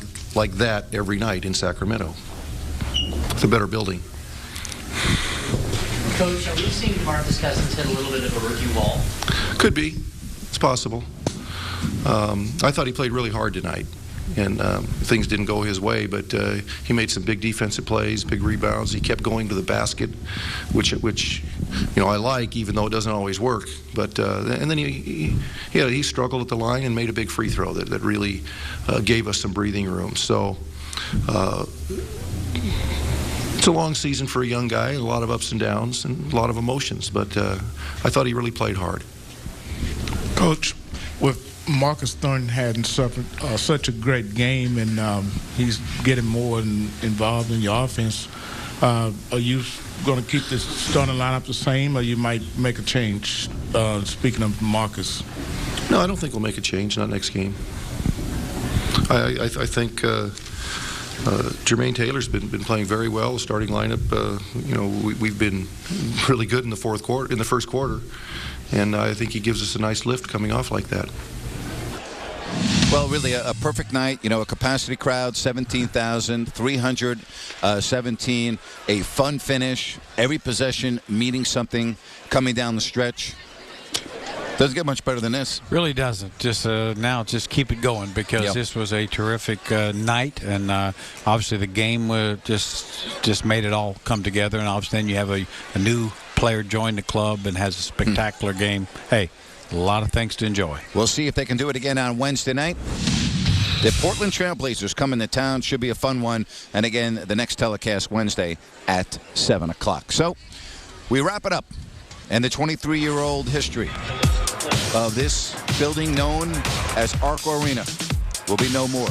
that every night in Sacramento. It's a better building. Coach, are we seeing DeMarcus Cousins hit a little bit of a rookie wall? Could be. It's possible. I thought he played really hard tonight, and things didn't go his way, but he made some big defensive plays, big rebounds. He kept going to the basket, which I like, even though it doesn't always work. But and then he struggled at the line and made a big free throw that really gave us some breathing room. So it's a long season for a young guy, a lot of ups and downs and a lot of emotions, but I thought he really played hard. Coach, with Marcus Thornton having suffered such a great game, and he's getting more involved in your offense, are you going to keep this starting lineup the same, or you might make a change, speaking of Marcus? No, I don't think we'll make a change, not next game. I think Jermaine Taylor's been playing very well. The starting lineup, we've been really good in the first quarter, and I think he gives us a nice lift coming off like that. Well, really a perfect night. A capacity crowd, 17,317. A fun finish. Every possession meaning something coming down the stretch. Doesn't get much better than this. Really doesn't. Just now, just keep it going, because this was a terrific night, and obviously the game just made it all come together. And obviously then you have a new player join the club and has a spectacular game. Hey, a lot of things to enjoy. We'll see if they can do it again on Wednesday night. The Portland Trailblazers come into town. Should be a fun one. And again, the next telecast Wednesday at 7 o'clock. So we wrap it up. And the 23-year-old history of this building known as ARCO Arena will be no more.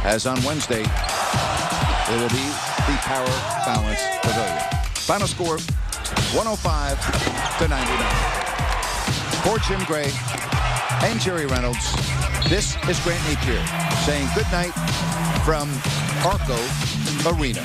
As on Wednesday, it will be the Power Balance Pavilion. Final score, 105-99. For Jim Gray and Jerry Reynolds, this is Grant Napier saying good night from ARCO Arena.